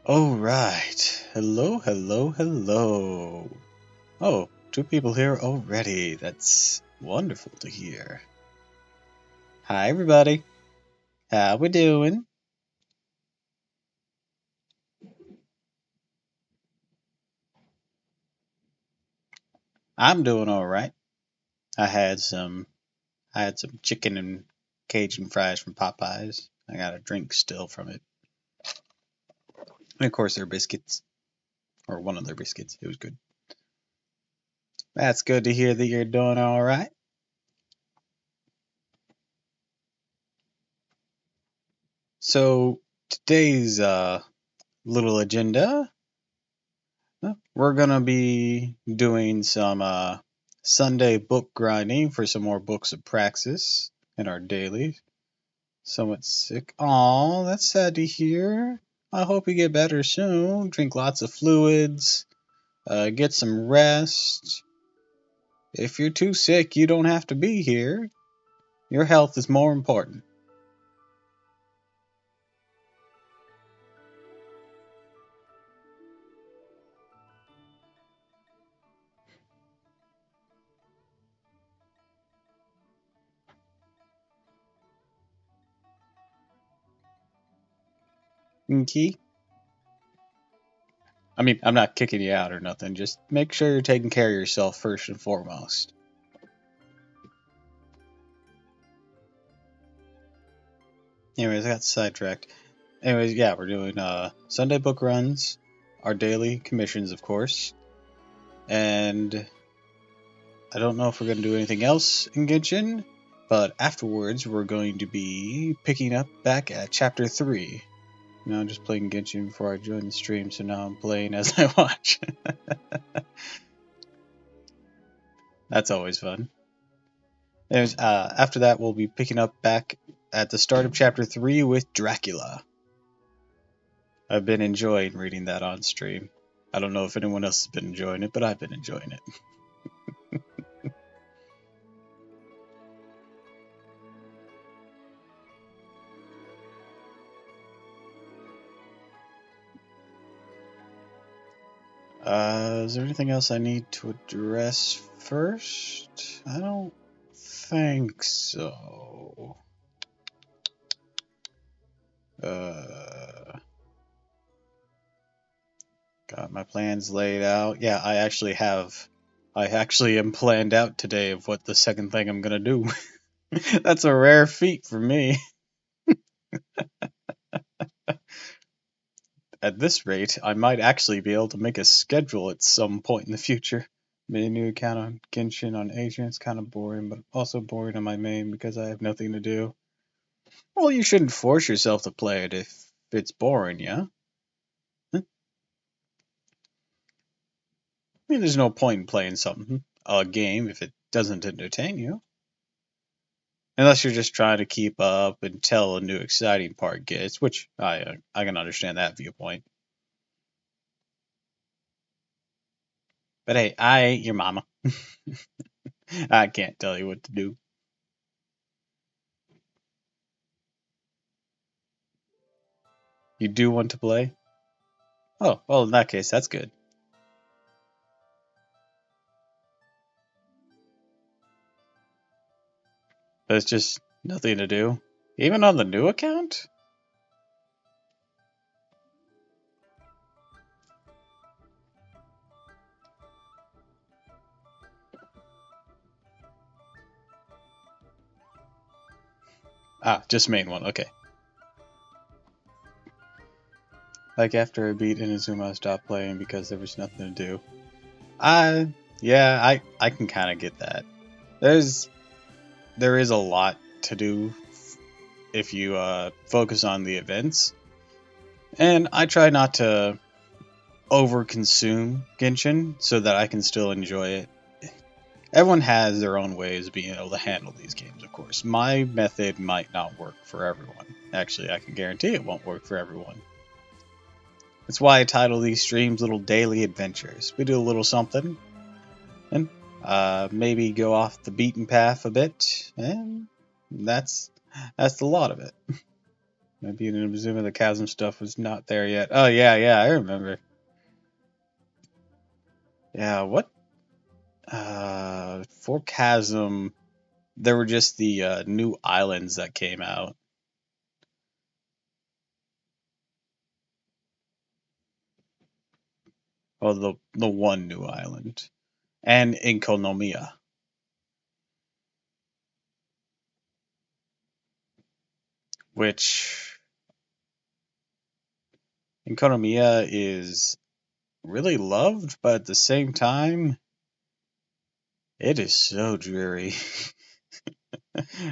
Alright. Hello, hello, hello. Oh, two people here already. That's wonderful to hear. Hi, everybody. How we doing? I'm doing alright. I had some I had some chicken and Cajun fries from Popeyes. I got a drink still from it. And of course their biscuits. Or one of their biscuits. It was good. That's good to hear that you're doing alright. So today's little agenda. We're gonna be doing some Sunday book grinding for some more books of praxis in our daily. Somewhat sick. Aw, that's sad to hear. I hope you get better soon. Drink lots of fluids. Get some rest. If you're too sick, you don't have to be here. Your health is more important. Okay? I mean, I'm not kicking you out or nothing. Just make sure you're taking care of yourself first and foremost. Anyways, I got sidetracked. Anyways, yeah, we're doing Sunday book runs, our daily commissions, of course, and I don't know if we're going to do anything else in Genshin, but afterwards we're going to be picking up back at Chapter 3. Now I'm just playing Genshin before I join the stream, so now I'm playing as I watch. That's always fun. Anyways, after that we'll be picking up back at the start of Chapter 3 with Dracula. I've been enjoying reading that on stream. I don't know if anyone else has been enjoying it, but I've been enjoying it. Is there anything else I need to address first? I don't think so. Got my plans laid out. Yeah, I actually am planned out today of what the second thing I'm gonna do. That's a rare feat for me. At this rate, I might actually be able to make a schedule at some point in the future. Made a new account on Genshin on Asian. It's kind of boring, but also boring on my main because I have nothing to do. Well, you shouldn't force yourself to play it if it's boring, yeah? I mean, there's no point in playing a game, if it doesn't entertain you. Unless you're just trying to keep up until a new exciting part gets, which I can understand that viewpoint. But hey, I ain't your mama. I can't tell you what to do. You do want to play? Oh, well, in that case, that's good. There's just nothing to do. Even on the new account? Ah, just main one, okay. Like after I beat Inazuma, I stopped playing because there was nothing to do. I can kind of get that. There is a lot to do if you focus on the events, and I try not to over-consume Genshin so that I can still enjoy it. Everyone has their own ways of being able to handle these games, of course. My method might not work for everyone. Actually, I can guarantee it won't work for everyone. That's why I title these streams Little Daily Adventures. We do a little something, and maybe go off the beaten path a bit, and that's the lot of it. Maybe in Inazuma the chasm stuff was not there yet. Oh yeah, I remember. Yeah, what? For chasm, there were just the new islands that came out. Well, the one new island, and Inkonomiya, which Inkonomiya is really loved, but at the same time, it is so dreary.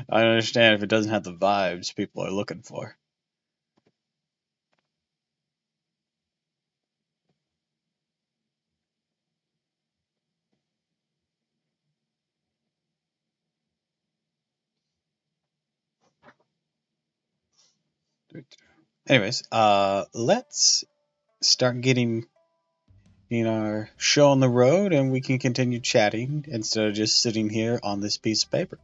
I understand if it doesn't have the vibes people are looking for. Anyways, let's start getting our show on the road, and we can continue chatting instead of just sitting here on this piece of paper.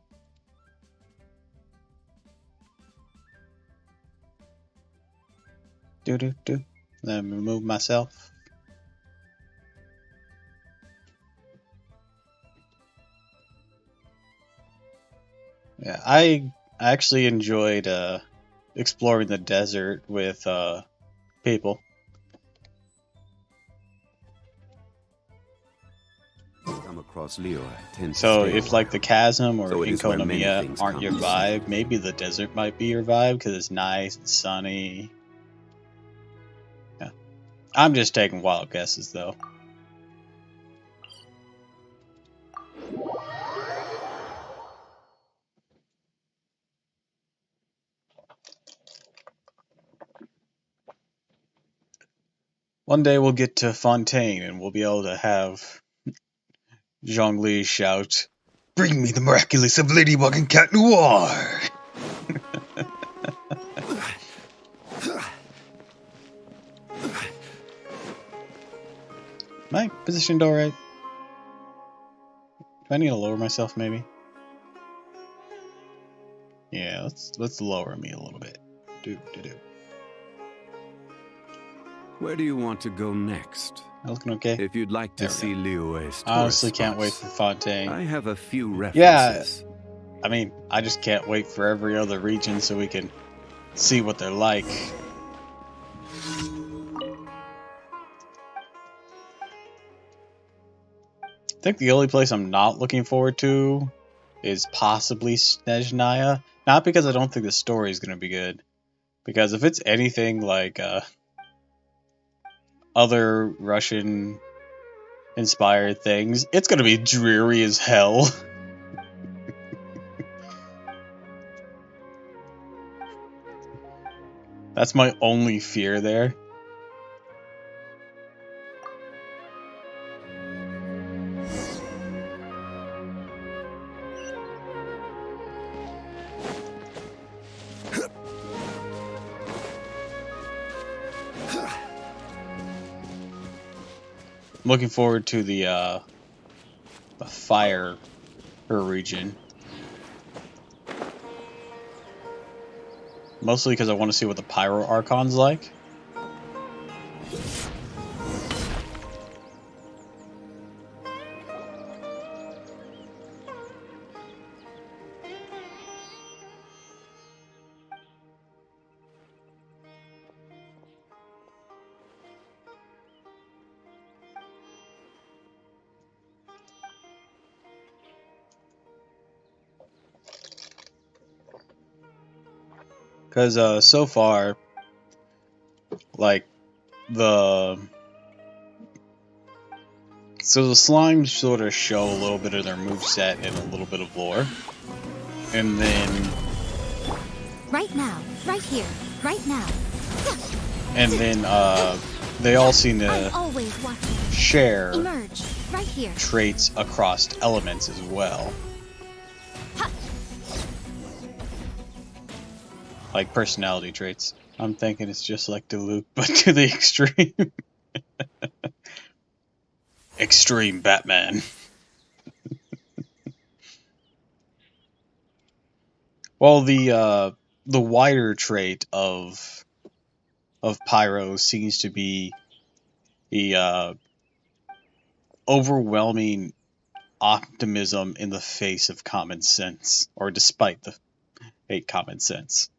Let me move myself. Yeah, I actually enjoyed exploring the desert with people. Come across Leo, so if like the chasm or Inkonomiya aren't your vibe, maybe the desert might be your vibe because it's nice and sunny. Yeah, I'm just taking wild guesses though. One day we'll get to Fontaine and we'll be able to have Zhongli shout, "Bring me the miraculous of Ladybug and Cat Noir!" Am I positioned alright? Do I need to lower myself maybe? Yeah, let's lower me a little bit. Do. Where do you want to go next? Looking okay? If you'd like to see Liyue's I honestly can't wait for Fontaine. I have a few references. Yeah, I mean, I just can't wait for every other region so we can see what they're like. I think the only place I'm not looking forward to is possibly Snezhnaya. Not because I don't think the story is going to be good. Because if it's anything like other Russian-inspired things, it's going to be dreary as hell. That's my only fear there. I'm looking forward to the fire region. Mostly because I want to see what the Pyro Archon's like. Because so far, like, the slimes sort of show a little bit of their moveset and a little bit of lore. And then... Right now, right here, right now. And then, they all seem to share right here. traits across elements as well. Like personality traits. I'm thinking it's just like Diluc, but to the extreme. Extreme Batman. Well, the the wider trait of Pyro seems to be the overwhelming optimism in the face of common sense, or despite the hate common sense.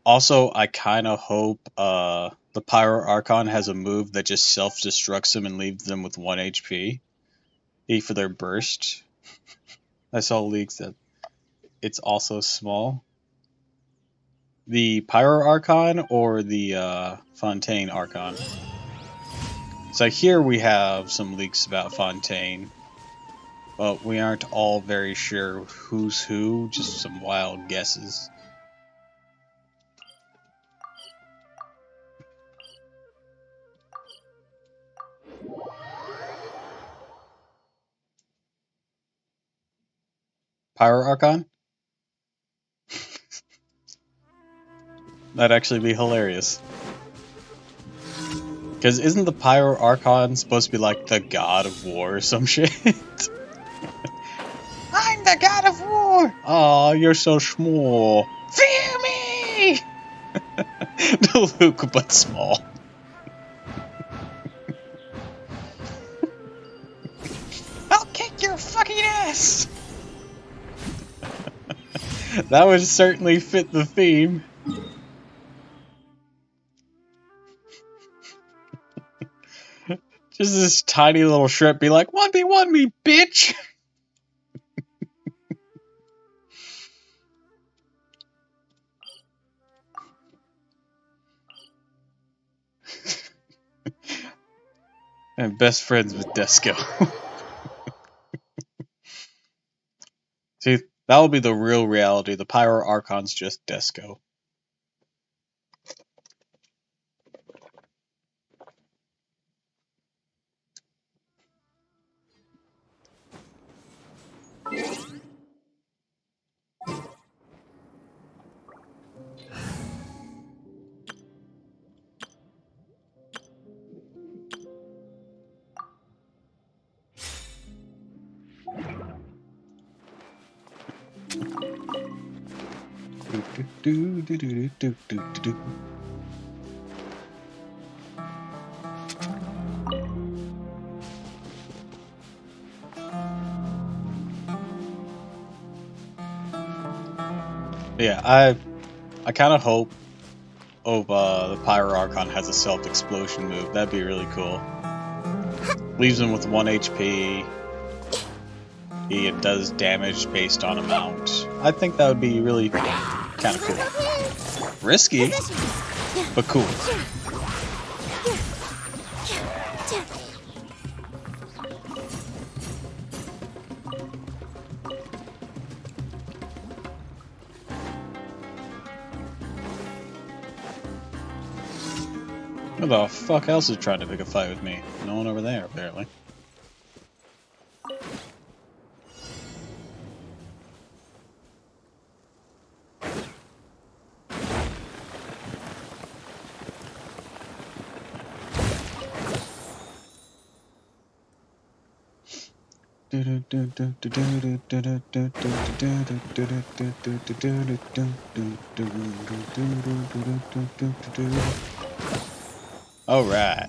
Also, I kind of hope the Pyro Archon has a move that just self-destructs them and leaves them with 1 HP for their burst. I saw leaks that it's also small. The Pyro Archon or the Fontaine Archon? So here we have some leaks about Fontaine, but we aren't all very sure who's who, just some wild guesses. Pyro Archon? That'd actually be hilarious. Because isn't the Pyro Archon supposed to be like the god of war or some shit? I'm the god of war! Aw, you're so small. Fear me! No, Luke, but small. I'll kick your fucking ass! That would certainly fit the theme. Just this tiny little shrimp be like, 1v1 me, bitch! I'm best friends with Desco. See, that will be the real reality. The Pyro Archon's just Desco. Yeah, I kind of hope the Pyro Archon has a self-explosion move. That'd be really cool. Leaves him with 1 HP. It does damage based on amount. I think that would be really kind of cool. Risky, but cool. Who the fuck else is trying to pick a fight with me? No one over there, apparently. All right.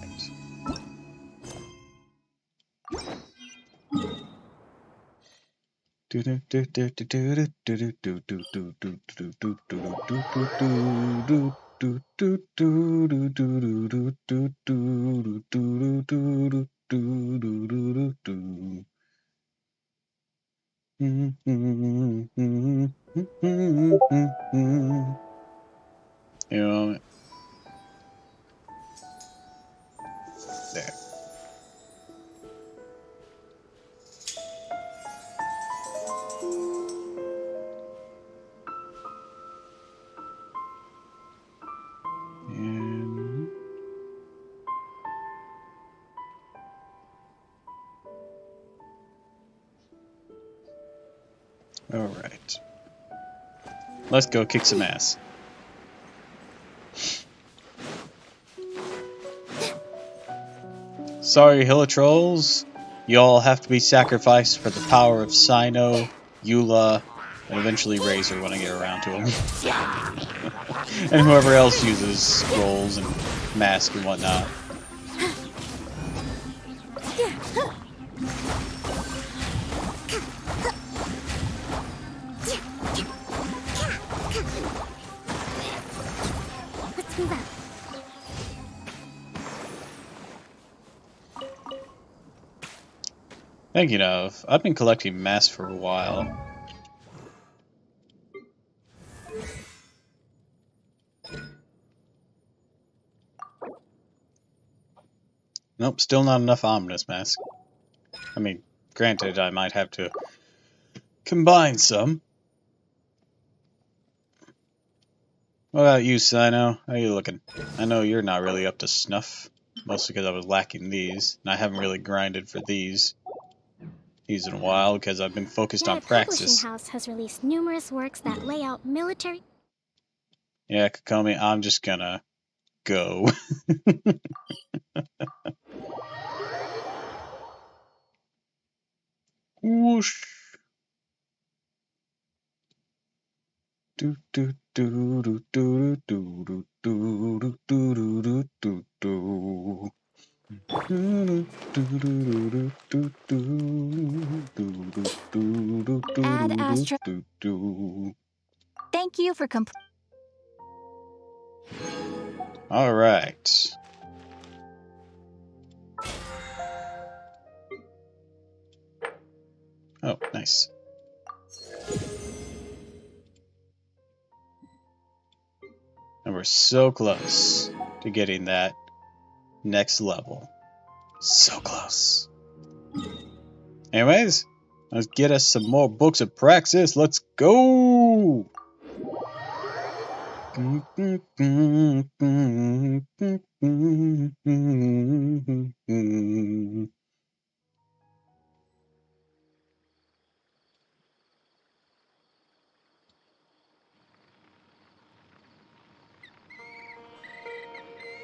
You know, there. And all right. Let's go kick some ass. Sorry, Hilla Trolls. You all have to be sacrificed for the power of Sino, Eula, and eventually Razor when I get around to him. And whoever else uses scrolls and masks and whatnot. Let's move out. Thinking of, I've been collecting masks for a while. Nope, still not enough ominous masks. I mean, granted, I might have to combine some. What about you, Sino? How you looking? I know you're not really up to snuff, mostly because I was lacking these, and I haven't really grinded for these in a while because I've been focused on praxis. Publishing house has released numerous works that lay out military. Yeah, Kokomi, I'm just gonna go. Whoosh. Do do do do do do do do do do do Add Astro. do. Thank you for All right. Oh, nice. And we're so close to getting that next level. So close. Anyways, let's get us some more books of praxis. Let's go!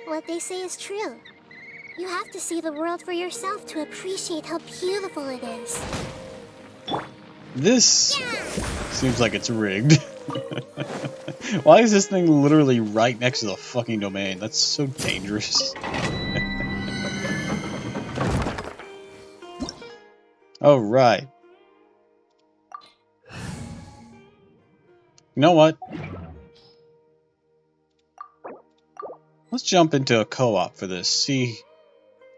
What they say is true. You have to see the world for yourself to appreciate how beautiful it is. This seems like it's rigged. Why is this thing literally right next to the fucking domain? That's so dangerous. Oh, right. You know what? Let's jump into a co-op for this.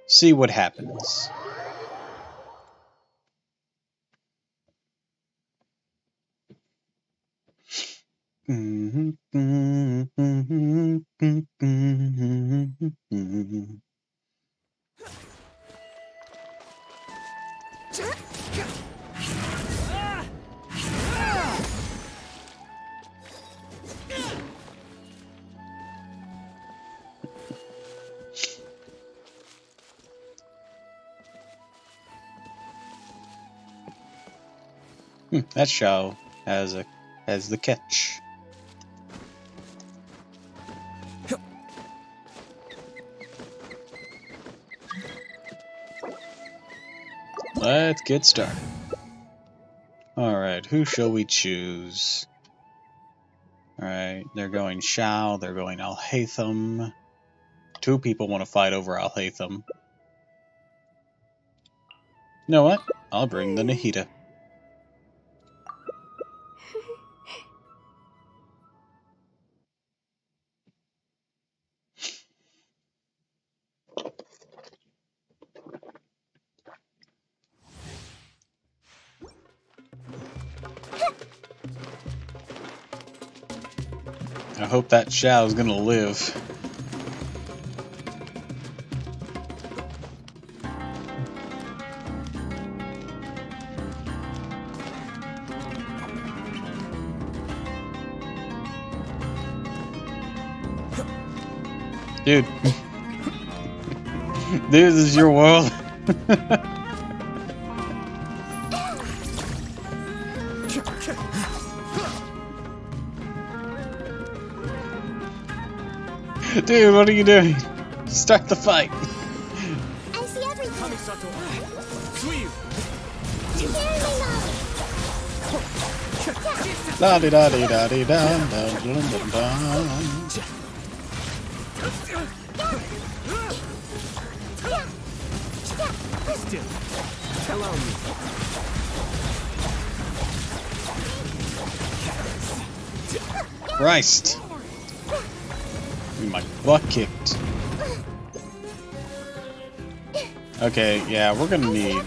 See what happens. That Shao has the catch. Let's get started. Alright, who shall we choose? Alright, they're going Shao, they're going Alhaitham. Two people want to fight over Alhaitham. You know what? I'll bring the Nahida. I hope that Shao's gonna live. Dude. This is your world. Dude, what are you doing? Start the fight. I see everything. La di da di da di da da da da da. Christ! My butt kicked. Okay, yeah, we're gonna need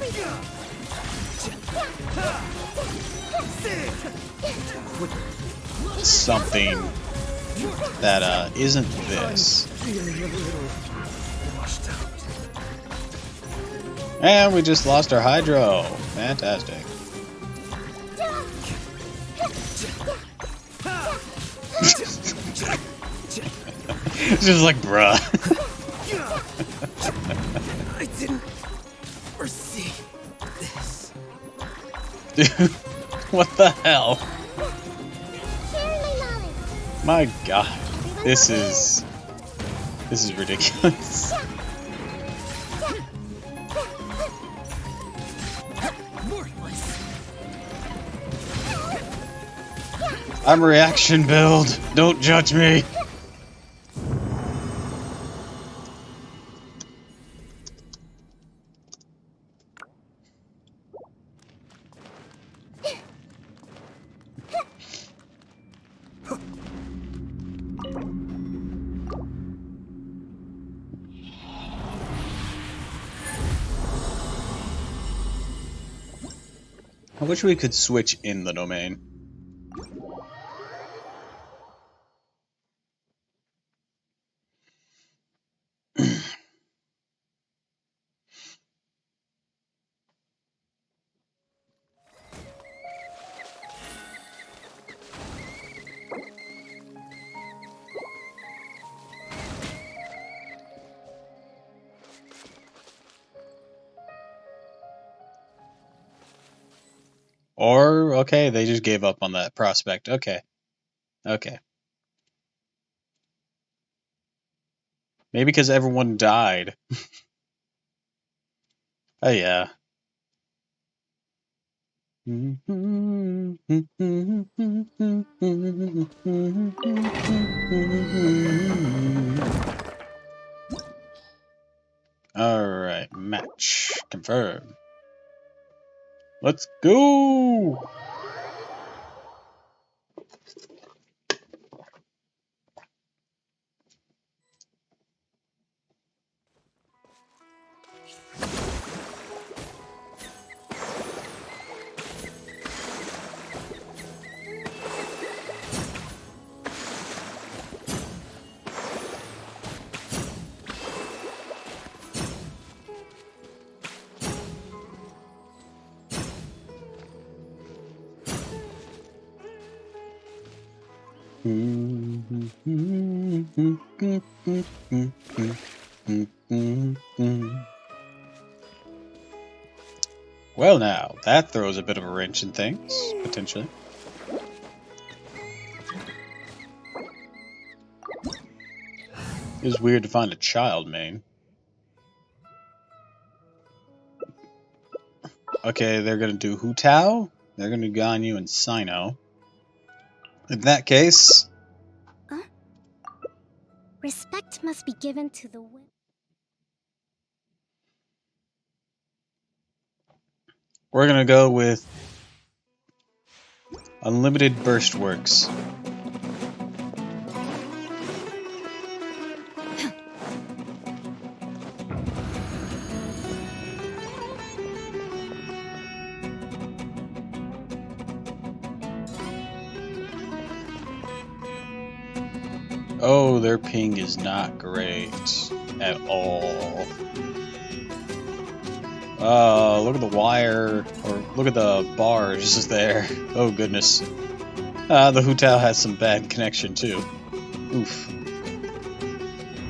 something that isn't this. And we just lost our hydro. Fantastic. It's just like, bruh. I didn't foresee this. Dude, what the hell? My god. This is ridiculous. I'm reaction build. Don't judge me. I wish we could switch in the domain. Or, okay, they just gave up on that prospect. Okay. Okay. Maybe because everyone died. Oh, yeah. Alright, match. Confirm. Let's go! Well now, that throws a bit of a wrench in things, potentially. It was weird to find a child main. Okay, they're gonna do Hu Tao, they're gonna do Ganyu and Sino. In that case... Respect must be given to the women. We're gonna go with Unlimited Burst Works. Oh, their ping is not great at all. Look at the wire, or look at the bars there. Oh goodness. The Hu Tao has some bad connection too. Oof.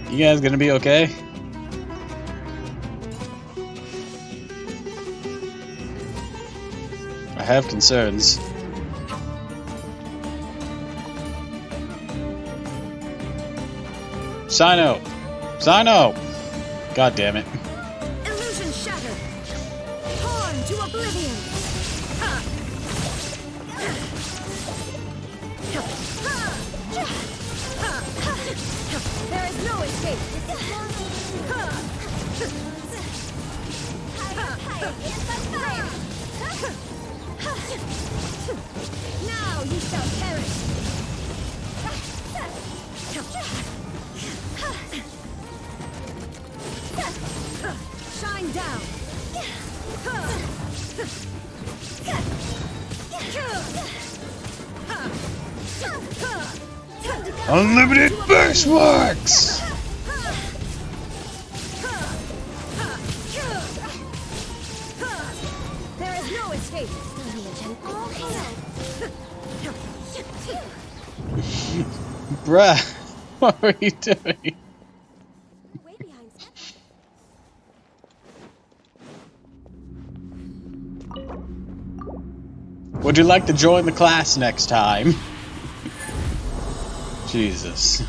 You guys gonna be okay? I have concerns. Sino! Sino! God damn it. Illusion shattered. Torn to oblivion. escape. Now you shall perish. Shine down. Unlimited burstworks! There is no escape. Bruh, what are you doing? Would you like to join the class next time? Jesus.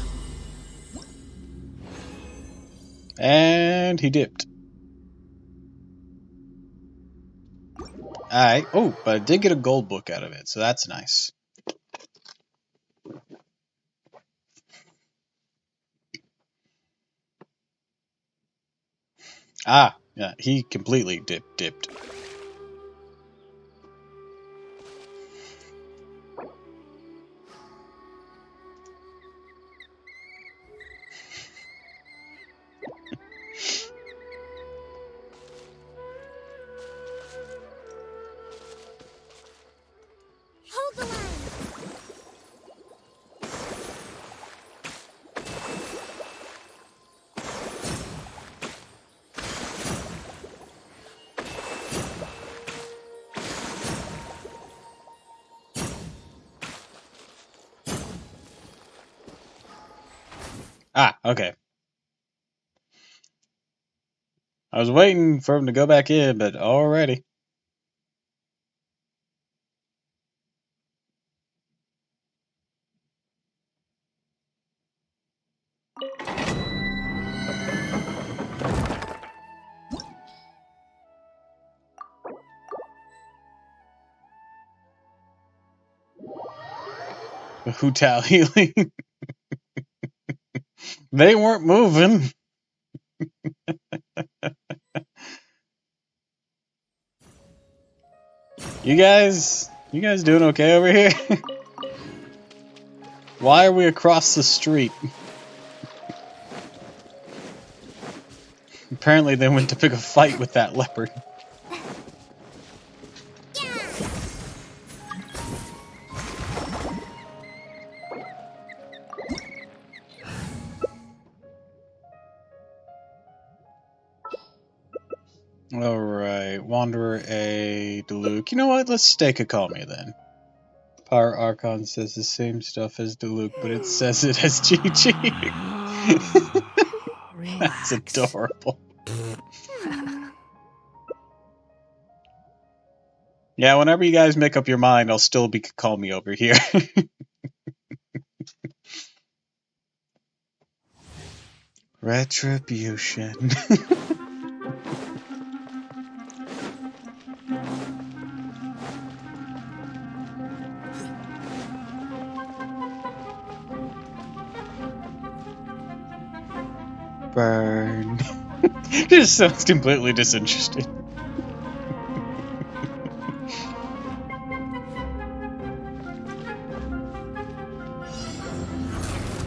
And he dipped. Alright. Oh, but I did get a gold book out of it, so that's nice. Ah, yeah, he completely dipped. Hold the line. Ah, okay. I was waiting for him to go back in, but already. The Hutao healing. They weren't moving. You guys doing okay over here? Why are we across the street? Apparently they went to pick a fight with that leopard. Alright, Wanderer A, Diluc. You know what? Let's stake a Kami then. Power Archon says the same stuff as Diluc, but it says it as GG. That's adorable. Yeah, whenever you guys make up your mind, I'll still be Kami over here. Retribution. Burn. Just sounds completely disinterested.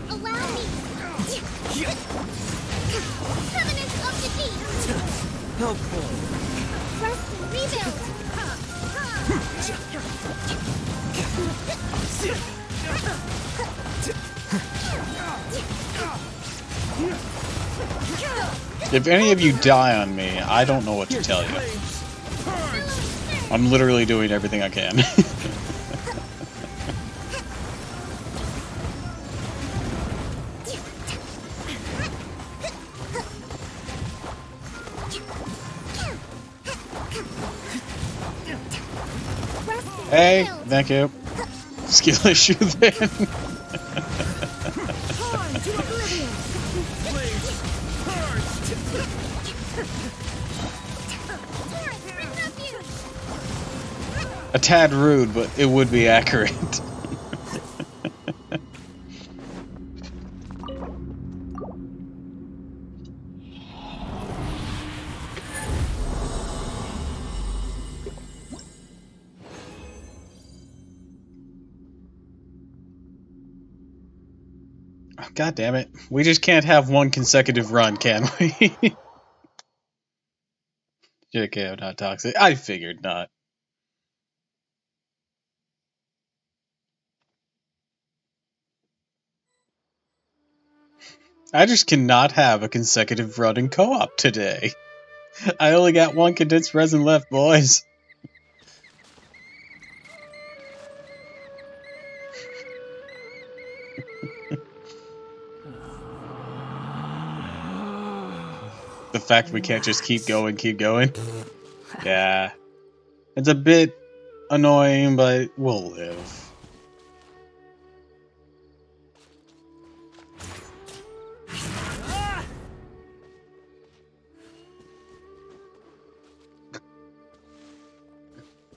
Allow me. Covenant of the deep. Helpful. Rest and rebuild. If any of you die on me, I don't know what to tell you. I'm literally doing everything I can. Hey, thank you. Skill issue then. Time to oblivion. A tad rude, but it would be accurate. God damn it. We just can't have one consecutive run, can we? JK, I'm not toxic. I figured not. I just cannot have a consecutive run in co-op today. I only got one condensed resin left, boys. The fact we can't just keep going. Yeah. It's a bit annoying, but we'll live.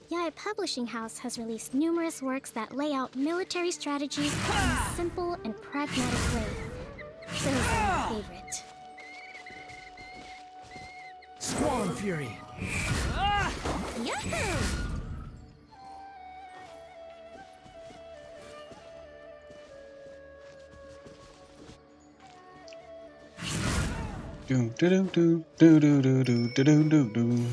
Yaya Publishing House has released numerous works that lay out military strategies in a simple and pragmatic way. Those are my favorite. Squall Fury. Yahoo! Do do do do do do do do do do do.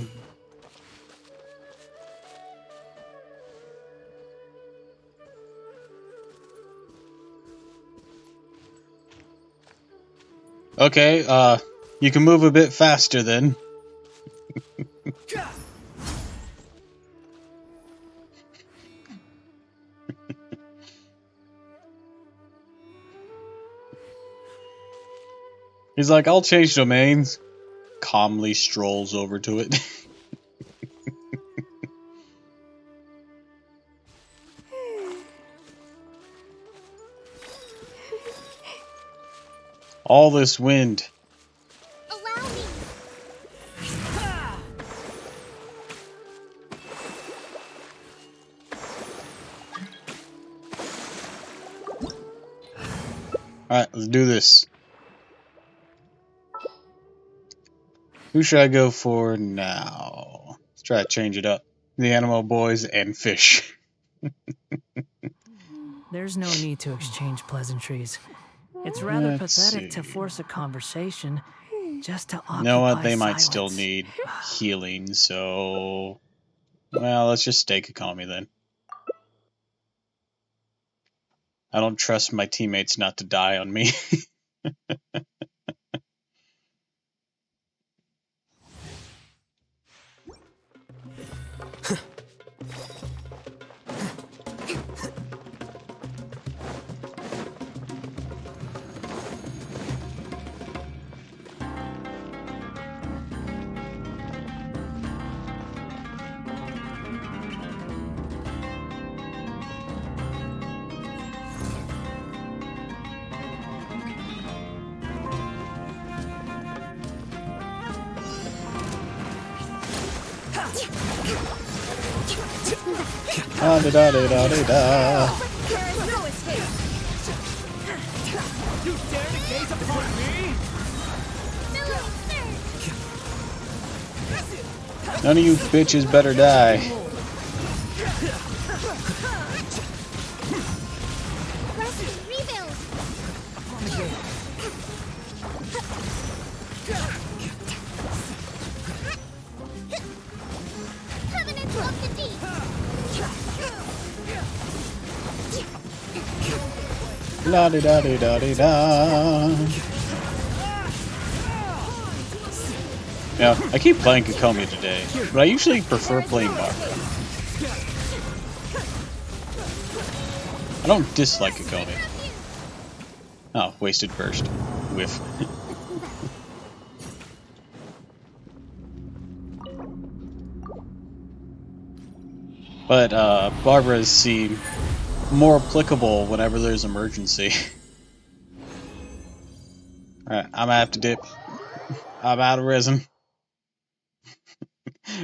Okay, you can move a bit faster then. He's like, I'll change domains. Calmly strolls over to it. All this wind. Allow me! Alright, let's do this. Who should I go for now? Let's try to change it up. The animal boys and fish. There's no need to exchange pleasantries. It's rather Let's pathetic to see. force a conversation just to occupy You know what? They might silence. still need healing, so... Well, let's just stay Kakami then. I don't trust my teammates not to die on me. Da da da da da da. There is no escape. You dare to gaze upon me? None of you bitches better die. Rebuild! Covenant of the Deep! La di da di da di da. Yeah, I keep playing Kakami today, but I usually prefer playing Barbara. I don't dislike Kakami. Oh, wasted burst. Whiff. But Barbara's seem more applicable whenever there's emergency. Alright, I'm gonna have to dip. I'm out of resin.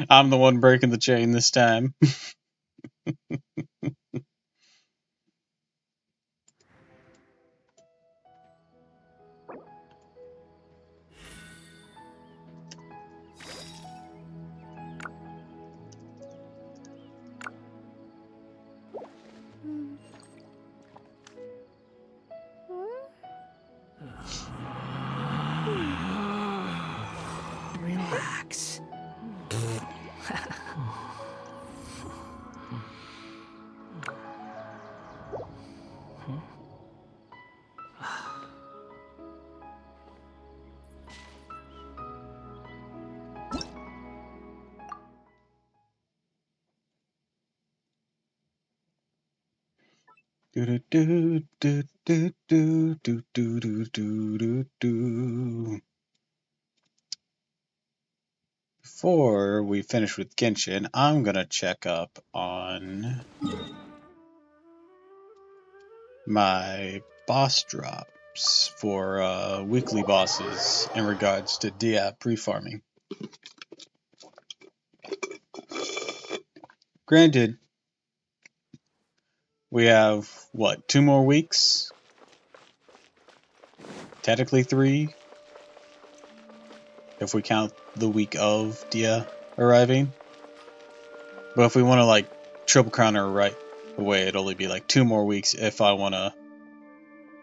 I'm the one breaking the chain this time. Do do do do do do do do do do do. Before we finish with Genshin, I'm gonna check up on my boss drops for weekly bosses in regards to Diab pre-farming. Granted, we have, what, 2 more weeks? Technically 3, if we count the week of Dia arriving. But if we want to, like, triple crown her right away, it'd only be, like, 2 more weeks if I want to,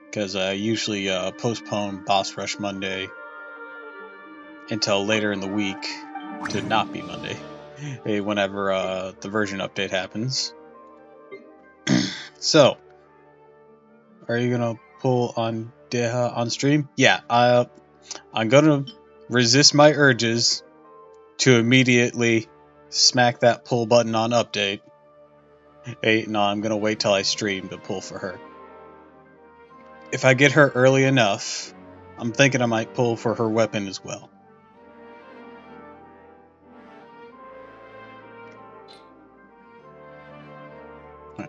because I usually postpone Boss Rush Monday until later in the week to not be Monday, whenever the version update happens. So, are you gonna pull on Deha on stream? Yeah, I'm gonna resist my urges to immediately smack that pull button on update. Hey, no, I'm gonna wait till I stream to pull for her. If I get her early enough, I'm thinking I might pull for her weapon as well.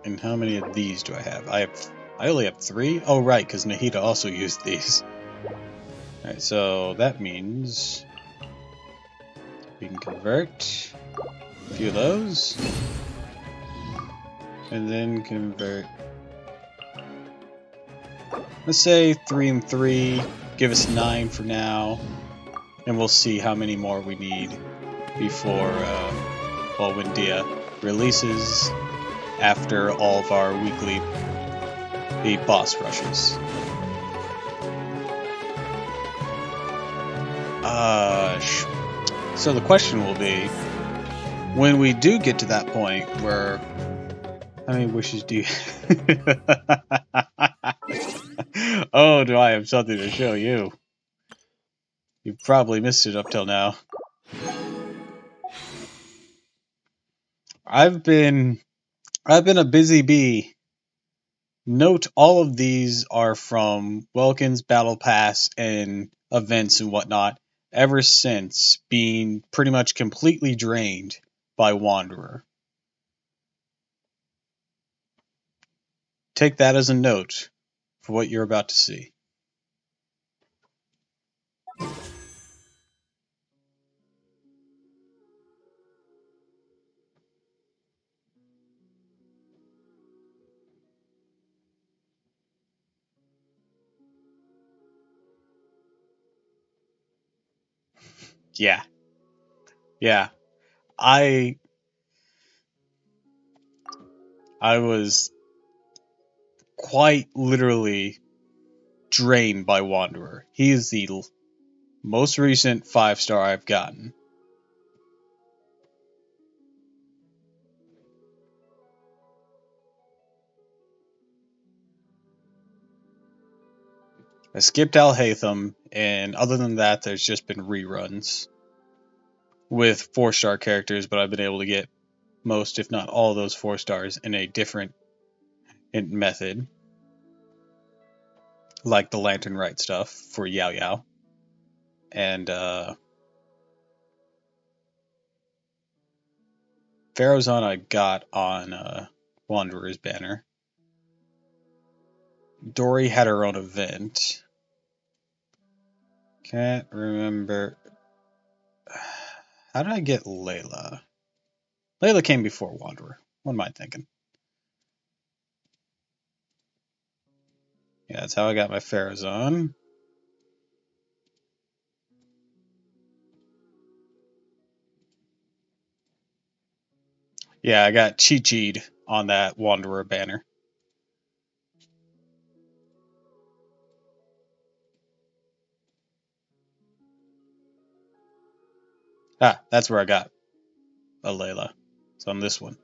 And how many of these do I have? I only have 3? Oh, right, because Nahida also used these. Alright, so that means we can convert a few of those. And then convert. Let's say 3 and 3. Give us 9 for now. And we'll see how many more we need before, when Dia releases after all of our weekly boss rushes. So the question will be, when we do get to that point where, how many wishes do you Oh, do I have something to show you? You've probably missed it up till now. I've been a busy bee. Note all of these are from Welkin's Battle Pass and events and whatnot ever since being pretty much completely drained by Wanderer. Take that as a note for what you're about to see. Yeah. Yeah. I was quite literally drained by Wanderer. He is the most recent 5-star I've gotten. I skipped Al Hatham, and other than that, there's just been reruns with 4-star characters, but I've been able to get most, if not all, of those 4 stars in a different method, like the Lantern Rite stuff for Yao Yao, and Pharaoh's I got on Wanderer's banner. Dory had her own event. Can't remember. How did I get Layla? Layla came before Wanderer. What am I thinking? Yeah, that's how I got my Pharaoh's on. Yeah, I got Chi-Chi'd on that Wanderer banner. Ah, that's where I got a Layla. It's on this one.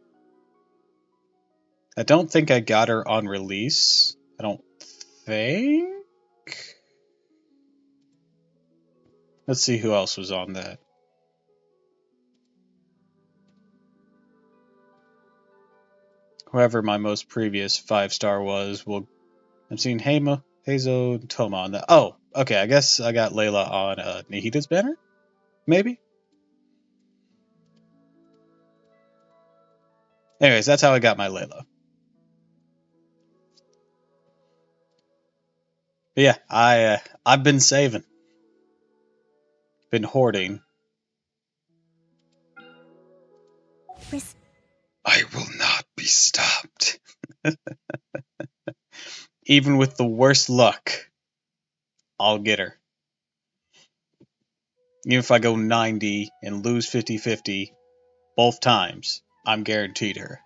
I don't think I got her on release. I don't think. Let's see who else was on that. whoever my most previous 5-star was will. I'm seeing Hazo Toma on that. Oh, okay. I guess I got Layla on Nahita's banner? Maybe? Anyways, that's how I got my Layla. But yeah, I've been saving. Been hoarding. I will not be stopped. Even with the worst luck, I'll get her. Even if I go 90 and lose 50-50 both times, I'm guaranteed her.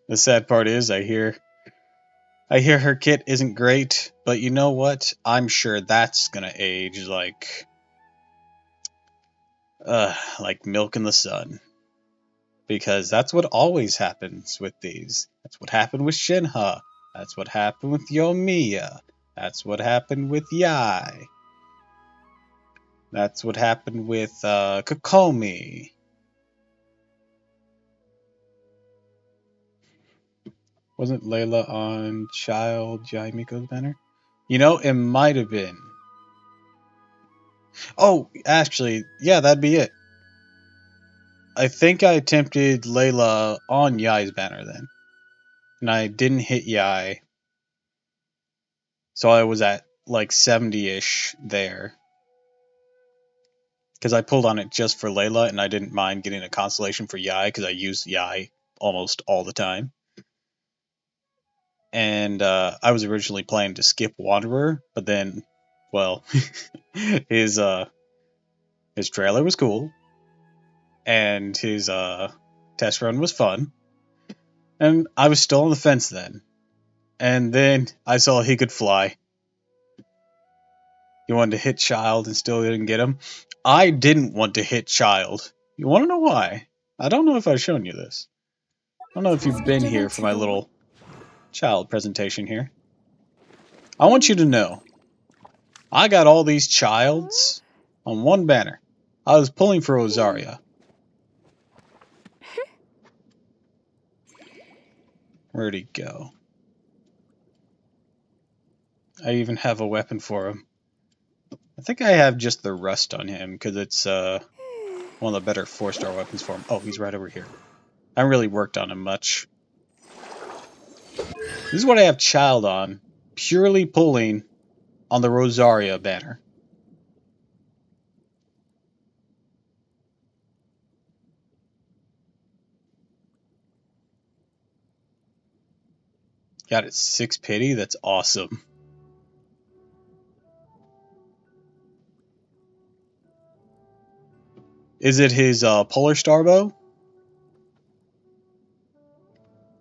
The sad part is I hear her kit isn't great, but you know what? I'm sure that's gonna age like milk in the sun. Because that's what always happens with these. That's what happened with Shinha. That's what happened with Yomiya. That's what happened with Yai. That's what happened with Kokomi. Wasn't Layla on Child Yaimiko's banner? You know, it might have been. Oh, actually, yeah, that'd be it. I think I attempted Layla on Yai's banner then. And I didn't hit Yai. So I was at like 70-ish there. Because I pulled on it just for Layla, and I didn't mind getting a constellation for Yai, because I use Yai almost all the time. And I was originally planning to skip Wanderer, but then, well, his trailer was cool, and his test run was fun, and I was still on the fence then. And then I saw he could fly. He wanted to hit Child and still didn't get him. I didn't want to hit Child. You want to know why? I don't know if I've shown you this. I don't know if you've been here for my little Child presentation here. I want you to know, I got all these Childs on one banner. I was pulling for Rosaria. Where'd he go? I even have a weapon for him. I think I have just the rust on him, because it's one of the better 4-star weapons for him. Oh, he's right over here. I haven't really worked on him much. This is what I have Child on, purely pulling on the Rosaria banner. Got it 6 pity? That's awesome. Is it his Polar Star bow?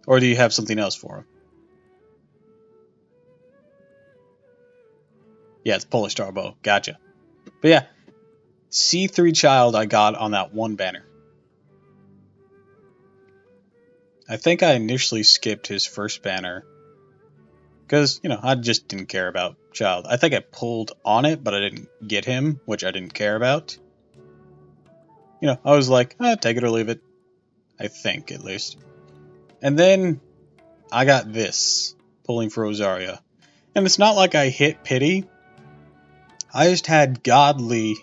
Or do you have something else for him? Yeah, it's Polar Star bow. Gotcha. But yeah, C3 Child I got on that one banner. I think I initially skipped his first banner because, you know, I just didn't care about Child. I think I pulled on it, but I didn't get him, which I didn't care about. You know, I was like, take it or leave it. I think, at least. And then I got this, pulling for Rosaria. And it's not like I hit pity. I just had godly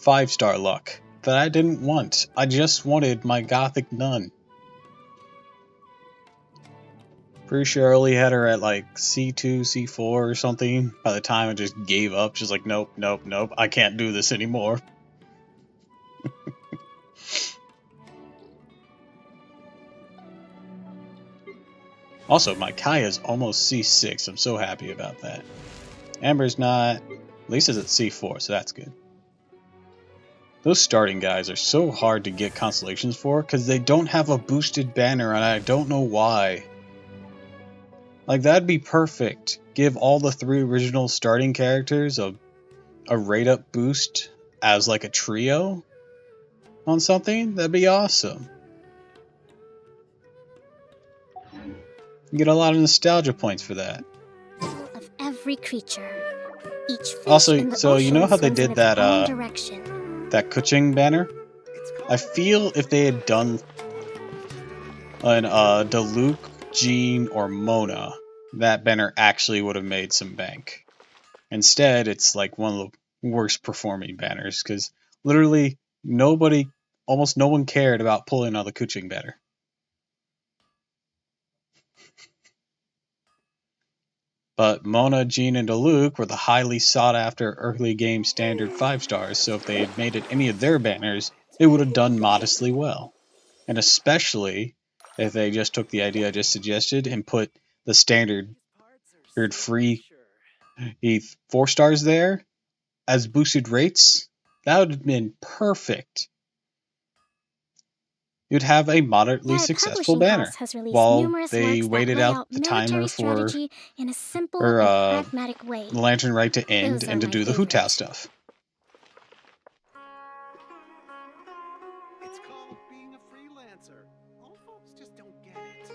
5-star luck that I didn't want. I just wanted my Gothic Nun. Pretty sure I only had her at like C2, C4 or something. By the time I just gave up, just like, nope, nope, nope, I can't do this anymore. Also, my Kaya's almost C6. I'm so happy about that. Amber's not. At least it's at C4, so that's good. Those starting guys are so hard to get constellations for because they don't have a boosted banner, and I don't know why. Like, that'd be perfect. Give all the 3 original starting characters a rate up boost as like a trio on something. That'd be awesome. You get a lot of nostalgia points for that. Of every creature, Each fish Also, in the so you know ocean how they swims in did its own direction. that Kuching banner? I feel if they had done an Diluc, Jean, or Mona, that banner actually would have made some bank. Instead, it's like one of the worst performing banners because literally almost no one cared about pulling on the Kuching banner. But Mona, Jean, and Diluc were the highly sought after early game standard 5 stars, so if they had made it any of their banners, it would have done modestly well. And especially if they just took the idea I just suggested and put the standard free 4 stars there as boosted rates, that would have been perfect. You'd have a moderately That successful publishing banner house has released while numerous they works that waited lay out out the military timer for strategy in a simple and pragmatic way. the Lantern Rite to end Those are and to my do the Hu Tao favorite. stuff. It's called being a freelancer. Old folks just don't get it.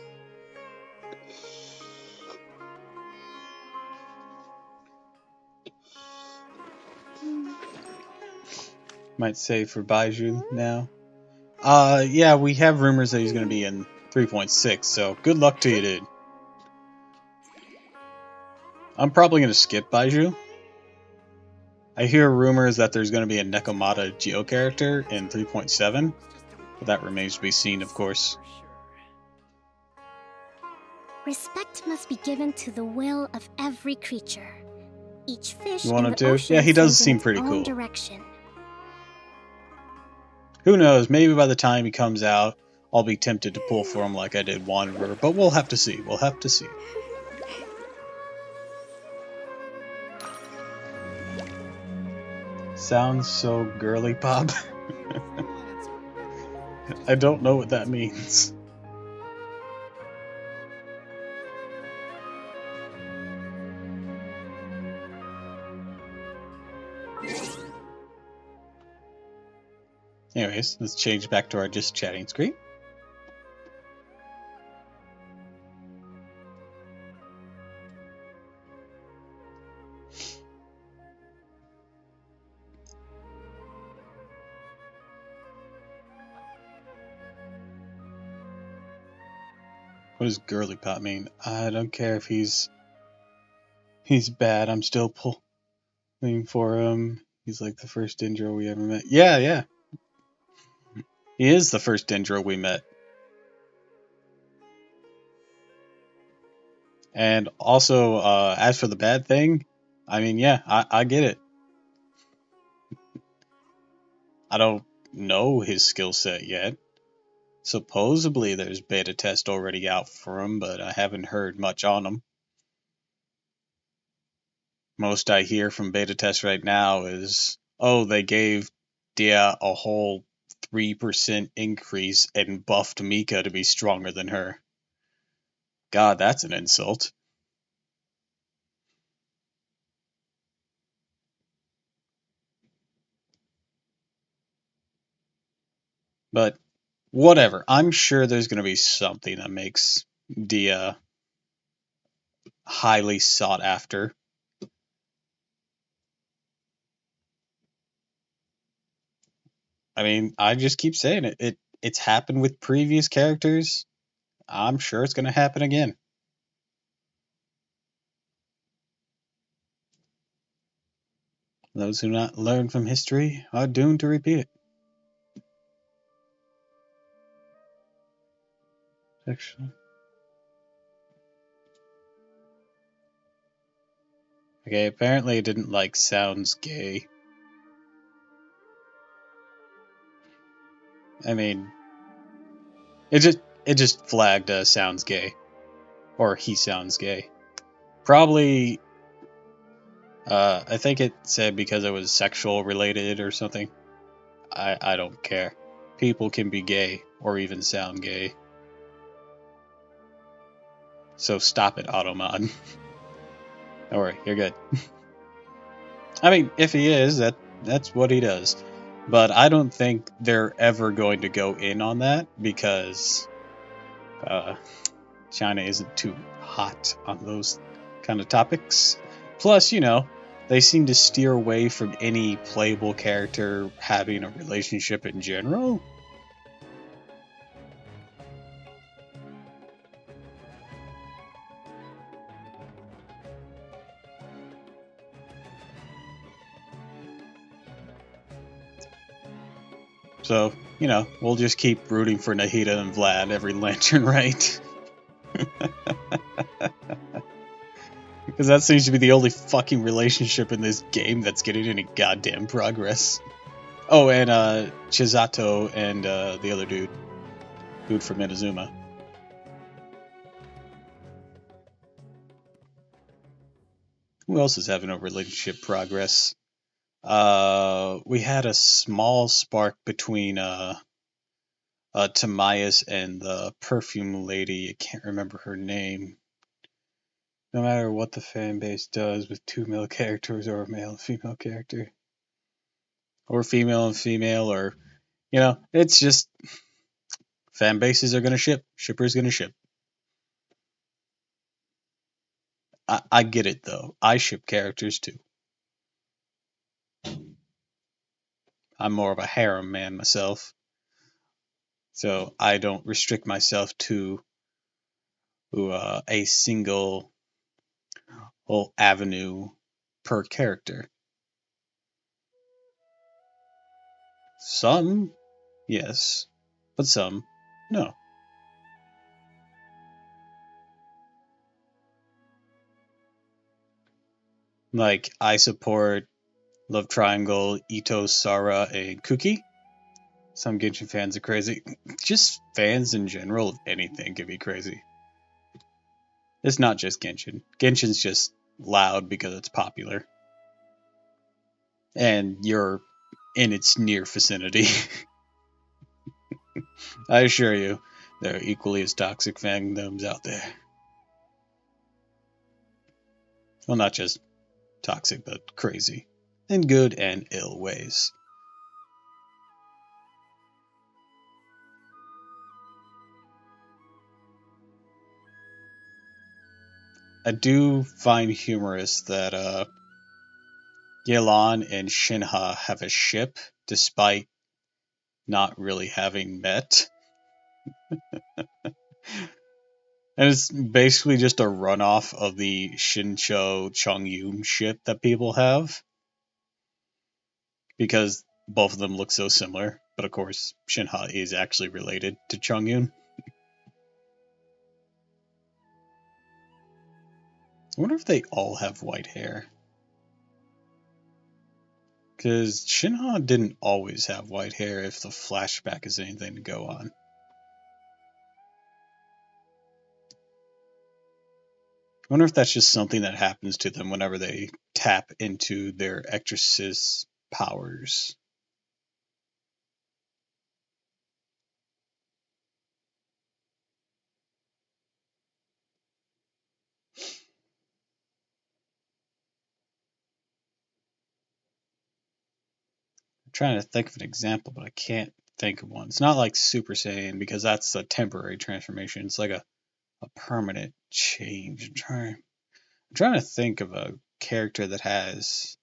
Might say for Baiju now. Yeah, we have rumors that he's going to be in 3.6, so good luck to you, dude. I'm probably going to skip Baiju. I hear rumors that there's going to be a Nekomata Geo character in 3.7, but that remains to be seen, of course. Respect must be given to the will of every creature. Each fish You in want him the to? ocean Yeah, he does swims in seem its pretty own cool. direction. Who knows, maybe by the time he comes out, I'll be tempted to pull for him like I did Wanderer, but we'll have to see. We'll have to see. Sounds so girly pop. I don't know what that means. Anyways, let's change back to our just chatting screen. What does girly pop mean? I don't care if he's bad. I'm still pulling for him. He's like the first Dendro we ever met. Yeah. He is the first Dendro we met. And also, as for the bad thing, I mean, yeah, I get it. I don't know his skill set yet. Supposedly there's beta test already out for him, but I haven't heard much on him. Most I hear from beta test right now is, oh, they gave Dia a whole 3% increase and buffed Mika to be stronger than her. God, that's an insult. But whatever. I'm sure there's going to be something that makes Dia highly sought after. I mean, I just keep saying it. It's happened with previous characters. I'm sure it's going to happen again. Those who not learn from history are doomed to repeat it. Actually. Okay, apparently it didn't like sounds gay. I mean, it just flagged sounds gay. Or he sounds gay. Probably, I think it said because it was sexual related or something. I don't care. People can be gay or even sound gay. So stop it, Automod. Don't worry, you're good. I mean, if he is, that's what he does. But I don't think they're ever going to go in on that because China isn't too hot on those kind of topics. Plus, you know, they seem to steer away from any playable character having a relationship in general. So, you know, we'll just keep rooting for Nahida and Vlad every lantern, right? Because that seems to be the only fucking relationship in this game that's getting any goddamn progress. Oh, and Chisato and the other dude from Inazuma. Who else is having a relationship progress? We had a small spark between Tamias and the perfume lady. I can't remember her name. No matter what the fan base does with two male characters or a male and female character, or female and female, or you know, it's just fan bases are gonna ship. Shippers gonna ship. I get it though. I ship characters too. I'm more of a harem man myself, so I don't restrict myself to a single avenue per character. Some, yes, but some, no. Like, I support Love Triangle, Ito, Sara, and Kuki. Some Genshin fans are crazy. Just fans in general of anything can be crazy. It's not just Genshin. Genshin's just loud because it's popular. And you're in its near vicinity. I assure you, there are equally as toxic fandoms out there. Well, not just toxic, but crazy. In good and ill ways. I do find humorous that Yelan and Shinha have a ship despite not really having met. And it's basically just a runoff of the Shincho Chongyun ship that people have. Because both of them look so similar. But of course, Shinha is actually related to Chongyun. I wonder if they all have white hair. Because Shinha didn't always have white hair if the flashback is anything to go on. I wonder if that's just something that happens to them whenever they tap into their exorcist powers. I'm trying to think of an example, but I can't think of one. It's not like Super Saiyan because that's a temporary transformation. It's like a permanent change. I'm trying to think of a character that has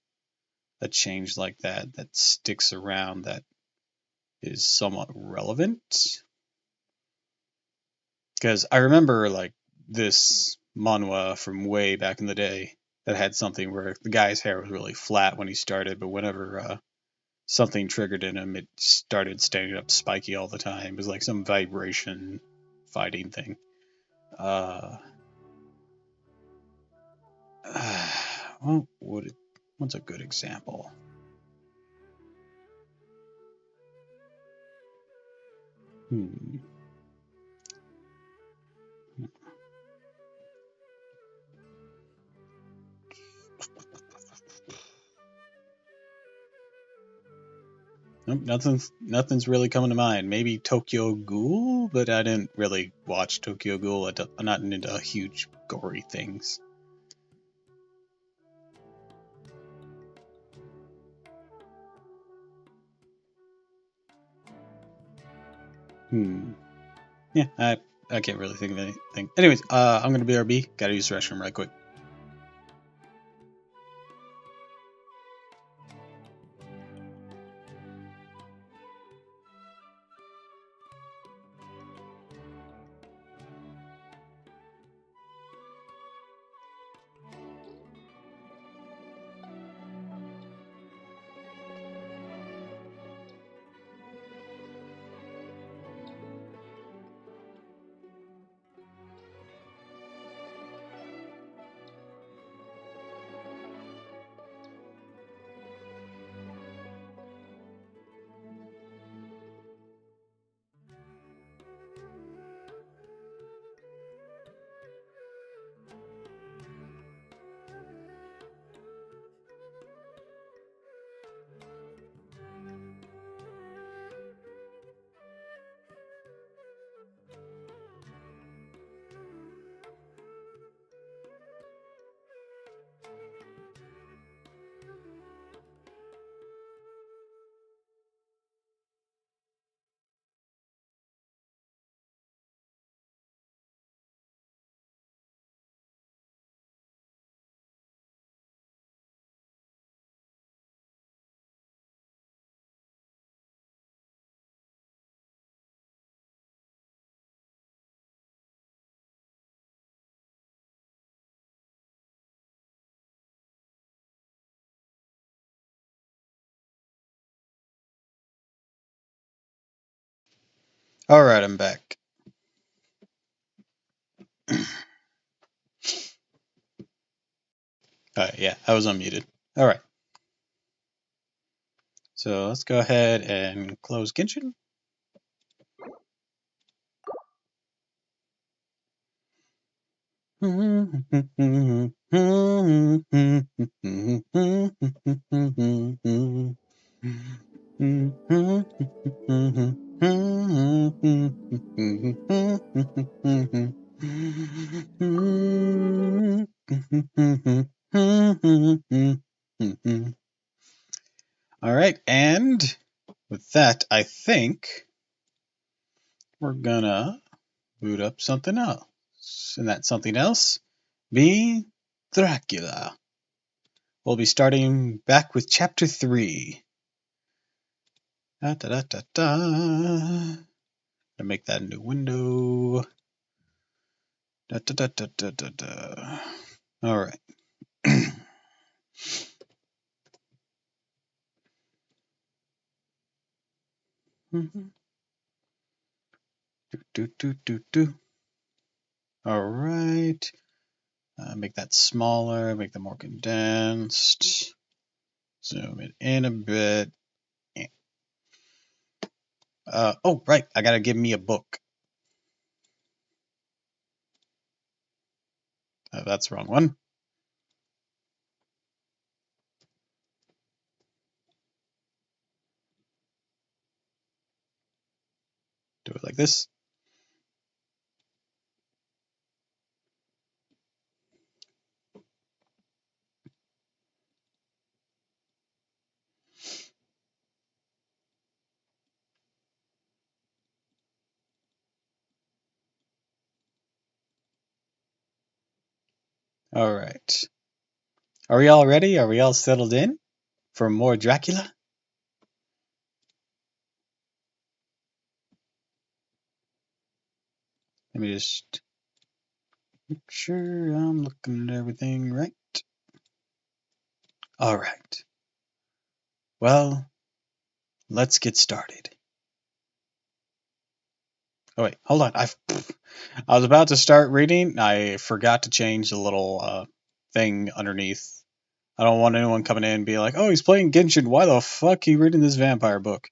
a change like that that sticks around that is somewhat relevant. Because I remember like this manhwa from way back in the day that had something where the guy's hair was really flat when he started, but whenever something triggered in him, it started standing up spiky all the time. It was like some vibration fighting thing. Well, what's a good example? Nope, nothing's really coming to mind. Maybe Tokyo Ghoul, but I didn't really watch Tokyo Ghoul. I'm not into huge gory things. Yeah, I can't really think of anything. Anyways, I'm gonna BRB. Gotta use the restroom right quick. Alright, I'm back. Yeah, I was unmuted. Alright. So let's go ahead and close Genshin. Alright, and with that, I think we're gonna boot up something else. And that something else be Dracula. We'll be starting back with chapter 3. Da, da, da, da, da. Gonna make that a new window. Da, da, da, da, da, da, da. All right. do, do, do, do. All right. Make that smaller. Make that more condensed. Zoom it in a bit. Oh, right. I gotta give me a book. That's the wrong one. Do it like this. All right. Are we all ready? Are we all settled in for more Dracula? Let me just make sure I'm looking at everything right. All right. Well, let's get started. Oh wait, hold on. I was about to start reading. I forgot to change the little thing underneath. I don't want anyone coming in and be like, "Oh, he's playing Genshin. Why the fuck he reading this vampire book?"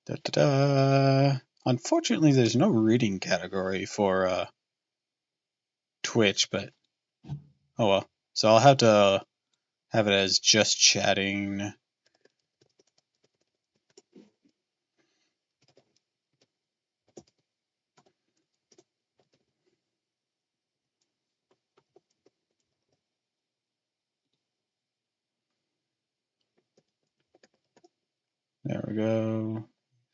Da, da, da. Unfortunately, there's no reading category for Twitch, but oh well. So I'll have to have it as just chatting. There we go.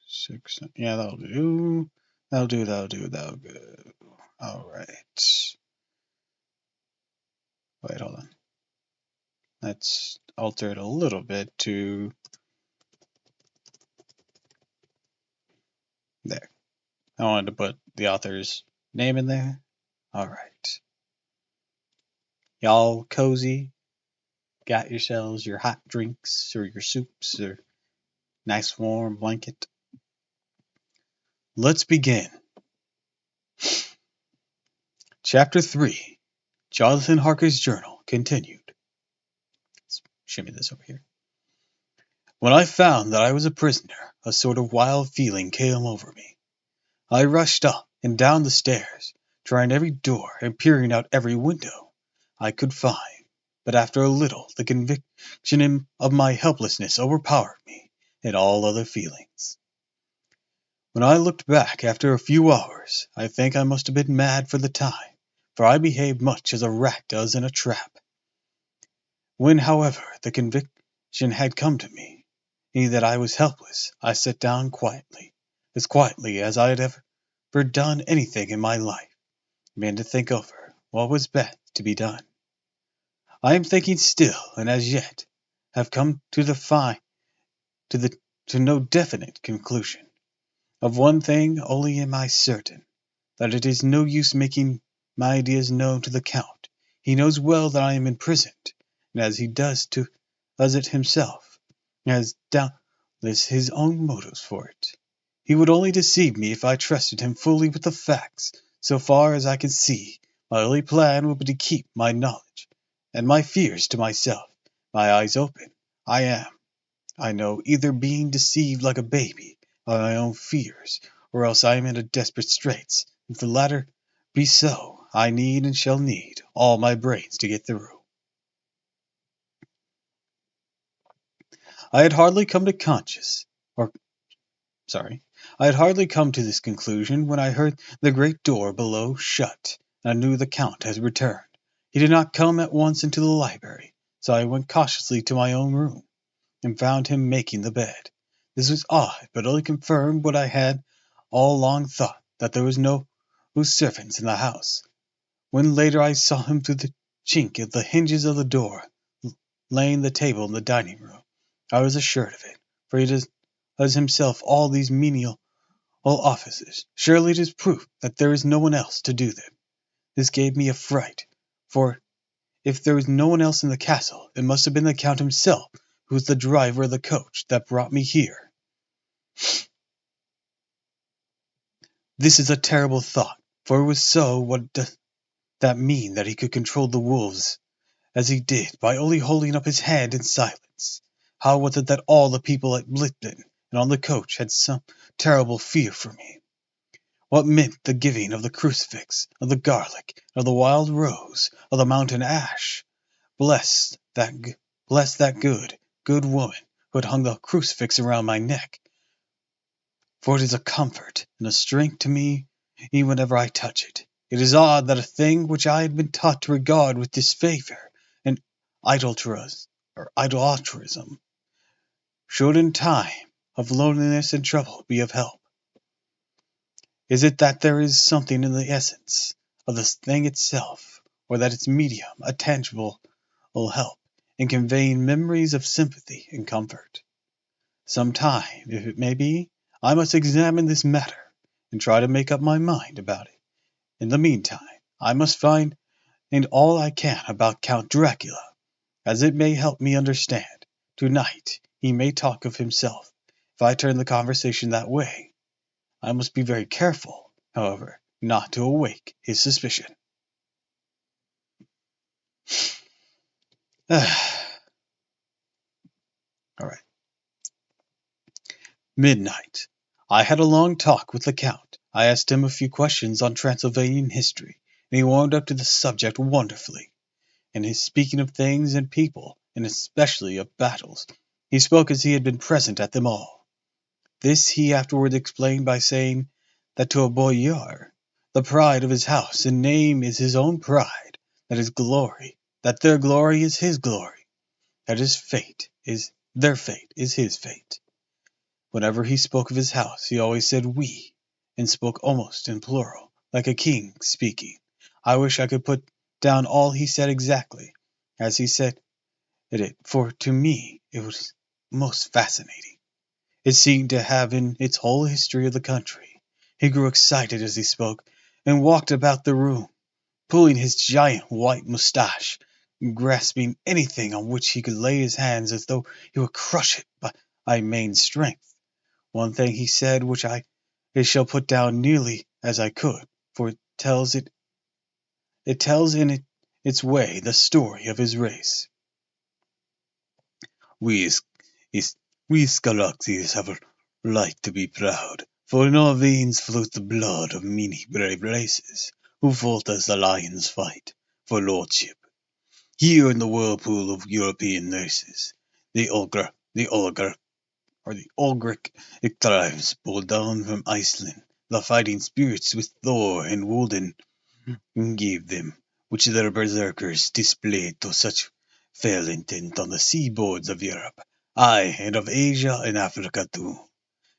6. Yeah, that'll do. That'll do. That'll do. That'll go. All right. Wait, hold on. Let's alter it a little bit to there. I wanted to put the author's name in there. All right. Y'all cozy? Got yourselves your hot drinks or your soups or nice warm blanket? Let's begin. Chapter 3. Jonathan Harker's Journal continued. Let's shimmy this over here. When I found that I was a prisoner, a sort of wild feeling came over me. I rushed up and down the stairs, trying every door and peering out every window I could find, but after a little the conviction of my helplessness overpowered me and all other feelings. When I looked back after a few hours, I think I must have been mad for the time, for I behaved much as a rat does in a trap. When, however, the conviction had come to me that I was helpless, I sat down quietly as I had ever done anything in my life, and began to think over what was best to be done. I am thinking still, and as yet have come to no definite conclusion. Of one thing only am I certain, that it is no use making my ideas known to the Count. He knows well that I am imprisoned, and as he does it himself, and has doubtless his own motives for it. He would only deceive me if I trusted him fully with the facts. So far as I can see, my only plan will be to keep my knowledge and my fears to myself. My eyes open, I know, either being deceived like a baby by my own fears, or else I am in a desperate straits. If the latter be so, I need and shall need all my brains to get through. I had hardly come to I had hardly come to this conclusion when I heard the great door below shut, and I knew the Count had returned. He did not come at once into the library, so I went cautiously to my own room, and found him making the bed. This was odd, but only confirmed what I had all along thought, that there was no servants in the house. When later I saw him through the chink of the hinges of the door, laying the table in the dining room, I was assured of it, for he does himself all these menial offices. Surely it is proof that there is no one else to do them. This gave me a fright, for if there was no one else in the castle, it must have been the Count himself, who was the driver of the coach that brought me here. This is a terrible thought, for it was so. What does that mean, that he could control the wolves as he did, by only holding up his hand in silence? How was it that all the people at Lipton and on the coach had some terrible fear for me? What meant the giving of the crucifix, of the garlic, of the wild rose, of the mountain ash? Bless that good woman who had hung the crucifix around my neck, for it is a comfort and a strength to me even whenever I touch it. It is odd that a thing which I had been taught to regard with disfavor and idolatrism should in time of loneliness and trouble be of help. Is it that there is something in the essence of the thing itself, or that its medium, a tangible, will help in conveying memories of sympathy and comfort? Some time, if it may be, I must examine this matter and try to make up my mind about it. In the meantime, I must find all I can about Count Dracula, as it may help me understand. Tonight he may talk of himself. If I turn the conversation that way, I must be very careful, however, not to awake his suspicion. All right. Midnight. I had a long talk with the Count. I asked him a few questions on Transylvanian history, and he warmed up to the subject wonderfully. In his speaking of things and people, and especially of battles, he spoke as he had been present at them all. This he afterwards explained by saying that to a boyar, the pride of his house and name is his own pride, that their glory is his glory, that their fate is his fate. Whenever he spoke of his house, he always said we, and spoke almost in plural, like a king speaking. I wish I could put down all he said exactly, as he said it, for to me it was most fascinating. It seemed to have in its whole history of the country. He grew excited as he spoke, and walked about the room, pulling his giant white moustache, and grasping anything on which he could lay his hands as though he would crush it by main strength. One thing he said which I shall put down nearly as I could, for it tells in its way the story of his race. We Skalaxes have a right to be proud, for in our veins flows the blood of many brave races, who fought as the lions fight, for lordship. Here in the whirlpool of European races, the Ulgric tribes pulled down from Iceland the fighting spirits which Thor and Woden gave them, which their berserkers displayed to such fell intent on the seaboards of Europe, aye, and of Asia and Africa too,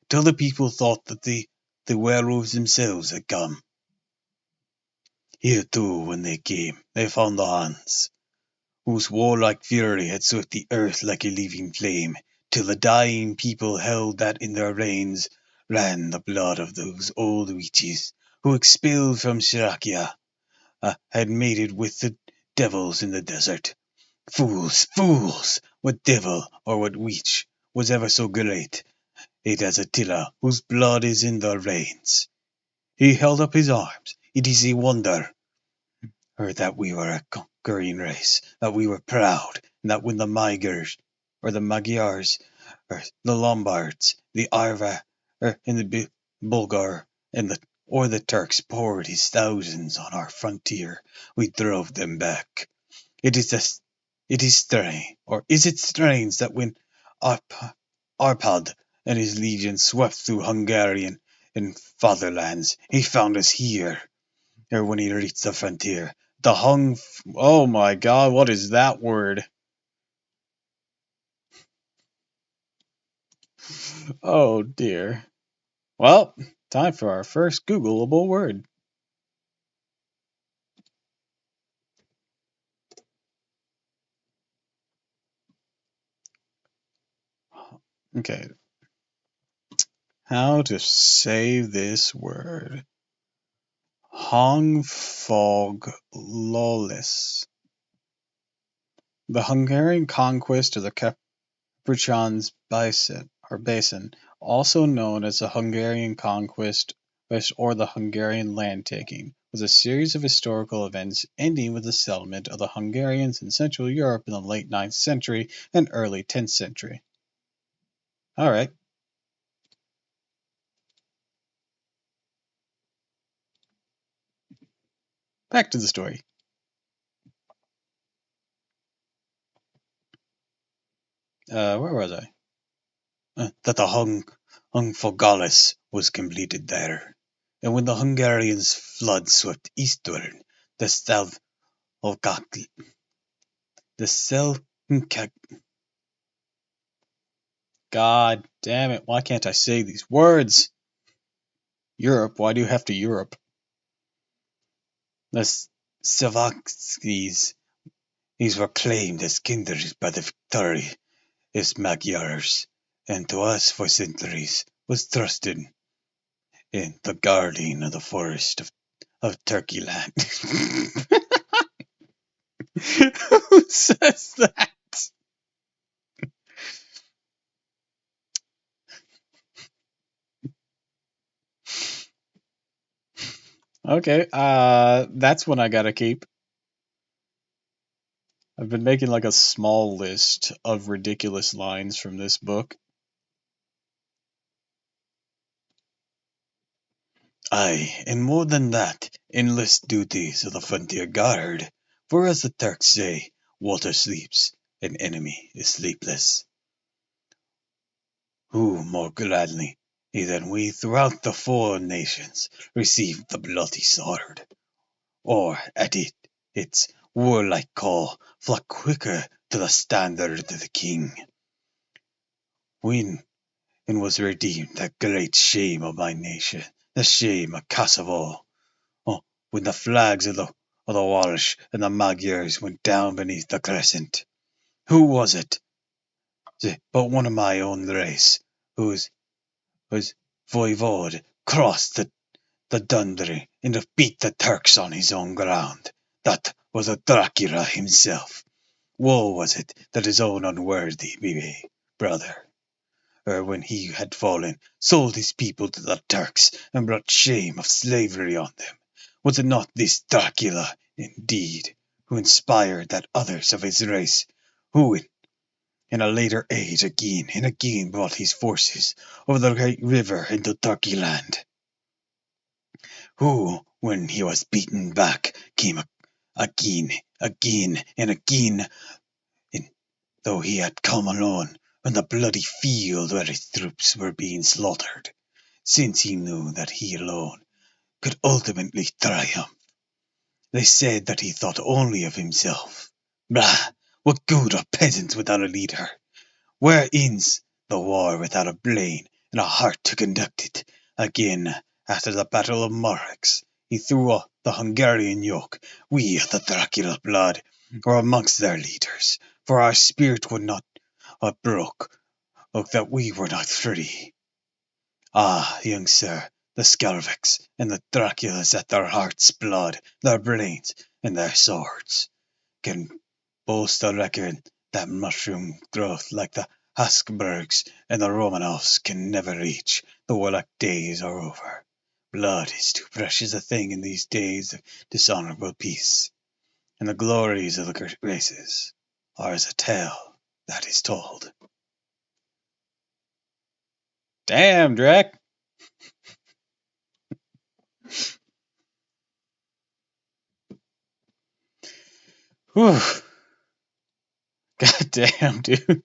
till the people thought that the werewolves themselves had come. Here too, when they came, they found the Huns, whose warlike fury had swept the earth like a leaping flame, till the dying people held that in their veins ran the blood of those old witches who expelled from Shrakia had mated with the devils in the desert. Fools, fools! What devil or what witch was ever so great? It is Attila, whose blood is in their veins. He held up his arms. It is a wonder that we were a conquering race, that we were proud, and that when the Magyars, or the Lombards, the Arva, and the Bulgar, and the Turks poured his thousands on our frontier, we drove them back. It is strange, or is it strange that when Arpad and his legions swept through Hungarian and fatherlands, he found us here, or when he reached the frontier, oh my god, what is that word? Oh dear. Well, time for our first Googleable word. Okay. How to say this word? Hongfoglolis. The Hungarian conquest of the Capuchans basin, also known as the Hungarian conquest or the Hungarian land-taking, was a series of historical events ending with the settlement of the Hungarians in Central Europe in the late 9th century and early 10th century. All right. Back to the story. Where was I? That the Hungfogalis was completed there. And when the Hungarians' flood swept eastward, the Selkirk. God damn it, why can't I say these words? Europe, why do you have to Europe? The Savakskis, these were claimed as kindred by the victorious Magyars, and to us for centuries was trusted in the guardian of the forest of Turkey land. Who says that? Okay, that's one I gotta keep. I've been making like a small list of ridiculous lines from this book. Aye, and more than that, endless duties of the frontier guard, for as the Turks say, water sleeps, an enemy is sleepless. Who more gladly than we throughout the 4 nations received the bloody sword, or at its warlike call flock quicker to the standard of the king. When was redeemed that great shame of my nation, the shame of Kosovo, when the flags of the Welsh and the Magyars went down beneath the crescent. Who was it? But one of my own race, whose voivode crossed the Dundee and beat the Turks on his own ground. That was a Dracula himself. Woe was it that his own unworthy brother, when he had fallen, sold his people to the Turks and brought shame of slavery on them. Was it not this Dracula, indeed, who inspired that others of his race, who in a later age again and again brought his forces over the great river into Turkey land? Who, when he was beaten back, came again and again, though he had come alone on the bloody field where his troops were being slaughtered, since he knew that he alone could ultimately triumph. They said that he thought only of himself. Blah! What good are peasants without a leader? Where ends the war without a brain and a heart to conduct it? Again, after the Battle of Morax, he threw off the Hungarian yoke. We of the Dracula blood were amongst their leaders, for our spirit would not broke, that we were not free. Ah, young sir, the Skelviks and the Draculas at their heart's blood, their brains, and their swords, can boast a record that mushroom growth like the Habsburgs and the Romanovs can never reach. The warlike days are over. Blood is too precious a thing in these days of dishonorable peace, and the glories of the races are as a tale that is told. Damn, Drac! Whew. God damn, dude.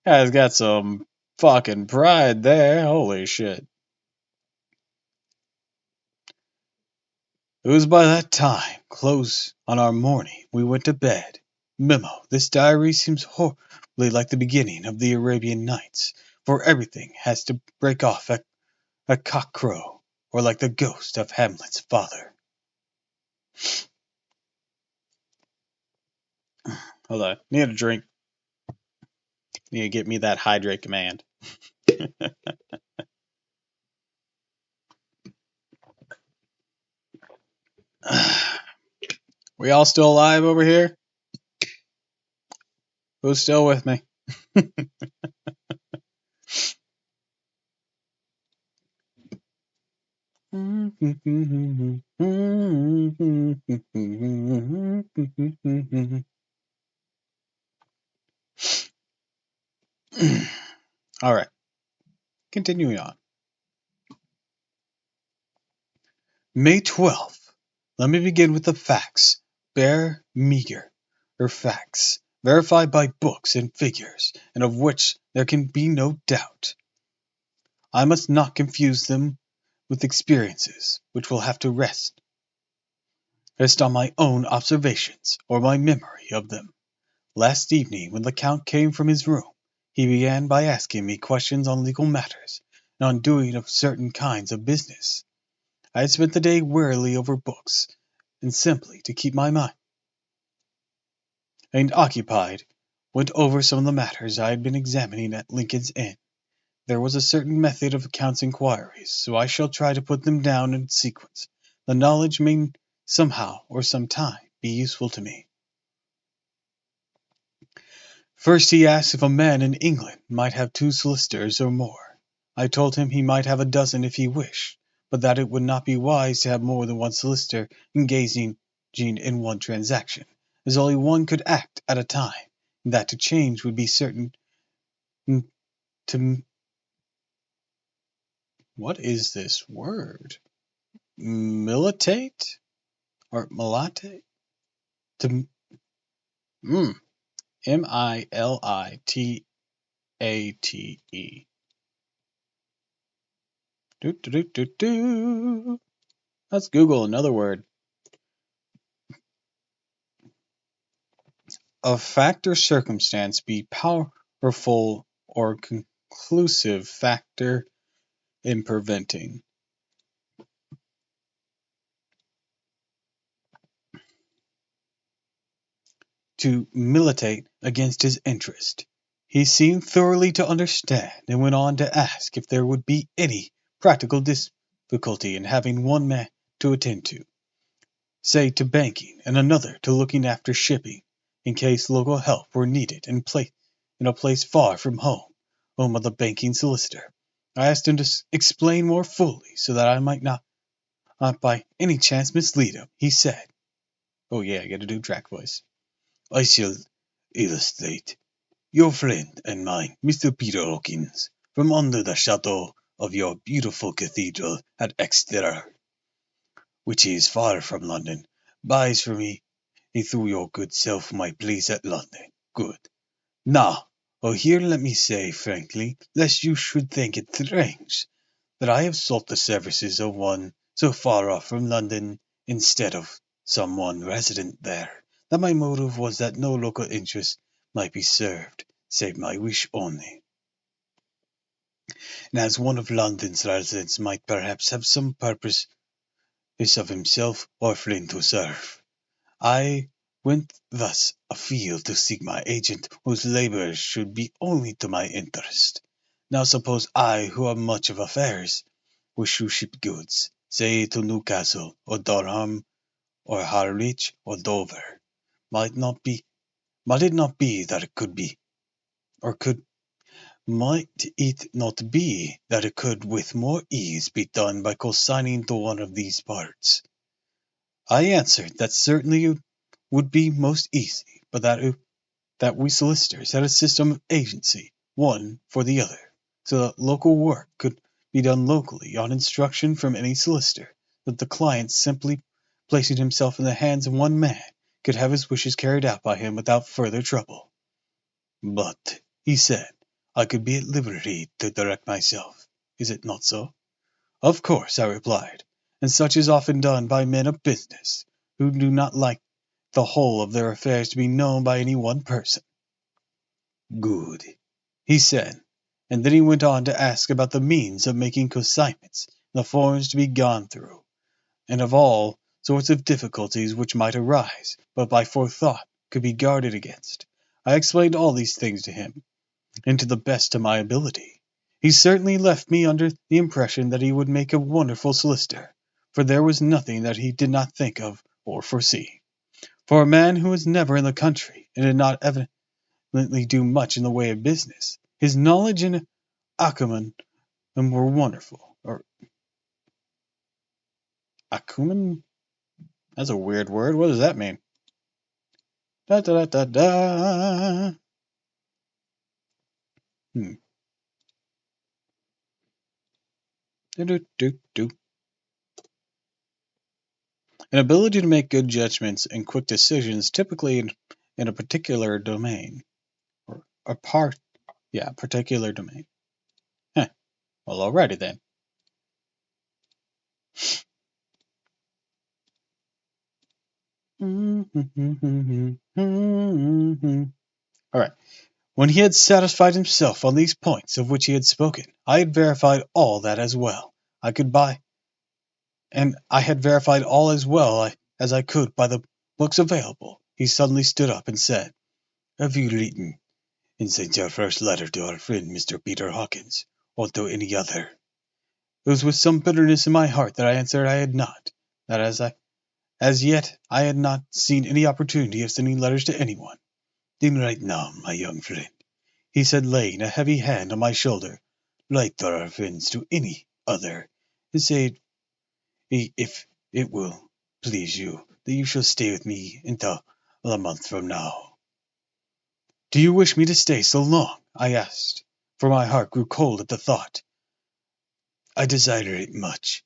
Guy's got some fucking pride there. Holy shit. It was by that time, close on our morning, we went to bed. Memo, this diary seems horribly like the beginning of the Arabian Nights, for everything has to break off at cockcrow, or like the ghost of Hamlet's father. Hold on, need a drink. Need to get me that hydrate command. We all still alive over here? Who's still with me? All right, continuing on. May 12th. Let me begin with the facts. Bare, meager, facts, verified by books and figures, and of which there can be no doubt. I must not confuse them with experiences, which will have to rest on my own observations, or my memory of them. Last evening, when the Count came from his room, he began by asking me questions on legal matters, and on doing of certain kinds of business. I had spent the day wearily over books, and simply to keep my mind occupied, went over some of the matters I had been examining at Lincoln's Inn. There was a certain method of accounts inquiries, so I shall try to put them down in sequence. The knowledge may somehow or some time be useful to me. First he asked if a man in England might have 2 solicitors or more. I told him he might have a dozen if he wished, but that it would not be wise to have more than one solicitor engaging in one transaction, as only one could act at a time, and that to change would be certain to... What is this word? Militate? Or militate? To... M-I-L-I-T-A-T-E. Let's Google another word. A fact or circumstance be powerful or conclusive factor in preventing. To militate against his interest. He seemed thoroughly to understand, and went on to ask if there would be any practical difficulty in having one man to attend to, say to banking, and another to looking after shipping, in case local help were needed in a place far from home of the banking solicitor. I asked him to explain more fully, so that I might not by any chance mislead him. He said, oh yeah, I gotta do track voice. I shall illustrate. Your friend and mine, Mr. Peter Hawkins, from under the shadow of your beautiful cathedral at Exeter, which is far from London, buys for me through your good self my place at London. Good. Now, here let me say frankly, lest you should think it strange, that I have sought the services of one so far off from London instead of some one resident there, that my motive was that no local interest might be served, save my wish only. And as one of London's residents might perhaps have some purpose of himself or friend to serve, I went thus afield to seek my agent, whose labours should be only to my interest. Now suppose I, who am much of affairs, wish you ship goods, say to Newcastle, or Durham, or Harwich, or Dover, might it not be that it could be, or might it not be that it could with more ease be done by consigning to one of these parts? I answered that certainly it would be most easy, but that we solicitors had a system of agency, one for the other, so that local work could be done locally on instruction from any solicitor, that the client, simply placing himself in the hands of one man, could have his wishes carried out by him without further trouble. But, he said, I could be at liberty to direct myself. Is it not so? Of course, I replied, and such is often done by men of business, who do not like the whole of their affairs to be known by any one person. Good, he said, and then he went on to ask about the means of making consignments, the forms to be gone through, and of all sorts of difficulties which might arise, but by forethought could be guarded against. I explained all these things to him, and to the best of my ability. He certainly left me under the impression that he would make a wonderful solicitor, for there was nothing that he did not think of or foresee. For a man who was never in the country, and did not evidently do much in the way of business, his knowledge and acumen were wonderful. Or acumen? That's a weird word. What does that mean? Da da da da da. Do do do do. An ability to make good judgments and quick decisions, typically in a particular domain, or a particular domain. Well, alrighty then. Alright. When he had satisfied himself on these points of which he had spoken, I had verified all that as well I could by, and I had verified all as well as I could by the books available. He suddenly stood up and said, Have you written and sent your first letter to our friend Mr. Peter Hawkins, or to any other? It was with some bitterness in my heart that I answered I had not, that as yet I had not seen any opportunity of sending letters to anyone. Then write now, my young friend, he said, laying a heavy hand on my shoulder. Write to our friends, to any other, and say, if it will please you, that you shall stay with me until a month from now. Do you wish me to stay so long? I asked, for my heart grew cold at the thought. I desire it much.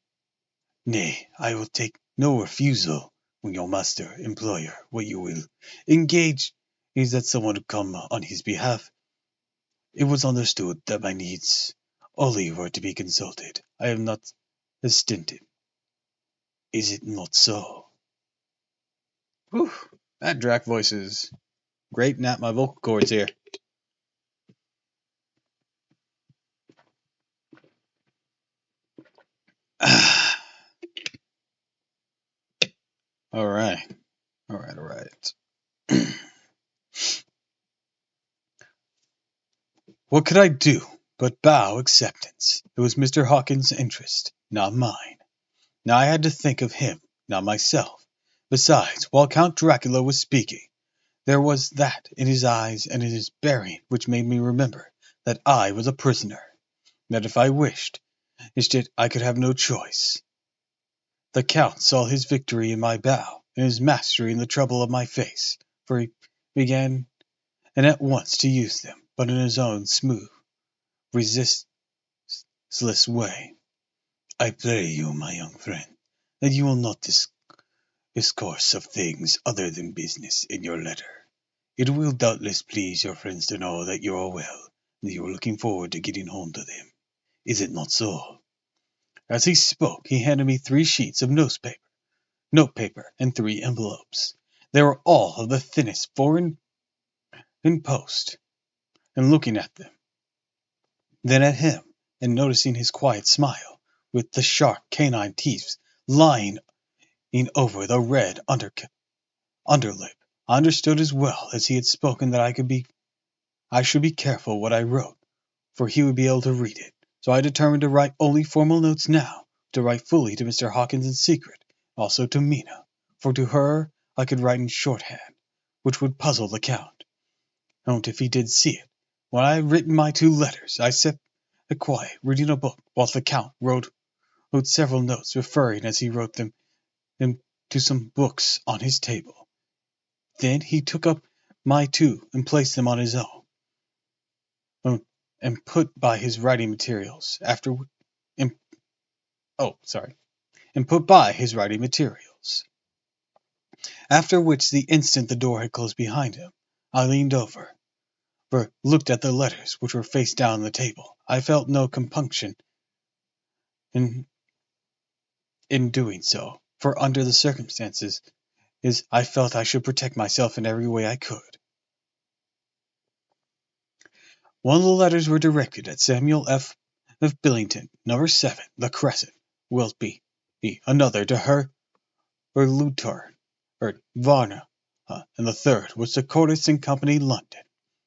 Nay, I will take no refusal when your master, employer, what you will, engage is that someone to come on his behalf. It was understood that my needs only were to be consulted. I have not stinted. Is it not so? Whew, that Drac voice is grating at my vocal cords here. All right. What could I do but bow acceptance? It was Mr. Hawkins' interest, not mine. Now I had to think of him, not myself. Besides, while Count Dracula was speaking, there was that in his eyes and in his bearing which made me remember that I was a prisoner, that if I wished it, I could have no choice. The Count saw his victory in my bow, and his mastery in the trouble of my face, for he began and at once to use them, but in his own smooth, resistless way. I pray you, my young friend, that you will not discourse of things other than business in your letter. It will doubtless please your friends to know that you are well, and that you are looking forward to getting home to them. Is it not so? As he spoke, he handed me 3 sheets of notepaper, and 3 envelopes. They were all of the thinnest foreign in post, and looking at them, then at him, and noticing his quiet smile, with the sharp canine teeth lying over the red underlip, I understood as well as he had spoken that I should be careful what I wrote, for he would be able to read it. So I determined to write only formal notes now, to write fully to Mr. Hawkins in secret, also to Mina, for to her I could write in shorthand, which would puzzle the Count. And if he did see it, when I had written my 2 letters, I sat quiet, reading a book, whilst the Count wrote several notes, referring as he wrote them to some books on his table. Then he took up my 2 and placed them on his own, and put by his writing materials. And put by his writing materials. After which, the instant the door had closed behind him, I leaned over, looked at the letters which were face down on the table. I felt no compunction in doing so, for under the circumstances, I felt I should protect myself in every way I could. One of the letters were directed at Samuel F. Billington, number 7, The Crescent, Wiltby. Another to her, or Lutar, or Varna, and the third was to Cordis and Company, London.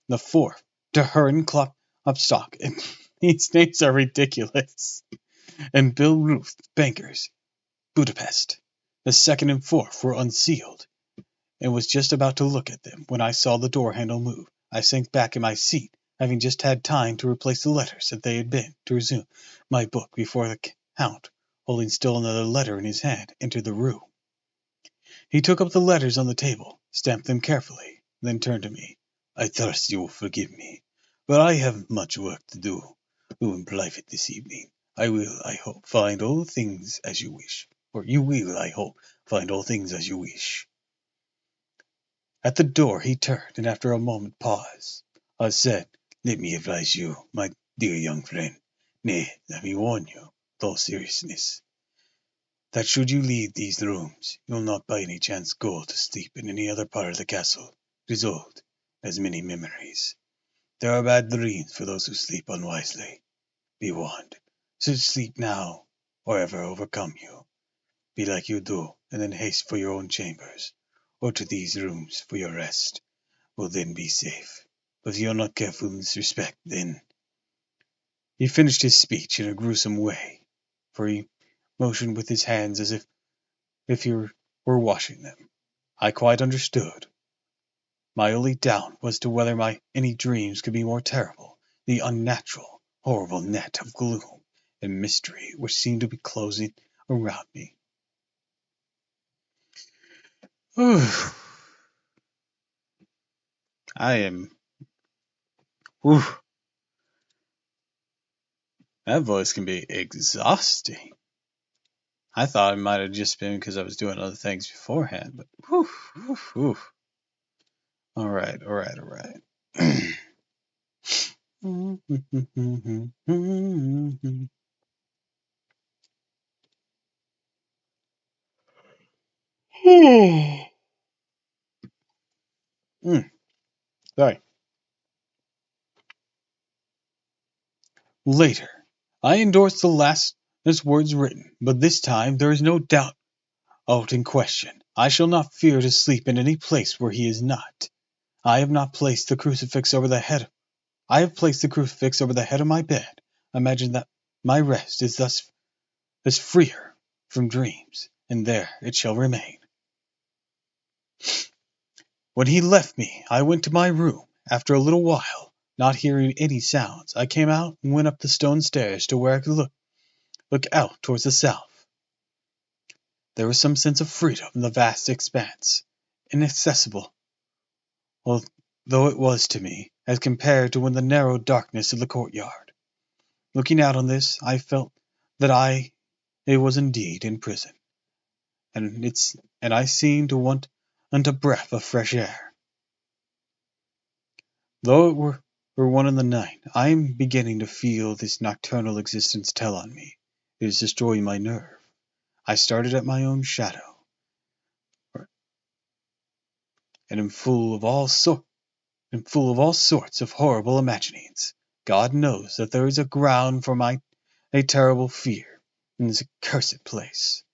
The fourth to her and Klopstock, and these names are ridiculous, and Bill Ruth, bankers, Budapest. The second and fourth were unsealed, and was just about to look at them when I saw the door handle move. I sank back in my seat, having just had time to replace the letters that they had been, to resume my book before the Count, holding still another letter in his hand, entered the room. He took up the letters on the table, stamped them carefully, then turned to me. I trust you will forgive me, but I have much work to do in private this evening. I will, I hope, find all things as you wish. Or you will, I hope, find all things as you wish. At the door he turned, and after a moment paused. I said, let me advise you, my dear young friend, nay, let me warn you, with all seriousness, that should you leave these rooms, you will not by any chance go to sleep in any other part of the castle. It is old, has many memories. There are bad dreams for those who sleep unwisely. Be warned. Should sleep now, or ever overcome you, be like you do, and then haste for your own chambers, or to these rooms for your rest, will then be safe. But if you are not careful in this respect, then... He finished his speech in a gruesome way, for he motioned with his hands as if he were washing them. I quite understood. My only doubt was to whether any dreams could be more terrible, the unnatural, horrible net of gloom and mystery which seemed to be closing around me. I am... That voice can be exhausting. I thought it might have just been because I was doing other things beforehand, but All right. Sorry. Later, I endorsed the last words written, but this time there is no doubt in question. I shall not fear to sleep in any place where he is not. I have placed the crucifix over the head of my bed. Imagine that my rest is thus freer from dreams, and there it shall remain. When he left me, I went to my room. After a little while, not hearing any sounds, I came out and went up the stone stairs to where I could look out towards the south. There was some sense of freedom in the vast expanse, inaccessible, though it was to me, as compared to the narrow darkness of the courtyard. Looking out on this, I felt that I was indeed in prison, and I seemed to want a breath of fresh air. Though it were 1 in the night, I am beginning to feel this nocturnal existence tell on me. It is destroying my nerve. I started at my own shadow, and am full of all sorts of horrible imaginings. God knows that there is a ground for a terrible fear in this accursed place.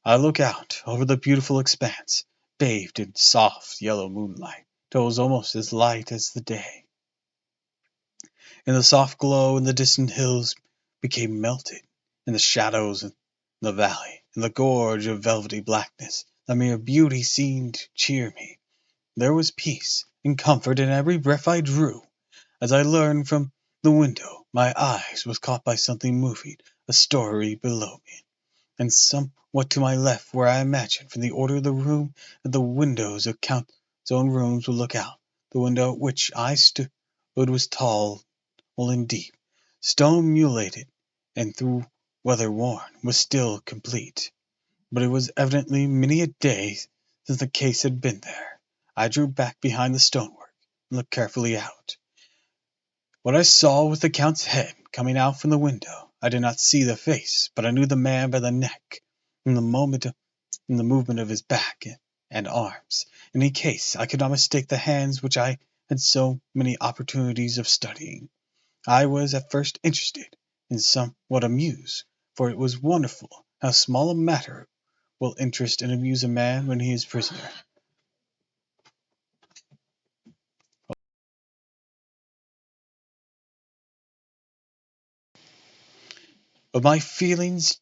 I look out over the beautiful expanse, bathed in soft yellow moonlight, till it was almost as light as the day. In the soft glow in the distant hills became melted in the shadows of the valley, in the gorge of velvety blackness. The mere beauty seemed to cheer me. There was peace and comfort in every breath I drew. As I leaned from the window, my eyes was caught by something moving, a story below me, and somewhat to my left, where I imagined, from the order of the room, that the windows of Count's own rooms would look out. The window at which I stood was tall and deep, stone mulated, and though weather-worn, was still complete. But it was evidently many a day since the case had been there. I drew back behind the stonework and looked carefully out. What I saw was the Count's head coming out from the window. I did not see the face, but I knew the man by the neck, and the movement of his back and arms. In any case, I could not mistake the hands which I had so many opportunities of studying. I was at first interested and somewhat amused, for it was wonderful how small a matter will interest and amuse a man when he is prisoner. But my feelings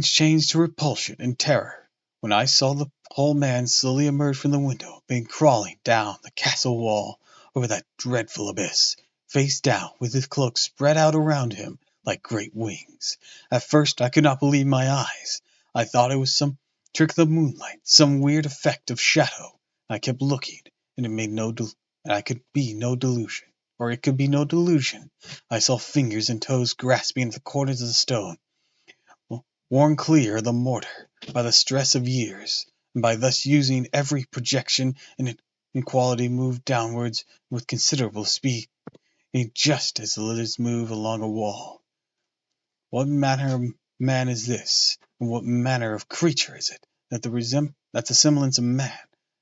changed to repulsion and terror when I saw the whole man slowly emerge from the window, being crawling down the castle wall over that dreadful abyss, face down, with his cloak spread out around him like great wings. At first I could not believe my eyes. I thought it was some trick of the moonlight, some weird effect of shadow. I kept looking, and I could be no delusion, or it could be no delusion. I saw fingers and toes grasping at the corners of the stone, worn clear of the mortar by the stress of years, and by thus using every projection and inequality moved downwards with considerable speed, just as the lizards move along a wall. What manner of man is this, and what manner of creature is it, that the semblance of man?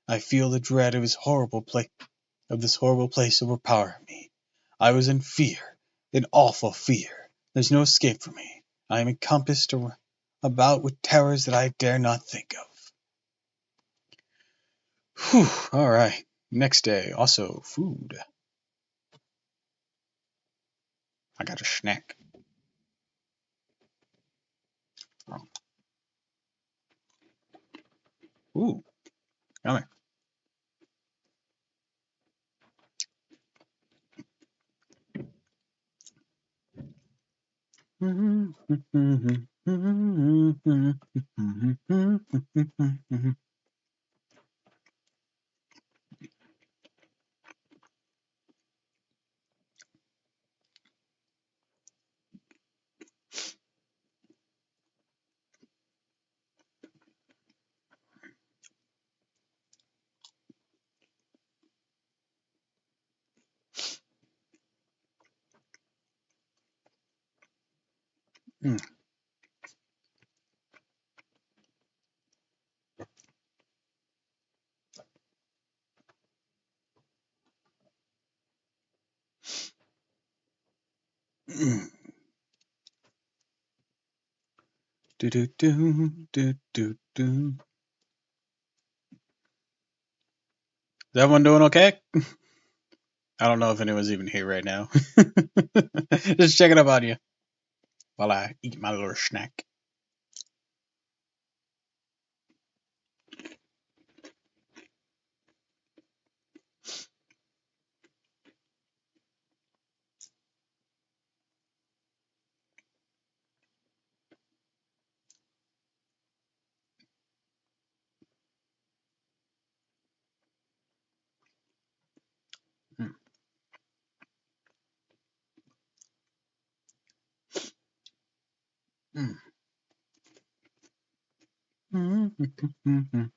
I feel the dread of this horrible place overpower me. I was in fear, in awful fear. There's no escape for me. I am encompassed about with terrors that I dare not think of. Whew, all right. Next day, also food. I got a snack. Oh. Ooh, yummy. Mm. Mm. Do do do do do do. Is everyone doing okay? I don't know if anyone's even here right now. Just checking up on you while I eat my little snack. Mm. Mm. Mm.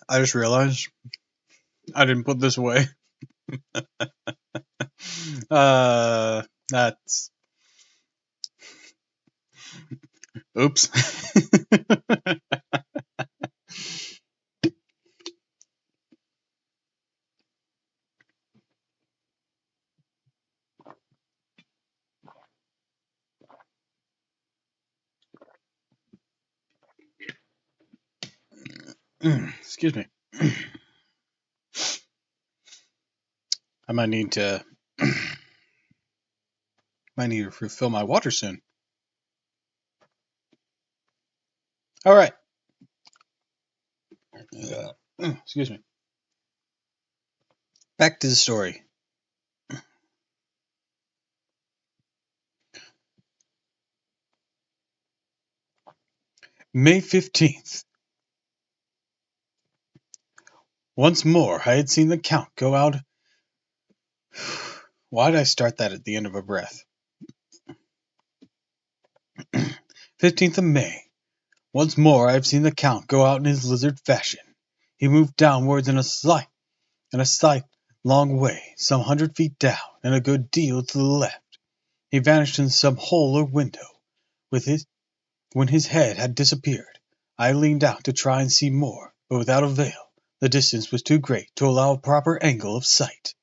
I just realized I didn't put this away. That's oops. Excuse me. I might need to refill my water soon. All right. Excuse me. Back to the story. May 15th. Once more, I had seen the Count go out. Why did I start that at the end of a breath? 15th of May. Once more, I have seen the Count go out in his lizard fashion. He moved downwards in a sight long way, some 100 feet down, and a good deal to the left. He vanished in some hole or window. When his head had disappeared, I leaned out to try and see more, but without avail. The distance was too great to allow a proper angle of sight.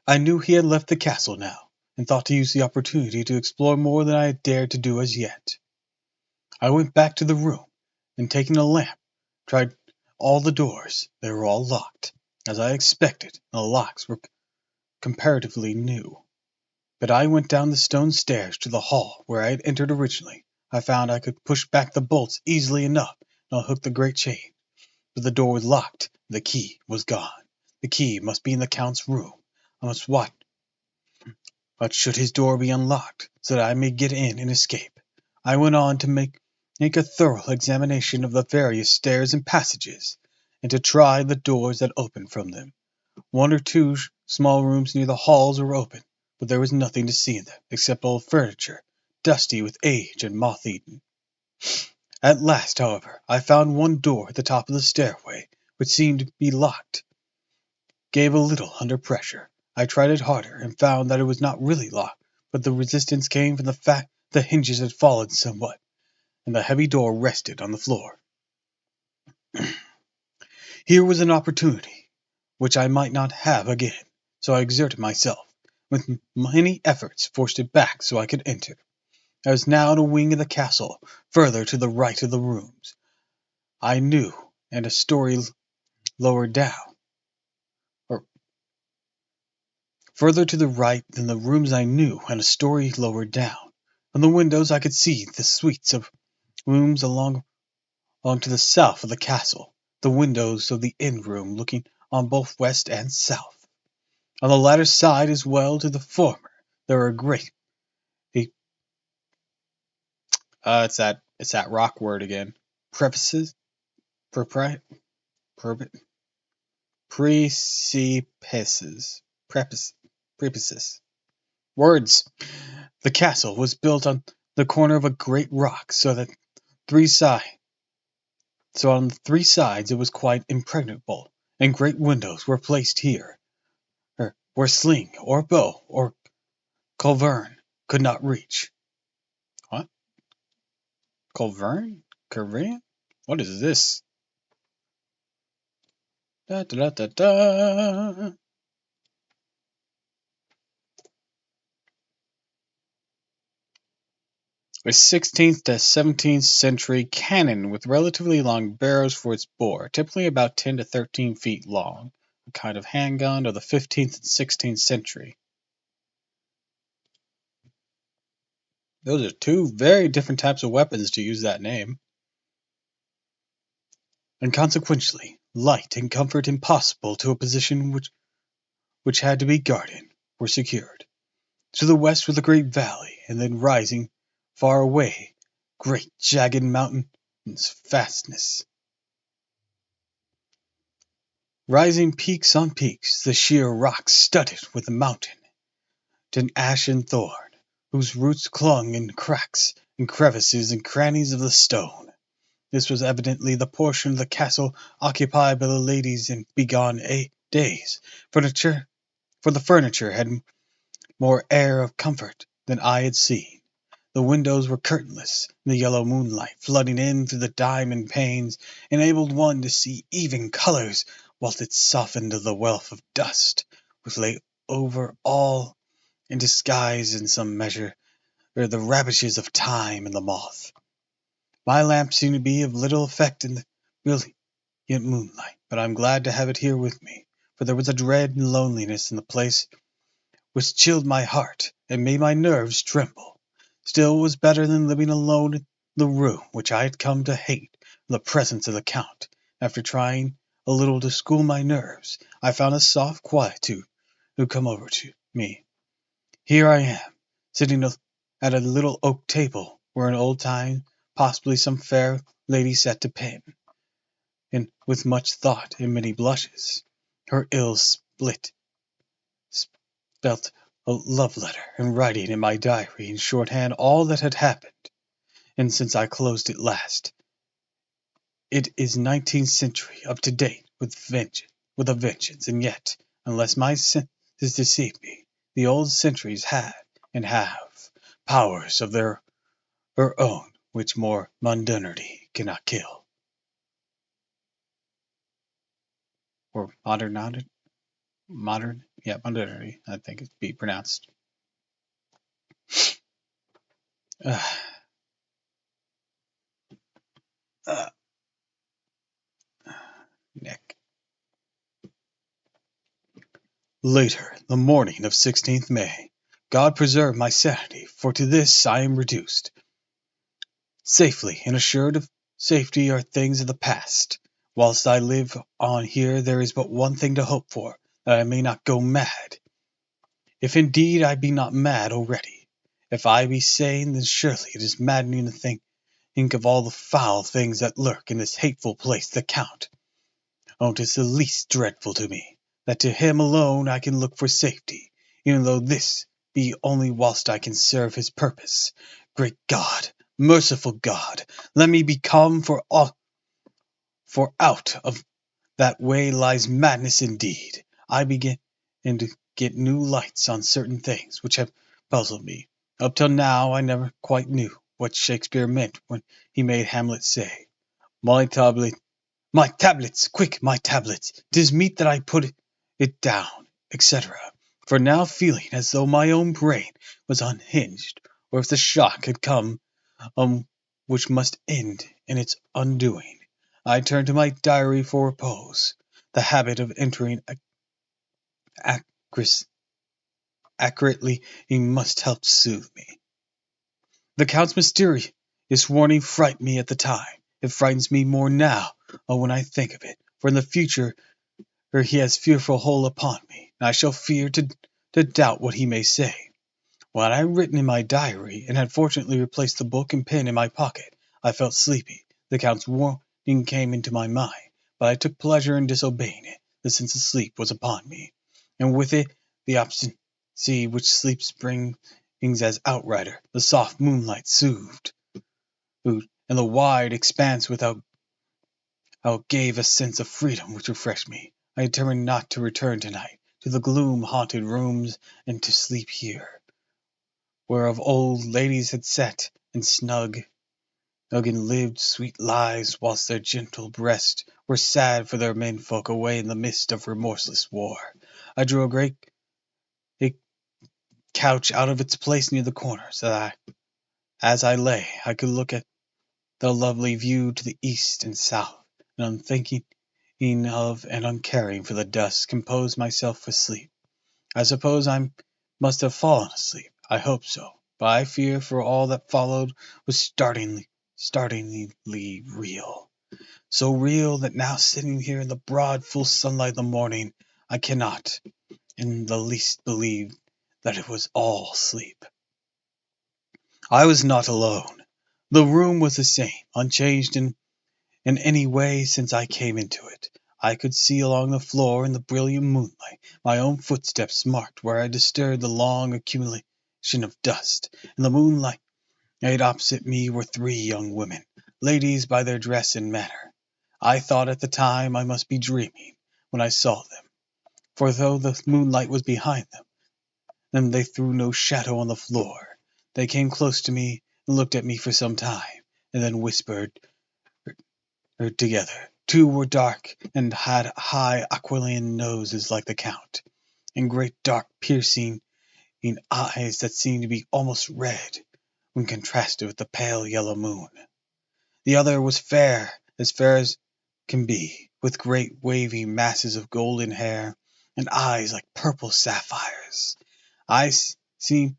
I knew he had left the castle now, and thought to use the opportunity to explore more than I had dared to do as yet. I went back to the room, and taking a lamp, tried all the doors. They were all locked, as I expected, and the locks were comparatively new. But I went down the stone stairs to the hall where I had entered originally. I found I could push back the bolts easily enough and unhook the great chain. But the door was locked. The key was gone. The key must be in the Count's room. I must watch. But should his door be unlocked, so that I may get in and escape? I went on to make a thorough examination of the various stairs and passages, and to try the doors that opened from them. One or two small rooms near the halls were open, but there was nothing to see in them except old furniture, dusty with age and moth-eaten. At last, however, I found one door at the top of the stairway, which seemed to be locked. Gave a little under pressure. I tried it harder, and found that it was not really locked, but the resistance came from the fact the hinges had fallen somewhat, and the heavy door rested on the floor. Here was an opportunity which I might not have again, so I exerted myself. With many efforts forced it back so I could enter. I was now in a wing of the castle, further to the right of the rooms I knew, and a story lower down, or further to the right than the rooms I knew, and a story lower down. From the windows I could see the suites of rooms along to the south of the castle, the windows of the inn room looking on both west and south. On the latter side as well to the former, there were it's that rock word again. Prefaces, precipices, prefaces. Words. The castle was built on the corner of a great rock, so on three sides it was quite impregnable, and great windows were placed here, where sling or bow or culverin could not reach. What? Culverin? Culverin? What is this? Da, da, da, da, da. A 16th to 17th century cannon with relatively long barrels for its bore, typically about 10 to 13 feet long, a kind of handgun of the 15th and 16th century. Those are two very different types of weapons to use that name. And consequently, light and comfort impossible to a position which had to be guarded, were secured. To the west was the great valley, and then rising far away, great jagged mountains fastness. Rising peaks on peaks, the sheer rocks studded with the mountain, to ash and thorn, whose roots clung in cracks and crevices and crannies of the stone. This was evidently the portion of the castle occupied by the ladies in bygone days. For the furniture had more air of comfort than I had seen. The windows were curtainless, and the yellow moonlight, flooding in through the diamond panes, enabled one to see even colors, whilst it softened the wealth of dust which lay over all, and disguised in some measure the ravages of time and the moth. My lamp seemed to be of little effect in the brilliant moonlight, but I am glad to have it here with me, for there was a dread and loneliness in the place which chilled my heart and made my nerves tremble. Still it was better than living alone in the room which I had come to hate in the presence of the Count. After trying a little to school my nerves, I found a soft quietude to come over to me. Here I am, sitting at a little oak table, where in old time possibly some fair lady sat to pen, and with much thought and many blushes, her ill spelt a love letter, and writing in my diary in shorthand all that had happened, and since I closed it last. It is 19th century, up to date, with a vengeance, and yet, unless my senses deceive me, the old centuries had, and have, powers of their own which more modernity cannot kill. Or modernity, I think it'd be pronounced. Uh, uh, Nick. Later, the morning of 16th May, God preserve my sanity, for to this I am reduced. Safely and assured of safety are things of the past. Whilst I live on here, there is but one thing to hope for, that I may not go mad. If indeed I be not mad already. If I be sane, then surely it is maddening to think of all the foul things that lurk in this hateful place, the Count. Oh, 'tis the least dreadful to me, that to him alone I can look for safety, even though this be only whilst I can serve his purpose. Great God, merciful God, let me become for out of that way lies madness indeed. I begin to get new lights on certain things which have puzzled me. Up till now I never quite knew what Shakespeare meant when he made Hamlet say, "My tablets, quick, my tablets, 'tis meet that I put it down," etc. For now feeling as though my own brain was unhinged, or if the shock had come which must end in its undoing, I turned to my diary for repose. The habit of entering accurately must help soothe me. The Count's mysterious warning frightened me at the time. It frightens me more now, when I think of it, for in the future he has fearful hold upon me, and I shall fear to doubt what he may say. When I had written in my diary, and had fortunately replaced the book and pen in my pocket, I felt sleepy. The Count's warning came into my mind, but I took pleasure in disobeying it. The sense of sleep was upon me, and with it the obstinacy which sleep brings as outrider. The soft moonlight soothed, and the wide expanse without gave a sense of freedom which refreshed me. I determined not to return tonight to the gloom-haunted rooms, and to sleep here, where of old ladies had sat and snug and lived sweet lives, whilst their gentle breasts were sad for their menfolk away in the mist of remorseless war. I drew a couch out of its place near the corner, so that As I lay, I could look at the lovely view to the east and south, and unthinking of and uncaring for the dusk, compose myself for sleep. I suppose I must have fallen asleep. I hope so, but I fear for all that followed was startlingly real. So real that now sitting here in the broad full sunlight of the morning, I cannot in the least believe that it was all sleep. I was not alone. The room was the same, unchanged in any way since I came into it. I could see along the floor in the brilliant moonlight my own footsteps marked where I disturbed the long accumulation of dust. In the moonlight opposite me were three young women, ladies by their dress and manner. I thought at the time I must be dreaming when I saw them, for though the moonlight was behind them, they threw no shadow on the floor. They came close to me and looked at me for some time, and then whispered together. Two were dark and had high aquiline noses like the Count, and great dark piercing eyes that seemed to be almost red when contrasted with the pale yellow moon. The other was fair as can be, with great waving masses of golden hair and eyes like purple sapphires. I seemed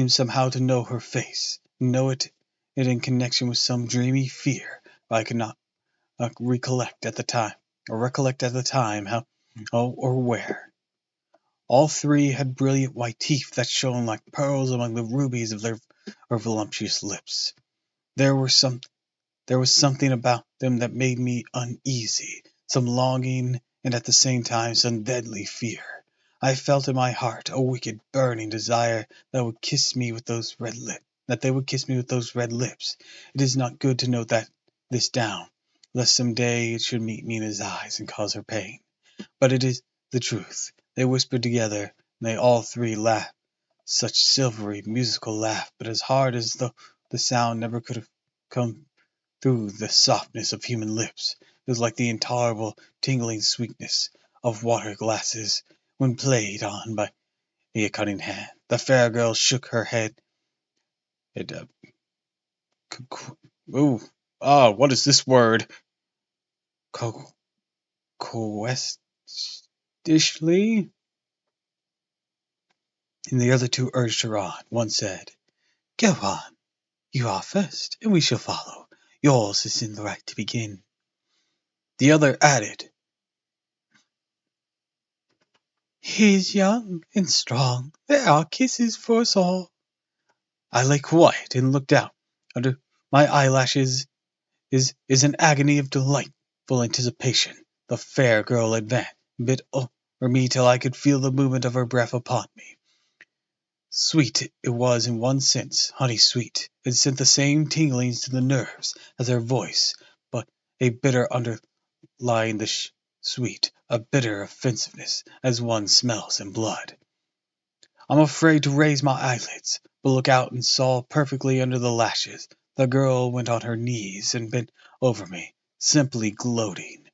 somehow to know her face, know it in connection with some dreamy fear, but I could not recollect at the time how or where. All three had brilliant white teeth that shone like pearls among the rubies of their voluptuous lips. There was something about them that made me uneasy, some longing and at the same time some deadly fear. I felt in my heart a wicked burning desire that they would kiss me with those red lips. It is not good to note this down, lest some day it should meet me in his eyes and cause her pain. But it is the truth. They whispered together, and they all three laughed, such silvery, musical laugh, but as hard as though the sound never could have come through the softness of human lips. It was like the intolerable, tingling sweetness of water glasses when played on by a cunning hand. The fair girl shook her head. What is this word? Coquettishly? And the other two urged her on. One said, "Go on. You are first, and we shall follow. Yours is in the right to begin." The other added, "He is young and strong. There are kisses for us all." I lay quiet and looked out. Under my eyelashes is an agony of delightful anticipation. The fair girl advanced, bit over me till I could feel the movement of her breath upon me. Sweet it was in one sense, honey sweet. It sent the same tinglings to the nerves as her voice, but a bitter underlying the sweet, a bitter offensiveness, as one smells in blood. I'm afraid to raise my eyelids, but looked out and saw perfectly under the lashes. The girl went on her knees and bent over me, simply gloating.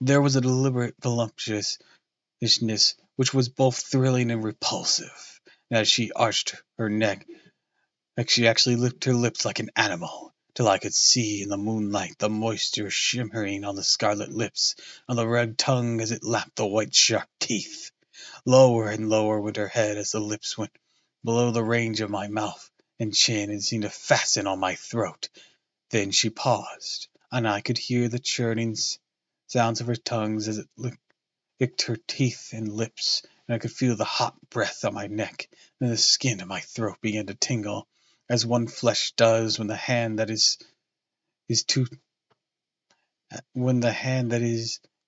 There was a deliberate voluptuousness which was both thrilling and repulsive, and as she arched her neck, she actually licked her lips like an animal, till I could see in the moonlight the moisture shimmering on the scarlet lips, on the red tongue as it lapped the white sharp teeth. Lower and lower went her head as the lips went below the range of my mouth and chin and seemed to fasten on my throat. Then she paused, and I could hear the churning sounds of her tongue as it licked her teeth and lips, and I could feel the hot breath on my neck, and the skin of my throat began to tingle, as one flesh does when the hand that is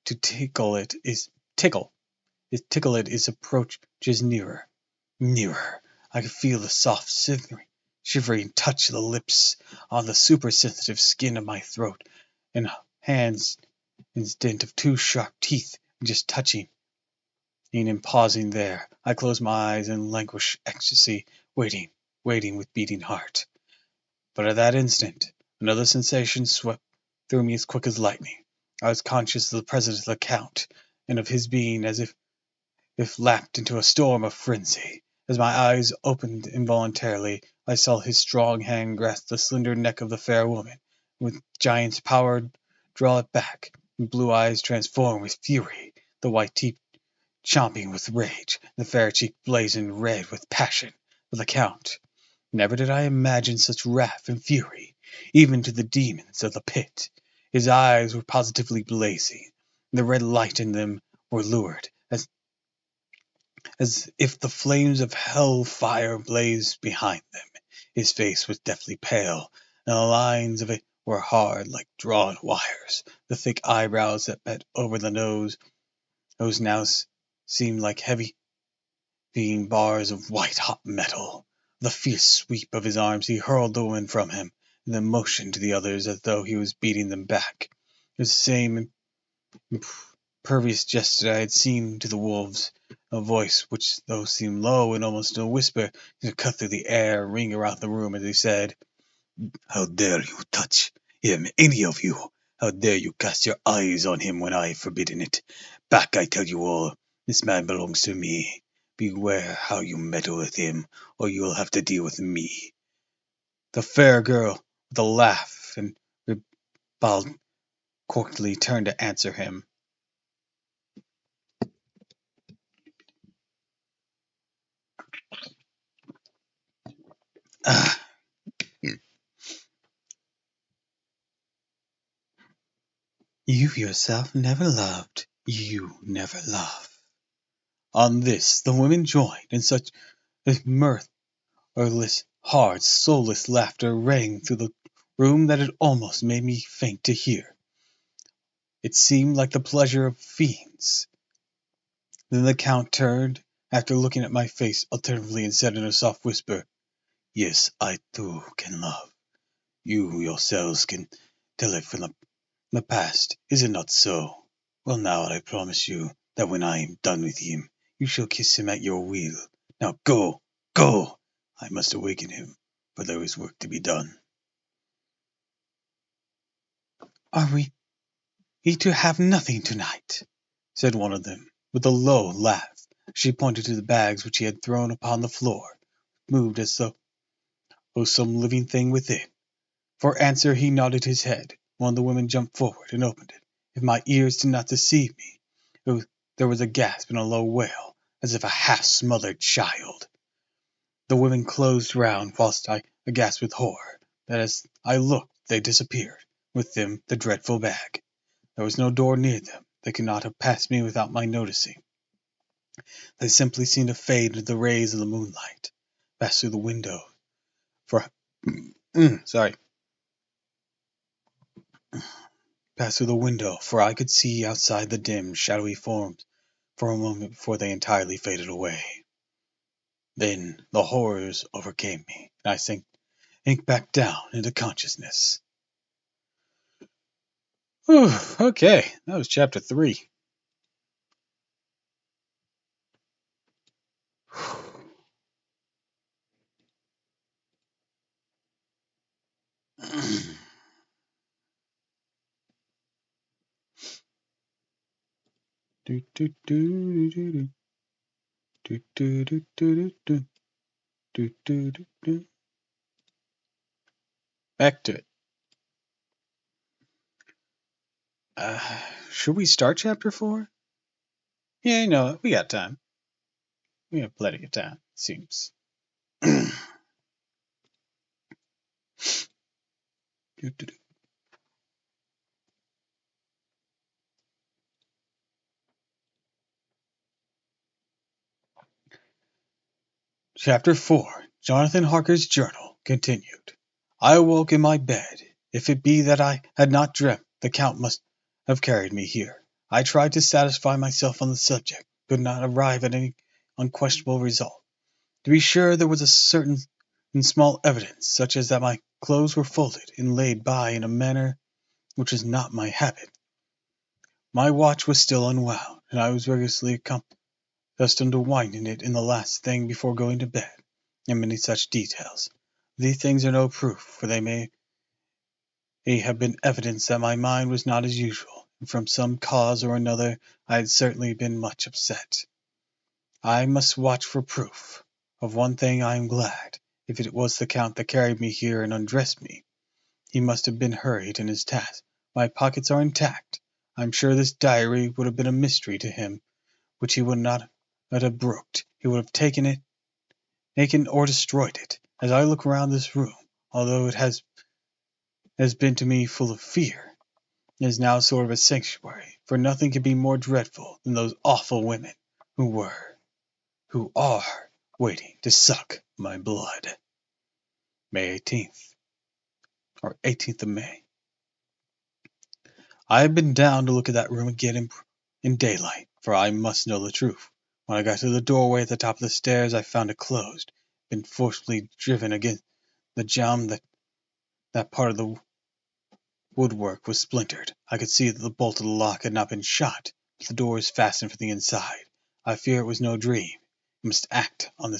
to tickle it approaches nearer. Nearer. I could feel the soft, shivering touch of the lips on the supersensitive skin of my throat, and hands instead of two sharp teeth just touching and pausing there. I closed my eyes in languid ecstasy, waiting with beating heart. But at that instant, another sensation swept through me as quick as lightning. I was conscious of the presence of the Count, and of his being as if lapped into a storm of frenzy. As my eyes opened involuntarily, I saw his strong hand grasp the slender neck of the fair woman, with giant's power draw it back, the blue eyes transform with fury, the white teeth chomping with rage, the fair cheek blazing red with passion of the Count. Never did I imagine such wrath and fury, even to the demons of the pit. His eyes were positively blazing, and the red light in them were lurid, as if the flames of hell fire blazed behind them. His face was deathly pale, and the lines of it were hard like drawn wires. The thick eyebrows that met over the nose now seemed like heavy being bars of white-hot metal. With a fierce sweep of his arms he hurled the woman from him, and then motioned to the others as though he was beating them back. It was the same impervious gesture I had seen to the wolves, a voice which, though seemed low and almost a whisper, seemed to cut through the air, ring around the room as he said, "How dare you touch him, any of you? How dare you cast your eyes on him when I have forbidden it? Back, I tell you all. This man belongs to me. Beware how you meddle with him, or you will have to deal with me." The fair girl, with a laugh and ribald courtly, turned to answer him. "Ah, you yourself never loved. You never love." On this the women joined, and such mirthless, hard, soulless laughter rang through the room that it almost made me faint to hear. It seemed like the pleasure of fiends. Then the Count turned, after looking at my face attentively, and said in a soft whisper, "Yes, I too can love. You yourselves can tell it from the past, is it not so? Well, now I promise you that when I am done with him, you shall kiss him at your will. Now go, go! I must awaken him, for there is work to be done." "Are we to have nothing tonight?" said one of them, with a low laugh. She pointed to the bags which he had thrown upon the floor, moved as though some living thing within. For answer he nodded his head. One of the women jumped forward and opened it. If my ears did not deceive me, there was a gasp and a low wail, as of a half-smothered child. The women closed round, whilst I gasped with horror, that as I looked they disappeared, with them the dreadful bag. There was no door near them. They could not have passed me without my noticing. They simply seemed to fade into the rays of the moonlight, pass through the window, for pass through the window, for I could see outside the dim, shadowy forms for a moment before they entirely faded away. Then the horrors overcame me, and I sank back down into consciousness. Whew, okay, that was chapter 3. Back to it. Should we start chapter 4? Yeah, no, we got time. We have plenty of time, it seems. Chapter 4. Jonathan Harker's Journal, continued. I awoke in my bed. If it be that I had not dreamt, the Count must have carried me here. I tried to satisfy myself on the subject, could not arrive at any unquestionable result. To be sure, there was a certain small evidence, such as that my clothes were folded and laid by in a manner which was not my habit. My watch was still unwound, and I was rigorously accustomed to winding it in the last thing before going to bed, and many such details. These things are no proof, for they may have been evidence that my mind was not as usual, and from some cause or another I had certainly been much upset. I must watch for proof. Of one thing I am glad. If it was the Count that carried me here and undressed me, he must have been hurried in his task. My pockets are intact. I am sure this diary would have been a mystery to him, which he would not have brooked. He would have taken or destroyed it. As I look around this room, although it has been to me full of fear, it is now sort of a sanctuary, for nothing can be more dreadful than those awful women who are waiting to suck my blood. May 18th, or 18th of May. I have been down to look at that room again in daylight, for I must know the truth. When I got to the doorway at the top of the stairs, I found it closed, been forcibly driven against the jamb. That part of the woodwork was splintered. I could see that the bolt of the lock had not been shot, but the door was fastened from the inside. I fear it was no dream. It must act on the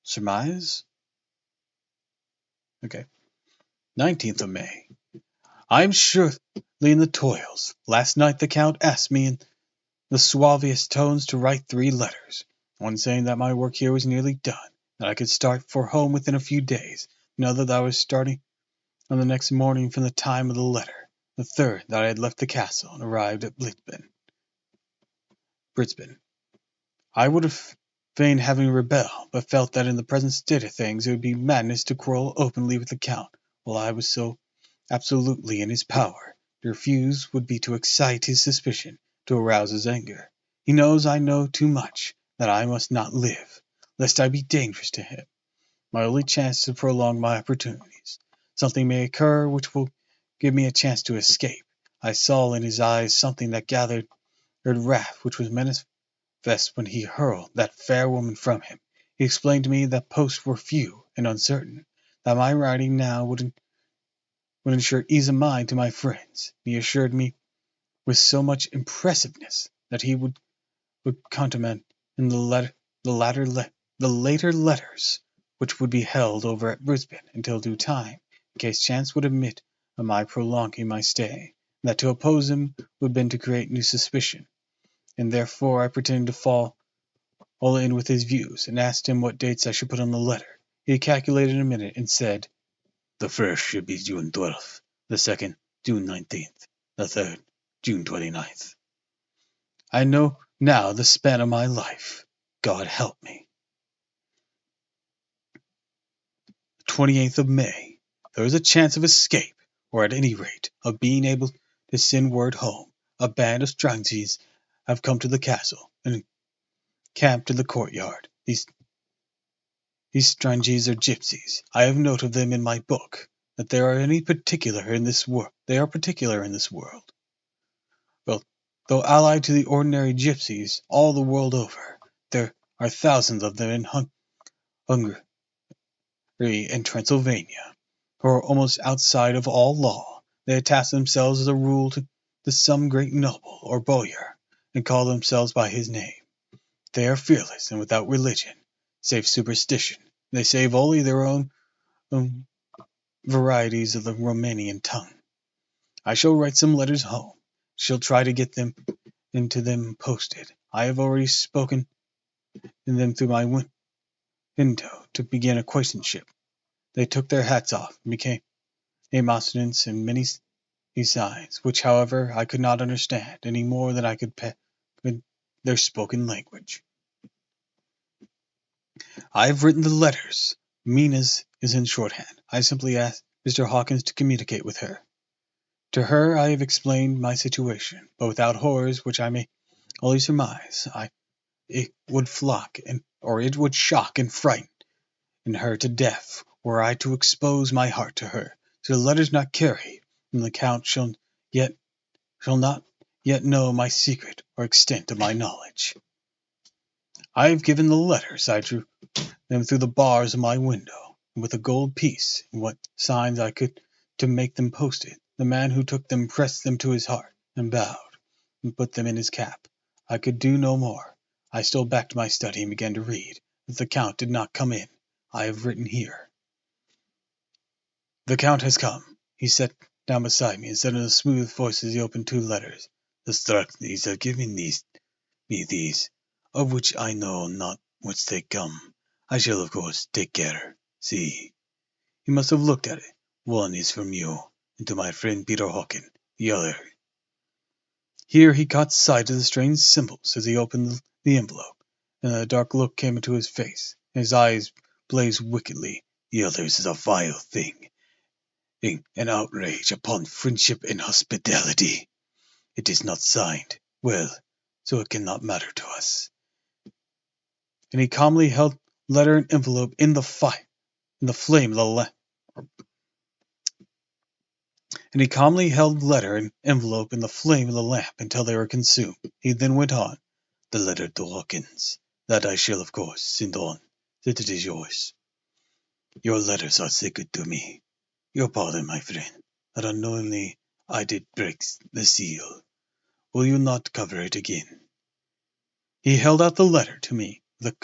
surmise? Okay. 19th of May. I am surely in the toils. Last night the Count asked me in the suavest tones to write 3 letters, one saying that my work here was nearly done, that I could start for home within a few days, another that I was starting on the next morning from the time of the letter, the third that I had left the castle and arrived at Brisbane. I would have fain having rebelled, but felt that in the present state of things it would be madness to quarrel openly with the Count, while I was so absolutely in his power. To refuse would be to excite his suspicion, to arouse his anger. He knows I know too much, that I must not live, lest I be dangerous to him. My only chance is to prolong my opportunities. Something may occur which will give me a chance to escape. I saw in his eyes something that gathered wrath, which was manifest when he hurled that fair woman from him. He explained to me that posts were few and uncertain, that my writing now would ensure ease of mind to my friends. He assured me with so much impressiveness that he would contement in the later letters, which would be held over at Brisbane until due time, in case chance would admit of my prolonging my stay, and that to oppose him would have been to create new suspicion, and therefore I pretended to fall all in with his views, and asked him what dates I should put on the letter. He calculated in a minute, and said, "The first should be June 12th, the second June 19th, the third June 29th. I know now the span of my life. God help me." 28th of May. There is a chance of escape, or at any rate of being able to send word home. A band of Strangies have come to the castle and camped in the courtyard. These Strangies are gypsies. I have note of them in my book, that they are particular in this world. Well, though allied to the ordinary gypsies all the world over, there are thousands of them in Hungary and Transylvania, who are almost outside of all law. They attach themselves as a rule to some great noble or boyar, and call themselves by his name. They are fearless and without religion, save superstition. They save only their own varieties of the Romanian tongue. I shall write some letters home. Shall try to get them into them posted. I have already spoken in them through my window to begin acquaintanceship. They took their hats off and became Amostants and many signs, which, however, I could not understand any more than I could their spoken language. I have written the letters. Mina's is in shorthand. I simply asked Mr. Hawkins to communicate with her. To her I have explained my situation, but without horrors which I may only surmise. It would shock and frighten her to death were I to expose my heart to her. So the letters not carried, and the Count shall not yet know my secret or extent of my knowledge. I have given the letters. I drew them through the bars of my window, and with a gold piece, and what signs I could to make them posted. The man who took them pressed them to his heart, and bowed, and put them in his cap. I could do no more. I stole back to my study and began to read. If the Count did not come in, I have written here. The Count has come. He sat down beside me and said in a smooth voice as he opened 2 letters, The Strachnies are giving me these, of which I know not whence they come. I shall, of course, take care. See, you must have looked at it. One is from you, and to my friend Peter Hawken. The other. Here he caught sight of the strange symbols as he opened the envelope, and a dark look came into his face, and his eyes blazed wickedly. The other is a vile thing, an outrage upon friendship and hospitality. It is not signed. Well, so it cannot matter to us. And he calmly held letter and envelope in the flame of the lamp. And he calmly held letter and envelope in the flame of the lamp until they were consumed. He then went on. The letter to Hawkins. That I shall, of course, send on, that it is yours. Your letters are sacred to me. Your pardon, my friend, that unknowingly I did break the seal. Will you not cover it again? He held out the letter to me with a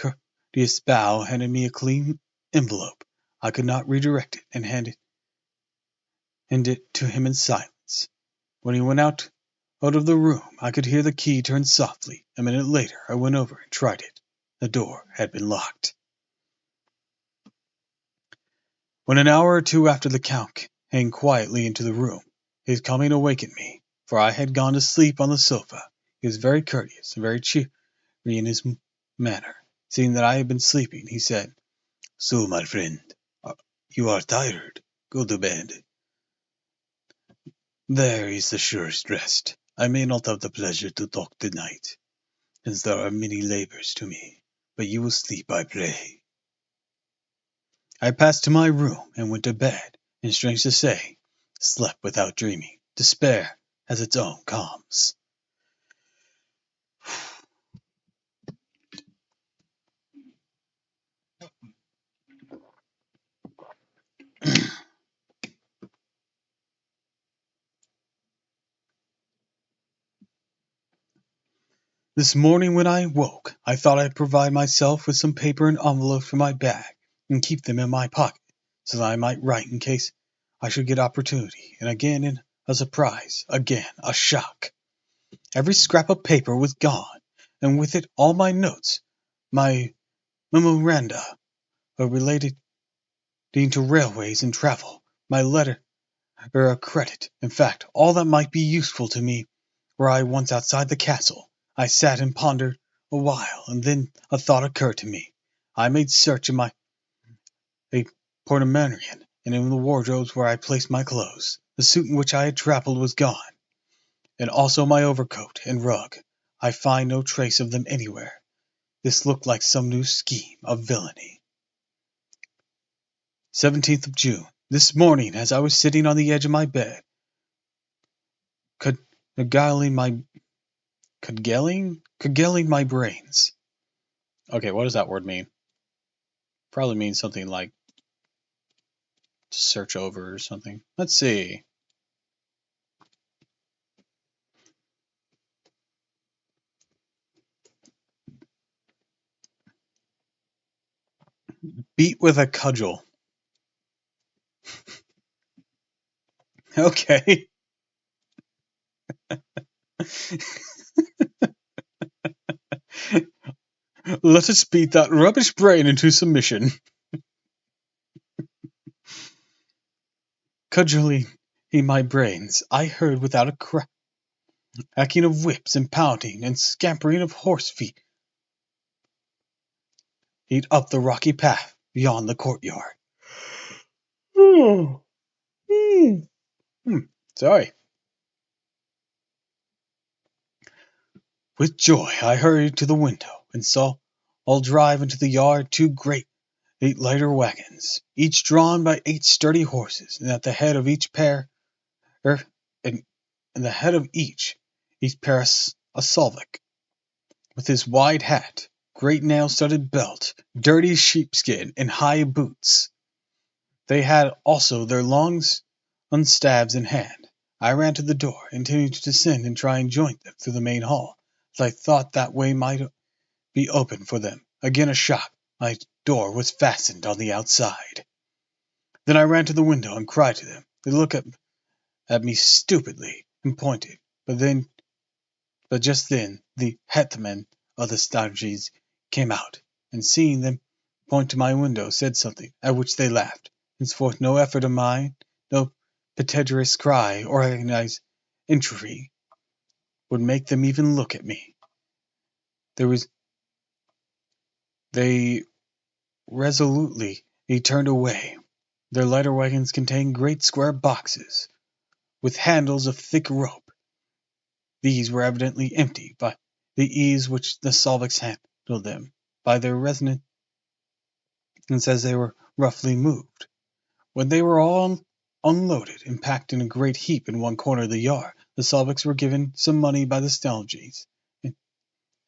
courteous bow, handed me a clean envelope. I could not redirect it, and handed it to him in silence. When he went out of the room, I could hear the key turn softly. A minute later, I went over and tried it. The door had been locked. When an hour or two after the Count came quietly into the room, his coming awakened me, for I had gone to sleep on the sofa. He was very courteous and very cheery in his manner. Seeing that I had been sleeping, he said, So, my friend, you are tired. Go to bed. There is the surest rest. I may not have the pleasure to talk tonight, since there are many labors to me, but you will sleep, I pray. I passed to my room and went to bed, and strange to say, slept without dreaming. Despair has its own calms. This morning when I woke, I thought I'd provide myself with some paper and envelopes for my bag, and keep them in my pocket, so that I might write in case I should get opportunity. And again a surprise, again a shock. Every scrap of paper was gone, and with it all my notes, my memoranda related to railways and travel, my letter of credit, in fact, all that might be useful to me were I once outside the castle. I sat and pondered a while, and then a thought occurred to me. I made search in my portemonnaie and in the wardrobes where I placed my clothes. The suit in which I had travelled was gone, and also my overcoat and rug. I find no trace of them anywhere. This looked like some new scheme of villainy. 17th of June. This morning, as I was sitting on the edge of my bed, cudgelling my brains. Okay, what does that word mean? Probably means something like to search over or something. Let's see. Beat with a cudgel. Okay. Let us beat that rubbish brain into submission. Cudgelling in my brains, I heard without a cracking of whips and pounding and scampering of horse feet up the rocky path beyond the courtyard. Sorry. With joy I hurried to the window and saw all drive into the yard 2 great 8-lighter wagons, each drawn by 8 sturdy horses, and at the head of each pair a Solvik, with his wide hat, great nail-studded belt, dirty sheepskin, and high boots. They had also their long staves in hand. I ran to the door, intending to descend and try and join them through the main hall, as I thought that way might be open for them. Again a shock. My door was fastened on the outside. Then I ran to the window and cried to them. They looked at me stupidly and pointed, but then But just then the hetman of the Stanges came out, and seeing them point to my window, said something, at which they laughed. Henceforth no effort of mine, no pterodactyl's cry or agonized entreaty would make them even look at me. They resolutely turned away. Their letter wagons contained great square boxes, with handles of thick rope. These were evidently empty by the ease which the Slavics handled them, by their resonance as they were roughly moved. When they were all unloaded and packed in a great heap in one corner of the yard, the Slavics were given some money by the Stanges,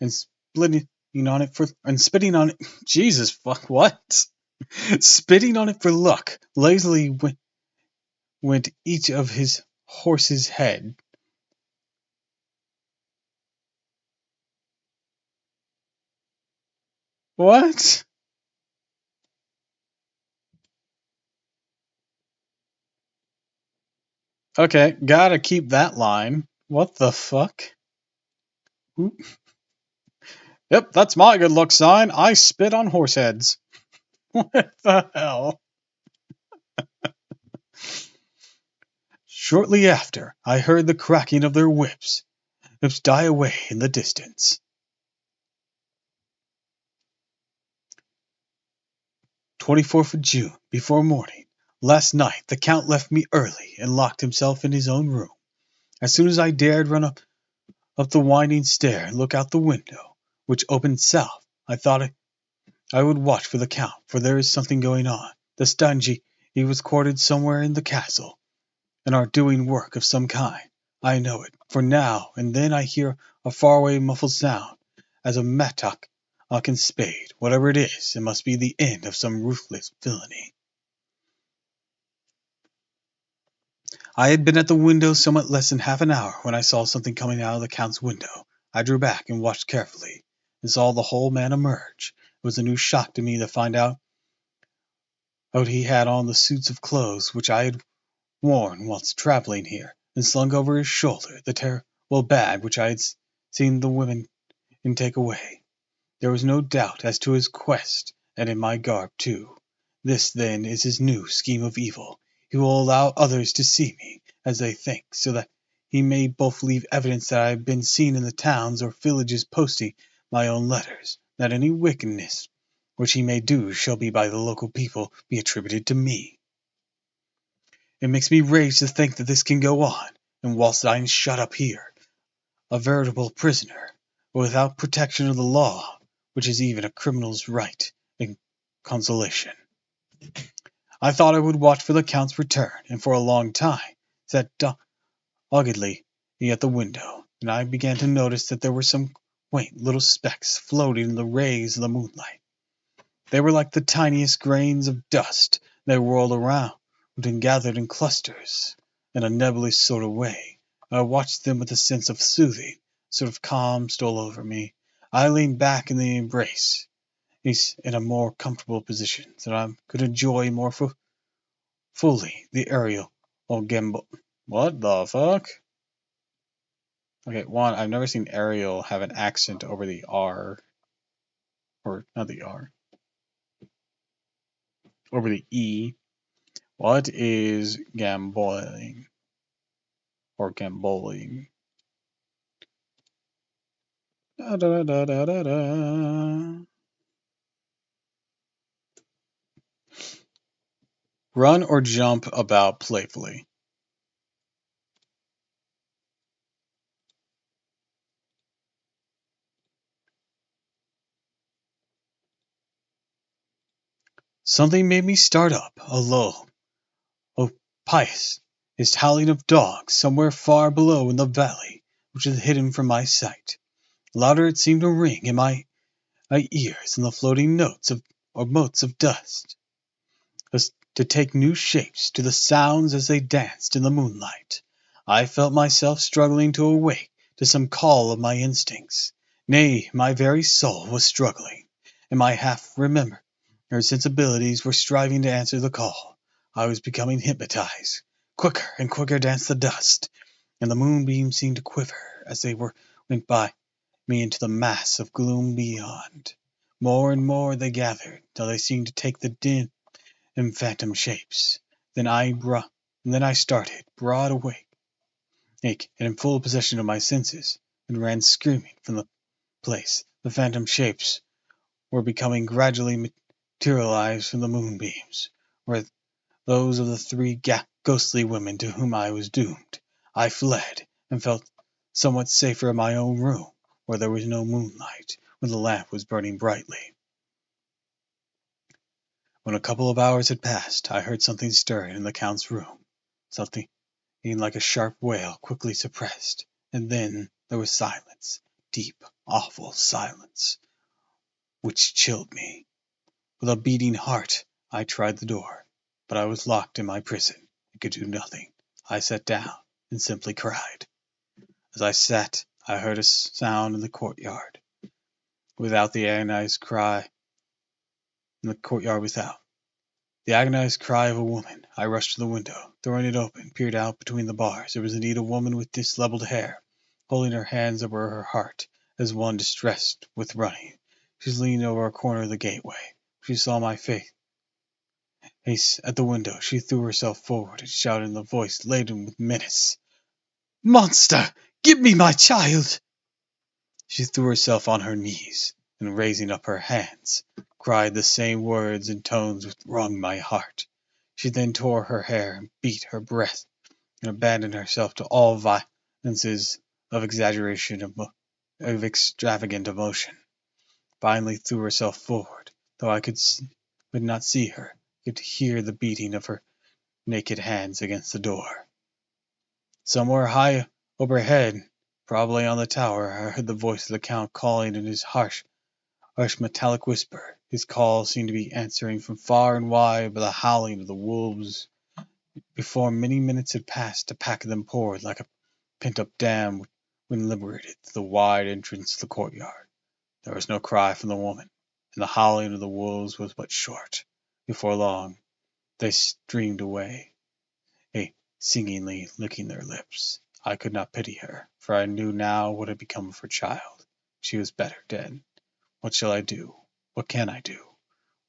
and spitting on it. Jesus fuck, what? Spitting on it for luck, lazily went each of his horse's head. What? Okay, gotta keep that line. What the fuck? Yep, that's my good luck sign. I spit on horse heads. What the hell? Shortly after, I heard the cracking of their whips die away in the distance. 24th of June, before morning. Last night the Count left me early and locked himself in his own room. As soon as I dared run up the winding stair and look out the window, which opened south, I thought I would watch for the Count, for there is something going on. The Stangi, he was quartered somewhere in the castle, and are doing work of some kind. I know it, for now and then I hear a faraway muffled sound, as of mattock and spade. Whatever it is, it must be the end of some ruthless villainy. I had been at the window somewhat less than half an hour when I saw something coming out of the Count's window. I drew back and watched carefully, and saw the whole man emerge. It was a new shock to me to find out he had on the suits of clothes which I had worn whilst travelling here, and slung over his shoulder the terrible bag which I had seen the women take away. There was no doubt as to his quest, and in my garb too. This, then, is his new scheme of evil. He will allow others to see me, as they think, so that he may both leave evidence that I have been seen in the towns or villages posting my own letters, that any wickedness which he may do shall be by the local people be attributed to me. It makes me rage to think that this can go on, and whilst I am shut up here, a veritable prisoner, without protection of the law, which is even a criminal's right and consolation. I thought I would watch for the Count's return, and for a long time sat doggedly at the window, and I began to notice that there were some quaint little specks floating in the rays of the moonlight. They were like the tiniest grains of dust. They whirled around and gathered in clusters in a nebulous sort of way. I watched them with a sense of soothing, sort of calm stole over me. I leaned back in the embrace, in a more comfortable position, so that I could enjoy more fully the aerial or gambol. What the fuck? Okay, one, I've never seen Ariel have an accent over the R. Or, not the R. Over the E. What is gamboling? Or gamboling? Da, da, da, da, da, da. Run or jump about playfully. Something made me start up. A low, pious, is howling of dogs somewhere far below in the valley, which is hidden from my sight. Louder it seemed to ring in my ears than the floating notes or motes of dust, as to take new shapes to the sounds as they danced in the moonlight. I felt myself struggling to awake to some call of my instincts. Nay, my very soul was struggling, and my half-remembered sensibilities were striving to answer the call. I was becoming hypnotized. Quicker and quicker danced the dust, and the moonbeams seemed to quiver as they were went by me into the mass of gloom beyond. More and more they gathered, till they seemed to take the dim and phantom shapes. Then I started, broad awake, and in full possession of my senses, and ran screaming from the place. The phantom shapes were becoming gradually materialized from the moonbeams, were those of the three ghostly women to whom I was doomed. I fled, and felt somewhat safer in my own room, where there was no moonlight, when the lamp was burning brightly. When a couple of hours had passed, I heard something stirring in the Count's room, something like a sharp wail quickly suppressed, and then there was silence, deep, awful silence, which chilled me. With a beating heart, I tried the door, but I was locked in my prison and could do nothing. I sat down and simply cried. As I sat, I heard a sound in the courtyard without. The agonized cry of a woman. I rushed to the window, throwing it open, peered out between the bars. It was indeed a woman with disheveled hair, holding her hands over her heart, as one distressed with running. She was leaning over a corner of the gateway. She saw my face at the window. She threw herself forward and shouted in a voice laden with menace, "Monster! Give me my child!" She threw herself on her knees, and raising up her hands, cried the same words in tones which wrung my heart. She then tore her hair and beat her breast, and abandoned herself to all violences of extravagant emotion. Finally threw herself forward, though I could not see her, could hear the beating of her naked hands against the door. Somewhere high overhead, probably on the tower, I heard the voice of the Count calling in his harsh metallic whisper. His call seemed to be answering from far and wide by the howling of the wolves. Before many minutes had passed, a pack of them poured like a pent-up dam when liberated through the wide entrance to the courtyard. There was no cry from the woman, and the howling of the wolves was but short. Before long, they streamed away, singingly licking their lips. I could not pity her, for I knew now what had become of her child. She was better dead. What shall I do? What can I do?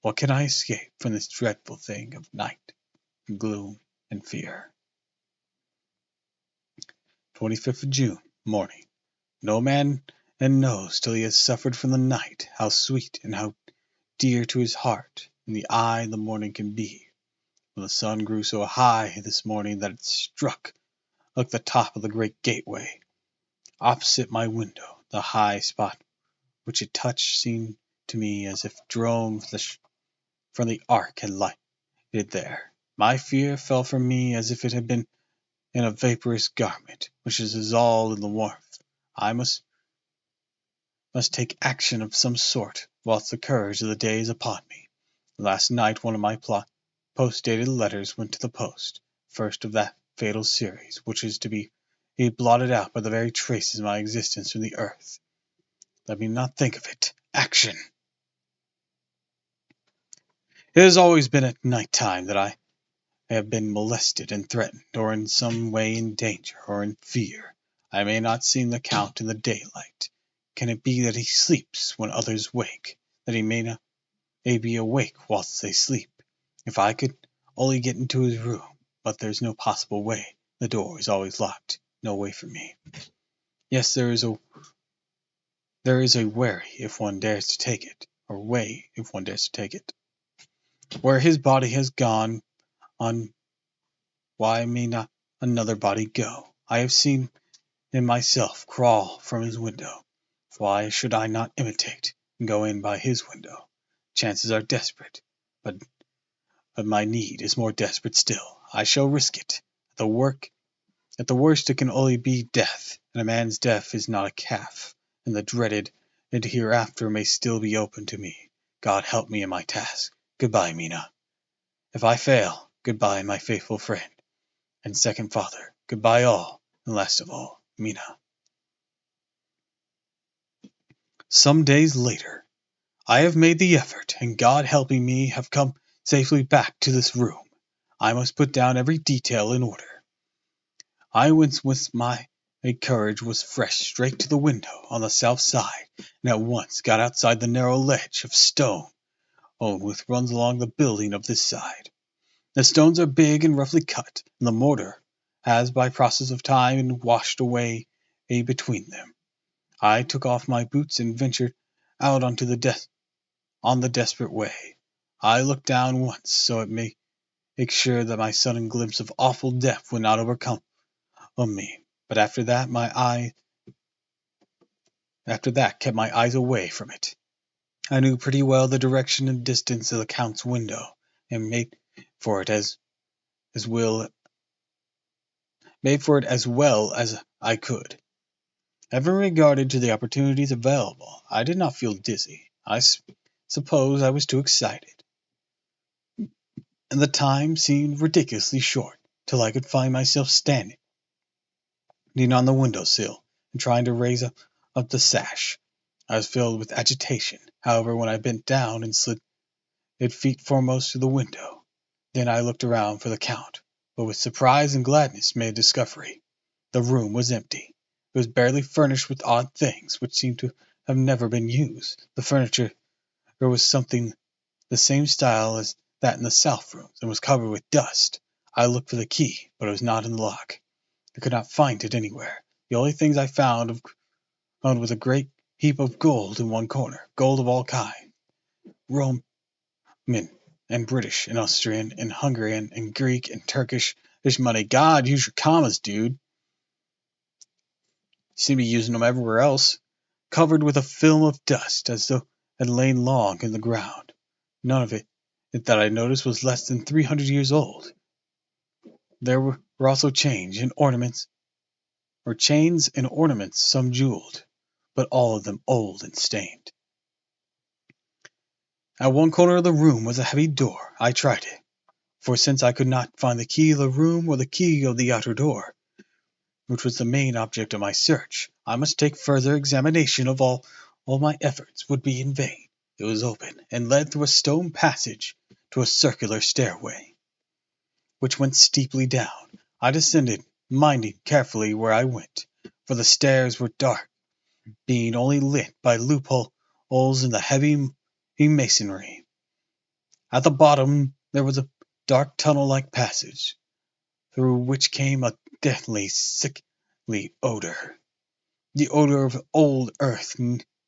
What can I escape from this dreadful thing of night, and gloom, and fear? 25th of June, morning. No man knows till he has suffered from the night how sweet and how dear to his heart and the eye the morning can be. When the sun grew so high this morning that it struck like the top of the great gateway opposite my window, the high spot which it touched seemed to me as if drone from the ark had lighted there. My fear fell from me as if it had been in a vaporous garment, which is dissolved in the warmth. I must take action of some sort, whilst the courage of the day is upon me. Last night one of my post-dated letters went to the post, first of that fatal series, which is to be blotted out by the very traces of my existence from the earth. Let me not think of it. Action! It has always been at night time that I have been molested and threatened, or in some way in danger, or in fear. I may not see the Count in the daylight. Can it be that he sleeps when others wake, that he may be awake whilst they sleep? If I could only get into his room, but there's no possible way. The door is always locked. No way for me. Yes, there is a way if one dares to take it, or way if one dares to take it. Where his body has gone on, why may not another body go? I have seen him myself crawl from his window. Why should I not imitate and go in by his window? Chances are desperate, but my need is more desperate still. I shall risk it. At the worst it can only be death, and a man's death is not a calf, and the dreaded and hereafter may still be open to me. God help me in my task. Goodbye, Mina. If I fail, goodbye, my faithful friend and second father. Goodbye all, and last of all, Mina. Some days later. I have made the effort, and God helping me have come safely back to this room. I must put down every detail in order. I went with my made courage was fresh straight to the window on the south side, and at once got outside the narrow ledge of stone which runs along the building of this side. The stones are big and roughly cut, and the mortar has by process of time been washed away between them. I took off my boots and ventured out on the desperate way. I looked down once, so it may make sure that my sudden glimpse of awful death would not overcome me. But after that kept my eyes away from it. I knew pretty well the direction and distance of the Count's window, and made for it as well as I could. Having regarded to the opportunities available, I did not feel dizzy. I suppose I was too excited, and the time seemed ridiculously short, till I could find myself standing on the window sill and trying to raise up the sash. I was filled with agitation, however, when I bent down and slid it feet foremost to the window. Then I looked around for the Count, but with surprise and gladness made a discovery. The room was empty. It was barely furnished with odd things which seemed to have never been used. The furniture was something the same style as that in the south rooms, and was covered with dust. I looked for the key, but it was not in the lock. I could not find it anywhere. The only things I found was a great heap of gold in one corner, gold of all kinds, Roman and British and Austrian and Hungarian and Greek and Turkish. There's money. God, use your commas, dude. You seem to be using them everywhere else. Covered with a film of dust, as though it had lain long in the ground. None of it that I noticed was less than 300 years old. There were also chains and ornaments, some jeweled, but all of them old and stained. At one corner of the room was a heavy door. I tried it, for since I could not find the key of the room or the key of the outer door, which was the main object of my search, I must take further examination of all my efforts would be in vain. It was open, and led through a stone passage to a circular stairway, which went steeply down. I descended, minding carefully where I went, for the stairs were dark, being only lit by loopholes in the heavy masonry. At the bottom there was a dark tunnel-like passage, through which came a deathly, sickly odor, the odor of old earth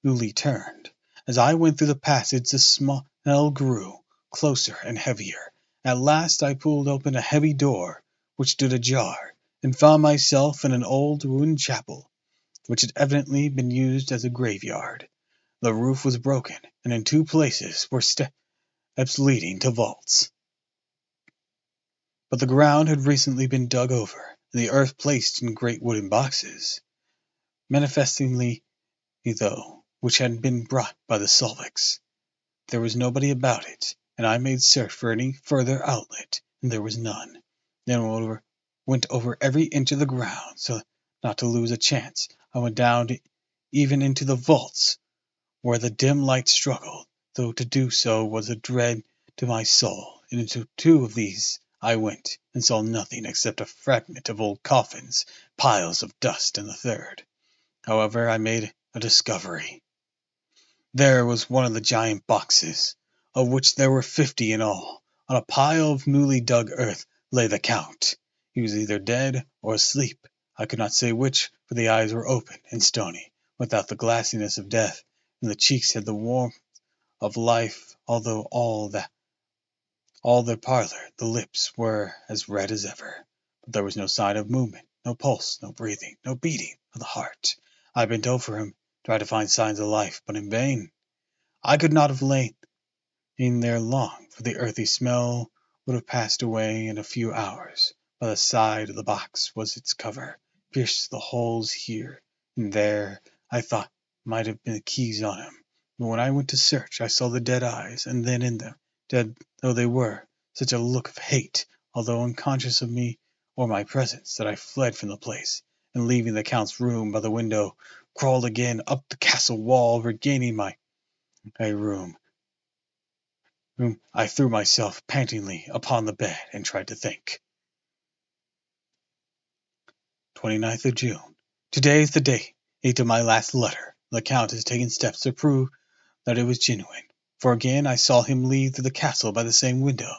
newly turned. As I went through the passage, the smell grew closer and heavier. At last I pulled open a heavy door, which stood ajar, and found myself in an old ruined chapel, which had evidently been used as a graveyard. The roof was broken, and in two places were steps leading to vaults. But the ground had recently been dug over, and the earth placed in great wooden boxes, manifestly though, which had been brought by the Solviks. There was nobody about it, and I made search for any further outlet, and there was none. Then went over every inch of the ground, so not to lose a chance. I went down even into the vaults, where the dim light struggled, though to do so was a dread to my soul, and into two of these I went, and saw nothing except a fragment of old coffins, piles of dust in the third. However, I made a discovery. There was one of the giant boxes, of which there were 50 in all. On a pile of newly dug earth lay the Count. He was either dead or asleep. I could not say which, for the eyes were open and stony, without the glassiness of death, and the cheeks had the warmth of life, although all the pallor, the lips were as red as ever. But there was no sign of movement, no pulse, no breathing, no beating of the heart. I bent over him, tried to find signs of life, but in vain. I could not have lain there long, for the earthy smell would have passed away in a few hours. By the side of the box was its cover, pierced the holes here and there I thought might have been keys on him. But when I went to search, I saw the dead eyes, and then in them, dead though they were, such a look of hate, although unconscious of me or my presence, that I fled from the place, and leaving the Count's room by the window, crawled again up the castle wall. Regaining my room, I threw myself pantingly upon the bed and tried to think. 29th of June, Today is the date of my last letter. The Count has taken steps to prove that it was genuine, for again I saw him leave through the castle by the same window,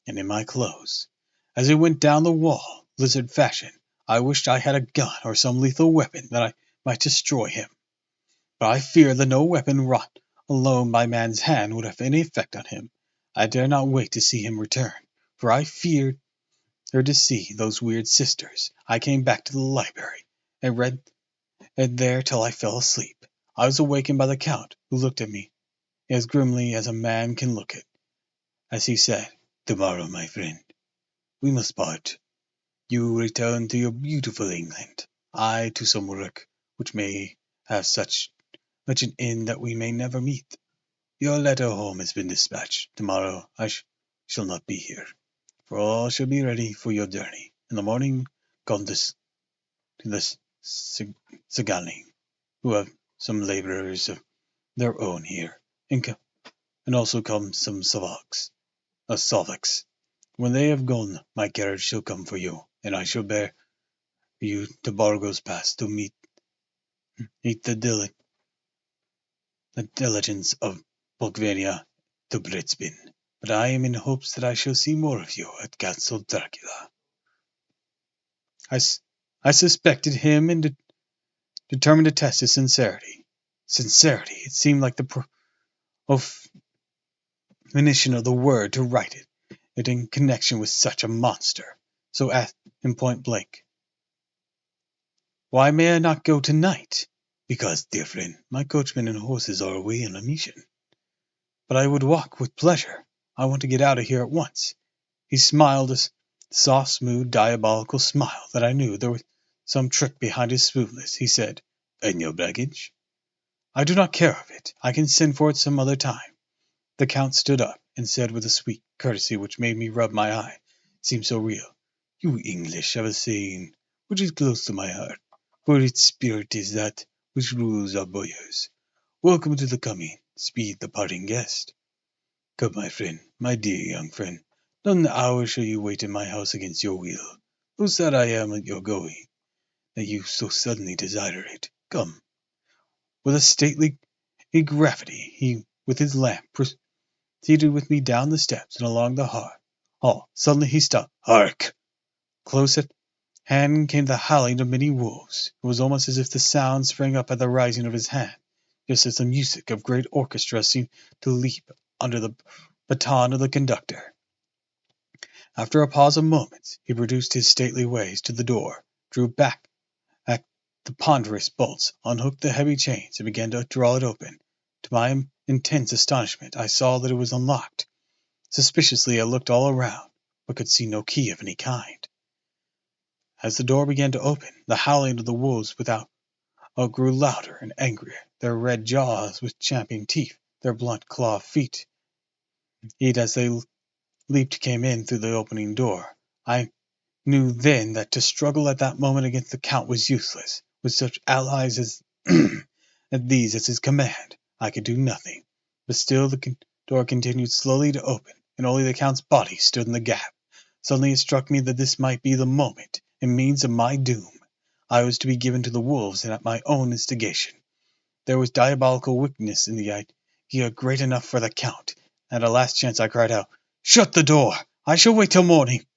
and in my clothes. As he went down the wall, lizard fashion, I wished I had a gun or some lethal weapon that I might destroy him. But I feared that no weapon wrought alone by man's hand would have any effect on him. I dared not wait to see him return, for I feared to see those weird sisters. I came back to the library, and read there till I fell asleep. I was awakened by the Count, who looked at me as grimly as a man can look it, as he said, "Tomorrow, my friend, we must part. You return to your beautiful England, I to some work which may have such an end that we may never meet. Your letter home has been dispatched. Tomorrow I shall not be here, for all shall be ready for your journey. In the morning come to the Sagaling, who have some labourers of their own here, and also come some Slovaks. When they have gone, my carriage shall come for you, and I shall bear you to Bargo's Pass to meet the diligence of Bulgaria to Britsbin. But I am in hopes that I shall see more of you at Castle Dracula." I suspected him and determined to test his sincerity. Sincerity! It seemed like the definition of the word to write it in connection with such a monster. So asked him point blank, "Why may I not go tonight?" "Because, dear friend, my coachman and horses are away on a mission." "But I would walk with pleasure. I want to get out of here at once." He smiled a soft, smooth, diabolical smile that I knew there was some trick behind his smoothness. He said, "And your baggage?" "I do not care of it. I can send for it some other time." The Count stood up, and said with a sweet courtesy which made me rub my eye, it seemed so real, "You English have a saying which is close to my heart, for its spirit is that which rules our boyars. Welcome to the coming, speed the parting guest. Come, my friend, my dear young friend, not an hour shall you wait in my house against your will. Though sad I am at your going, that you so suddenly desire it. Come." With a stately gravity, he, with his lamp, proceeded with me down the steps and along the hall. Suddenly he stopped. "Hark!" Close at hand came the howling of many wolves. It was almost as if the sound sprang up at the rising of his hand, just as the music of great orchestras seemed to leap under the baton of the conductor. After a pause of moments, he produced his stately ways to the door, drew back at the ponderous bolts, unhooked the heavy chains, and began to draw it open. To my intense astonishment, I saw that it was unlocked. Suspiciously I looked all around, but could see no key of any kind. As the door began to open, the howling of the wolves without grew louder and angrier. Their red jaws with champing teeth, their blunt clawed feet, as they leaped came in through the opening door. I knew then that to struggle at that moment against the Count was useless. With such allies as these at his command, I could do nothing. But still the door continued slowly to open, and only the Count's body stood in the gap. Suddenly it struck me that this might be the moment and means of my doom. I was to be given to the wolves, and at my own instigation. There was diabolical wickedness in the idea great enough for the Count. At a last chance I cried out, "Shut the door! I shall wait till morning!"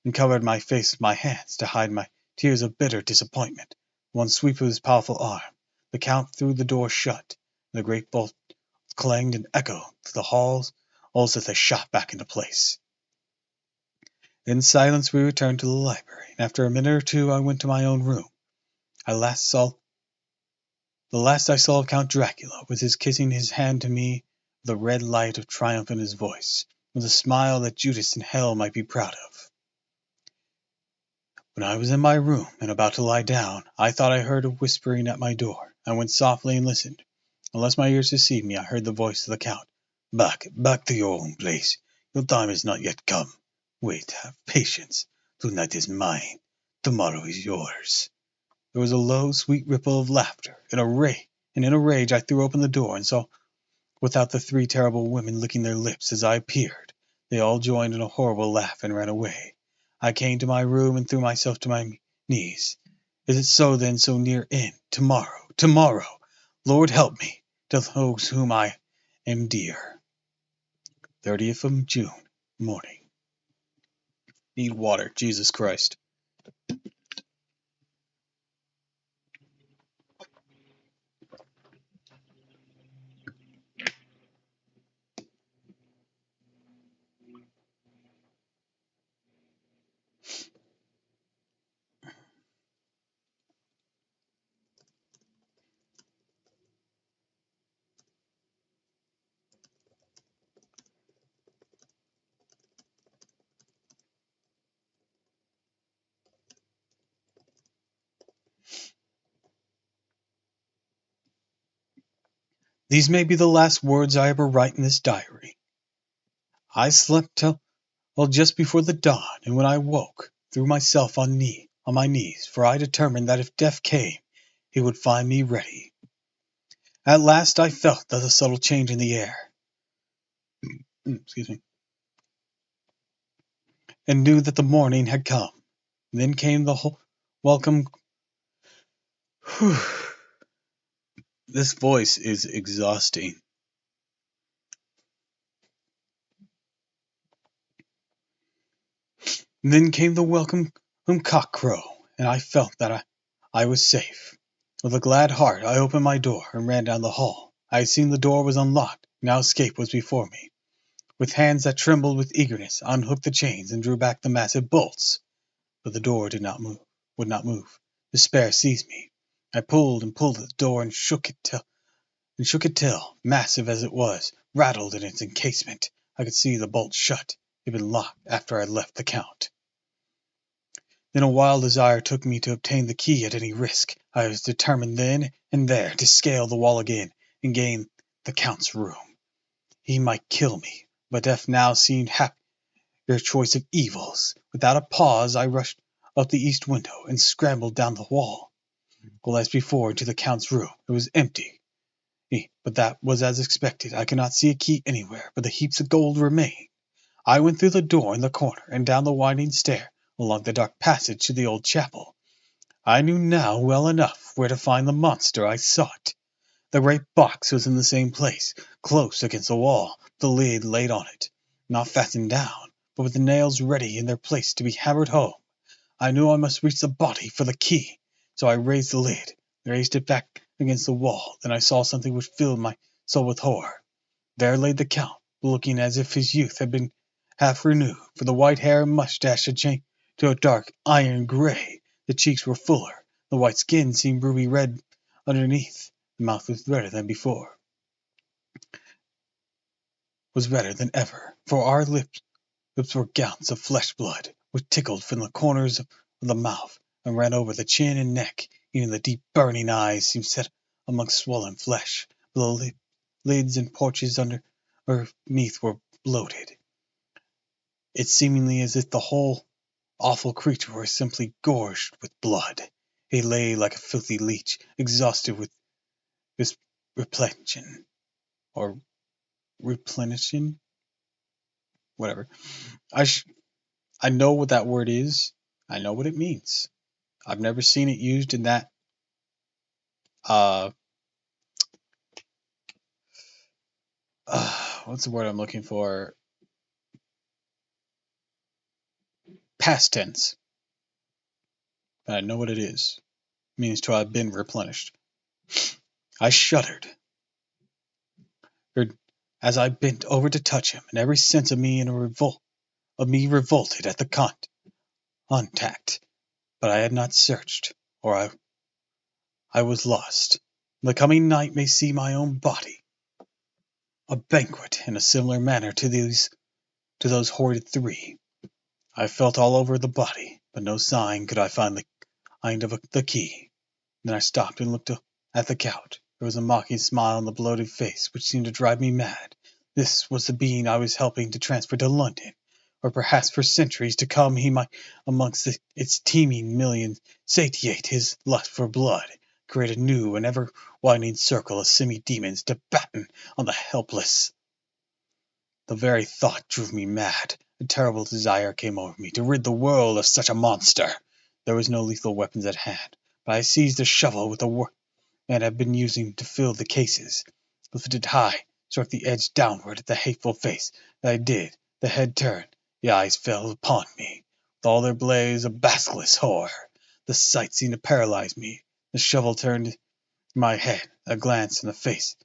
and covered my face with my hands to hide my tears of bitter disappointment. One sweep of his powerful arm, the Count threw the door shut, and the great bolt clanged and echoed through the halls as they shot back into place. In silence we returned to the library, and after a minute or two I went to my own room. The last I saw of Count Dracula was his kissing his hand to me with a red light of triumph in his voice, with a smile that Judas in hell might be proud of. When I was in my room and about to lie down, I thought I heard a whispering at my door. I went softly and listened. Unless my ears deceived me, I heard the voice of the Count. Back to your own place. Your time is not yet come. Wait, have patience. Tonight is mine. Tomorrow is yours." There was a low, sweet ripple of laughter. In a rage I threw open the door and saw without the three terrible women licking their lips as I appeared. They all joined in a horrible laugh and ran away. I came to my room and threw myself to my knees. Is it so then, so near end? Tomorrow, tomorrow, Lord help me, to those whom I am dear. 30th of June, morning. Need water, Jesus Christ. These may be the last words I ever write in this diary. I slept till just before the dawn, and when I woke, threw myself on my knees, for I determined that if death came, he would find me ready. At last I felt the subtle change in the air, excuse me, and knew that the morning had come. Then came the whole welcome. This voice is exhausting. Then came the welcome cockcrow, and I felt that I was safe. With a glad heart I opened my door and ran down the hall. I had seen the door was unlocked, now escape was before me. With hands that trembled with eagerness, I unhooked the chains and drew back the massive bolts. But the door would not move. Despair seized me. I pulled and pulled at the door and shook it till, massive as it was, rattled in its encasement. I could see the bolt shut. It had been locked after I had left the Count. Then a wild desire took me to obtain the key at any risk. I was determined then and there to scale the wall again and gain the Count's room. He might kill me, but death now seemed happier choice of evils. Without a pause I rushed out the east window and scrambled down the wall. Well, as before, into the Count's room. It was empty. But that was as expected. I could not see a key anywhere, but the heaps of gold remained. I went through the door in the corner and down the winding stair, along the dark passage to the old chapel. I knew now well enough where to find the monster I sought. The great box was in the same place, close against the wall, the lid laid on it, not fastened down, but with the nails ready in their place to be hammered home. I knew I must reach the body for the key, so I raised the lid, raised it back against the wall. Then I saw something which filled my soul with horror. There lay the Count, looking as if his youth had been half renewed, for the white hair and moustache had changed to a dark iron gray. The cheeks were fuller, the white skin seemed ruby red underneath. The mouth was redder than before, was redder than ever, for our lips were gouts of flesh blood, which tickled from the corners of the mouth and ran over the chin and neck. Even the deep burning eyes seemed set amongst swollen flesh. The lids and porches underneath were bloated. It seemingly as if the whole awful creature were simply gorged with blood. He lay like a filthy leech, exhausted with this replenishing, or replenishing, whatever. I know what that word is. I know what it means. I've never seen it used in that what's the word I'm looking for? Past tense. But I know what it is. It means to have been replenished. I shuddered as I bent over to touch him, and every sense of me revolted at the contact. But I had not searched, or I was lost. The coming night may see my own body a banquet in a similar manner to those horrid three. I felt all over the body, but no sign could I find the key. Then I stopped and looked at the Count. There was a mocking smile on the bloated face, which seemed to drive me mad. This was the being I was helping to transfer to London, or perhaps for centuries to come he might, amongst its teeming millions, satiate his lust for blood, create a new and ever-widening circle of semi-demons to batten on the helpless. The very thought drove me mad. A terrible desire came over me to rid the world of such a monster. There was no lethal weapons at hand, but I seized a shovel with the workman had been using to fill the cases, lifted high, struck the edge downward at the hateful face. As I did, the head turned, the eyes fell upon me, with all their blaze of basilisk horror. The sight seemed to paralyze me. The shovel turned in my head, a glance in the face,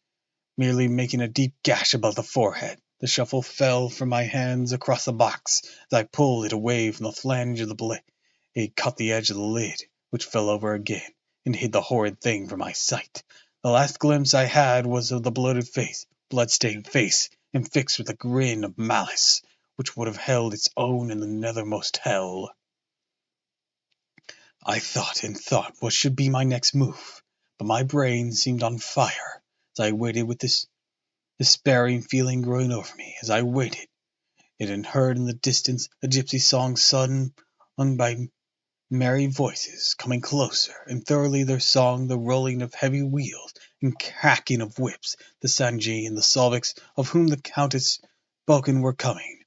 merely making a deep gash above the forehead. The shovel fell from my hands across the box. As I pulled it away from the flange of the blade, it caught the edge of the lid, which fell over again, and hid the horrid thing from my sight. The last glimpse I had was of the bloated face, blood-stained face, and fixed with a grin of malice, which would have held its own in the nethermost hell. I thought and thought what should be my next move, but my brain seemed on fire as I waited with this despairing feeling growing over me. As I waited, it had heard in the distance a gypsy song sung by merry voices, coming closer, and thoroughly their song, the rolling of heavy wheels and cracking of whips, the Sanji and the Solviks, of whom the Countess spoken, were coming.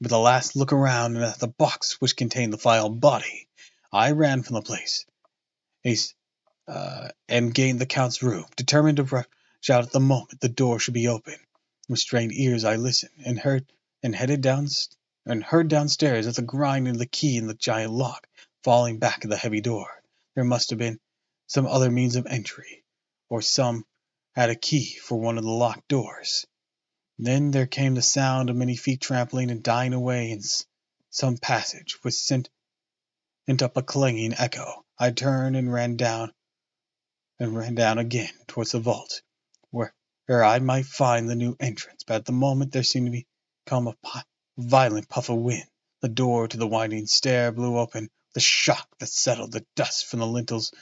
With a last look around and at the box which contained the vile body, I ran from the place and gained the Count's room, determined to rush out at the moment the door should be opened. With strained ears I listened, and heard downstairs at the grinding of the key in the giant lock, falling back of the heavy door. There must have been some other means of entry, or some had a key for one of the locked doors. Then there came the sound of many feet trampling and dying away in some passage, which sent up a clanging echo. I turned and ran down again towards the vault, where I might find the new entrance. But at the moment there seemed to come a violent puff of wind. The door to the winding stair blew open with a shock that settled the dust from the lintels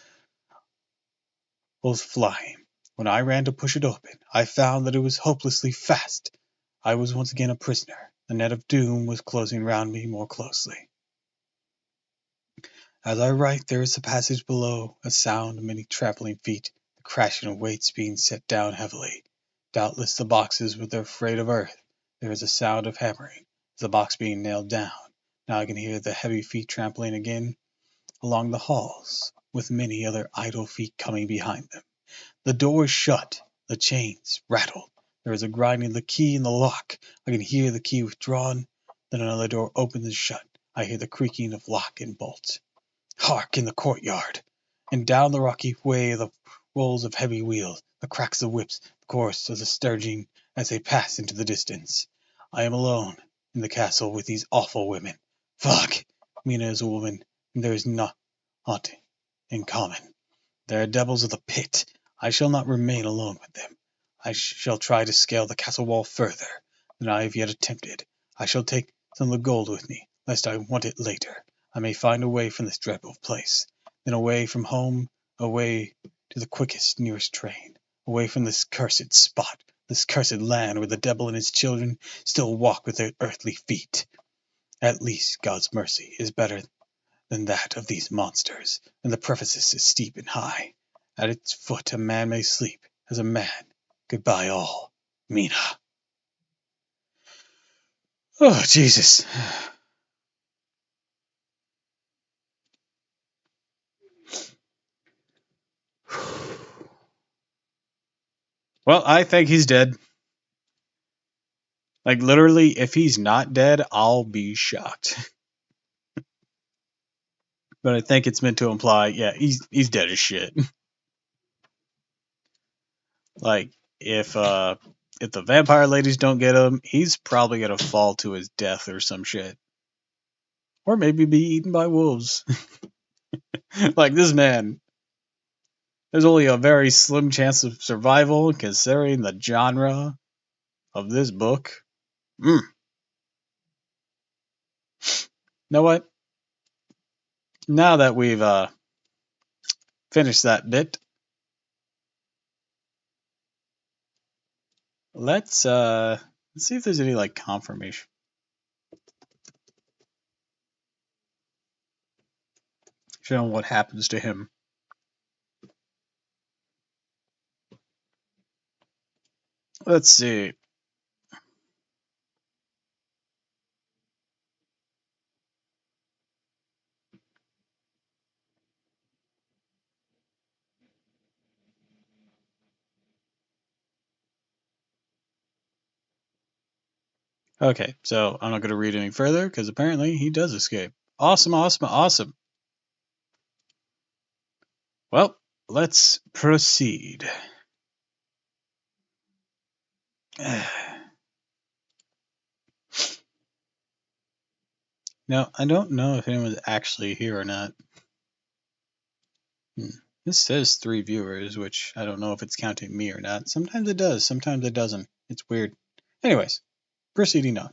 was flying. When I ran to push it open, I found that it was hopelessly fast. I was once again a prisoner. The net of doom was closing round me more closely. As I write, there is a passage below, a sound of many trampling feet, the crashing of weights being set down heavily. Doubtless the boxes with their freight of earth. There is a sound of hammering, as the box being nailed down. Now I can hear the heavy feet trampling again along the halls, with many other idle feet coming behind them. The door is shut, the chains rattled. There is a grinding of the key in the lock. I can hear the key withdrawn. Then another door opens and shut. I hear the creaking of lock and bolt. Hark in the courtyard! And down the rocky way the rolls of heavy wheels, the cracks of whips, the chorus of the scourging as they pass into the distance. I am alone in the castle with these awful women. Fuck! Mina is a woman, and there is aught in common. They are devils of the pit. I shall not remain alone with them. I shall try to scale the castle wall further than I have yet attempted. I shall take some of the gold with me, lest I want it later. I may find a way from this dreadful place. Then away from home, away to the quickest, nearest train. Away from this cursed spot, this cursed land where the devil and his children still walk with their earthly feet. At least God's mercy is better than that of these monsters, and the precipice is steep and high. At its foot a man may sleep as a man. Goodbye all. Mina. Oh, Jesus. Well, I think he's dead. Like, literally, if he's not dead, I'll be shocked. But I think it's meant to imply, yeah, he's dead as shit. Like, if the vampire ladies don't get him, he's probably gonna fall to his death or some shit. Or maybe be eaten by wolves. Like, this man, there's only a very slim chance of survival considering the genre of this book. You know what? Now that we've finished that bit, let's see if there's any like confirmation. Showing what happens to him. Let's see. Okay, so I'm not going to read any further because apparently he does escape. Awesome, awesome, awesome. Well, let's proceed. Now, I don't know if anyone's actually here or not. This says 3 viewers, which I don't know if it's counting me or not. Sometimes it does, sometimes it doesn't. It's weird. Anyways, proceeding on.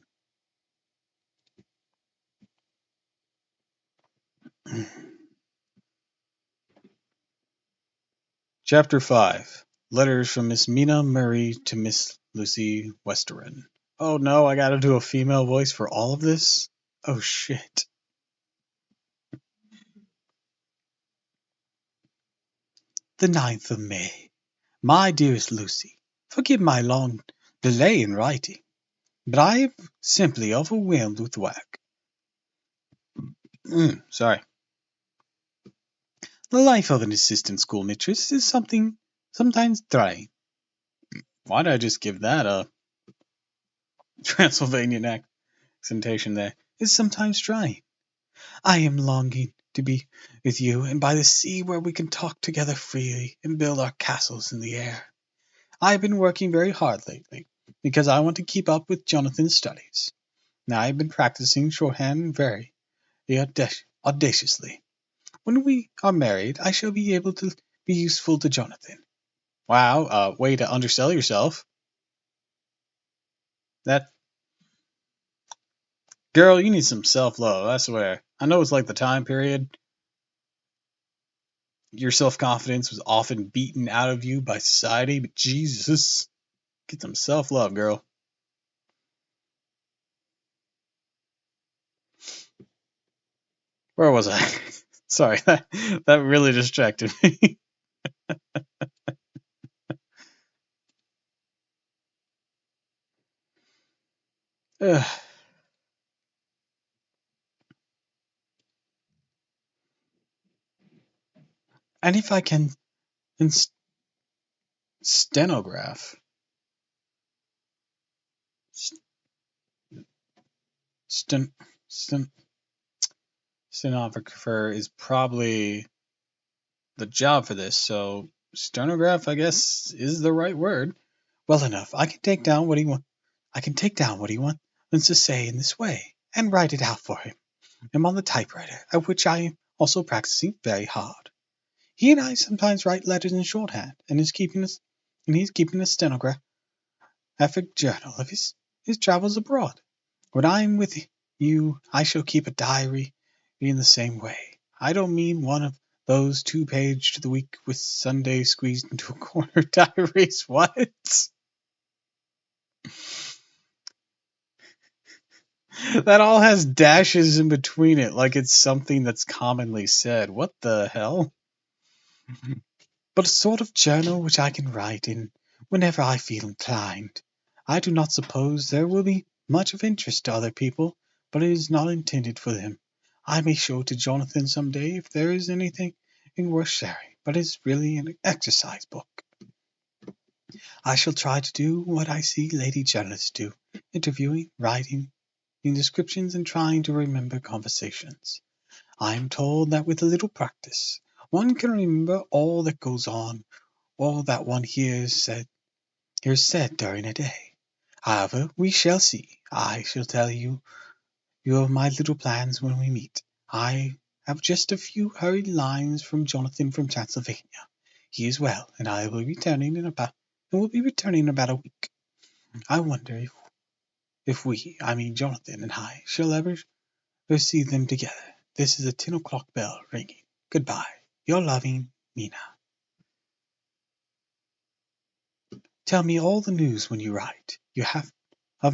Chapter 5. Letters from Miss Mina Murray to Miss Lucy Westerin. Oh no, I gotta do a female voice for all of this? Oh shit. The 9th of May. My dearest Lucy, forgive my long delay in writing, but I am simply overwhelmed with work. Sorry. The life of an assistant schoolmistress is sometimes trying. Why did I just give that a Transylvanian accentation there? It's sometimes trying. I am longing to be with you and by the sea where we can talk together freely and build our castles in the air. I have been working very hard lately because I want to keep up with Jonathan's studies. Now I have been practicing shorthand very audaciously. When we are married, I shall be able to be useful to Jonathan. Wow, way to undersell yourself. That girl, you need some self-love, I swear. I know it's like the time period. Your self-confidence was often beaten out of you by society, but Jesus, get some self-love, girl. Where was I? Sorry, that really distracted me. And if I can stenograph, sten, sten, stenographer is probably the job for this, so stenograph, I guess, is the right word. Well enough, I can take down what he wants. I can take down what he wants to say in this way, and write it out for him. I'm on the typewriter, at which I am also practicing very hard. He and I sometimes write letters in shorthand, and he's keeping a stenographic journal of his travels abroad. When I am with you, I shall keep a diary in the same way. I don't mean one of those 2-page to the week with Sunday squeezed into a corner diaries. What? That all has dashes in between it, like it's something that's commonly said. What the hell? But a sort of journal which I can write in whenever I feel inclined. I do not suppose there will be much of interest to other people, but it is not intended for them. I may show it to Jonathan some day if there is anything worth sharing, but it is really an exercise book. I shall try to do what I see lady journalists do, interviewing, writing descriptions, and trying to remember conversations. I am told that with a little practice, one can remember all that goes on, all that one hears said during a day. However, we shall see. I shall tell you of my little plans when we meet. I have just a few hurried lines from Jonathan from Transylvania. He is well, and I will be returning in about a week. I wonder if we, I mean Jonathan and I, shall ever see them together. This is a 10 o'clock bell ringing. Goodbye. Your loving Mina. Tell me all the news when you write. You have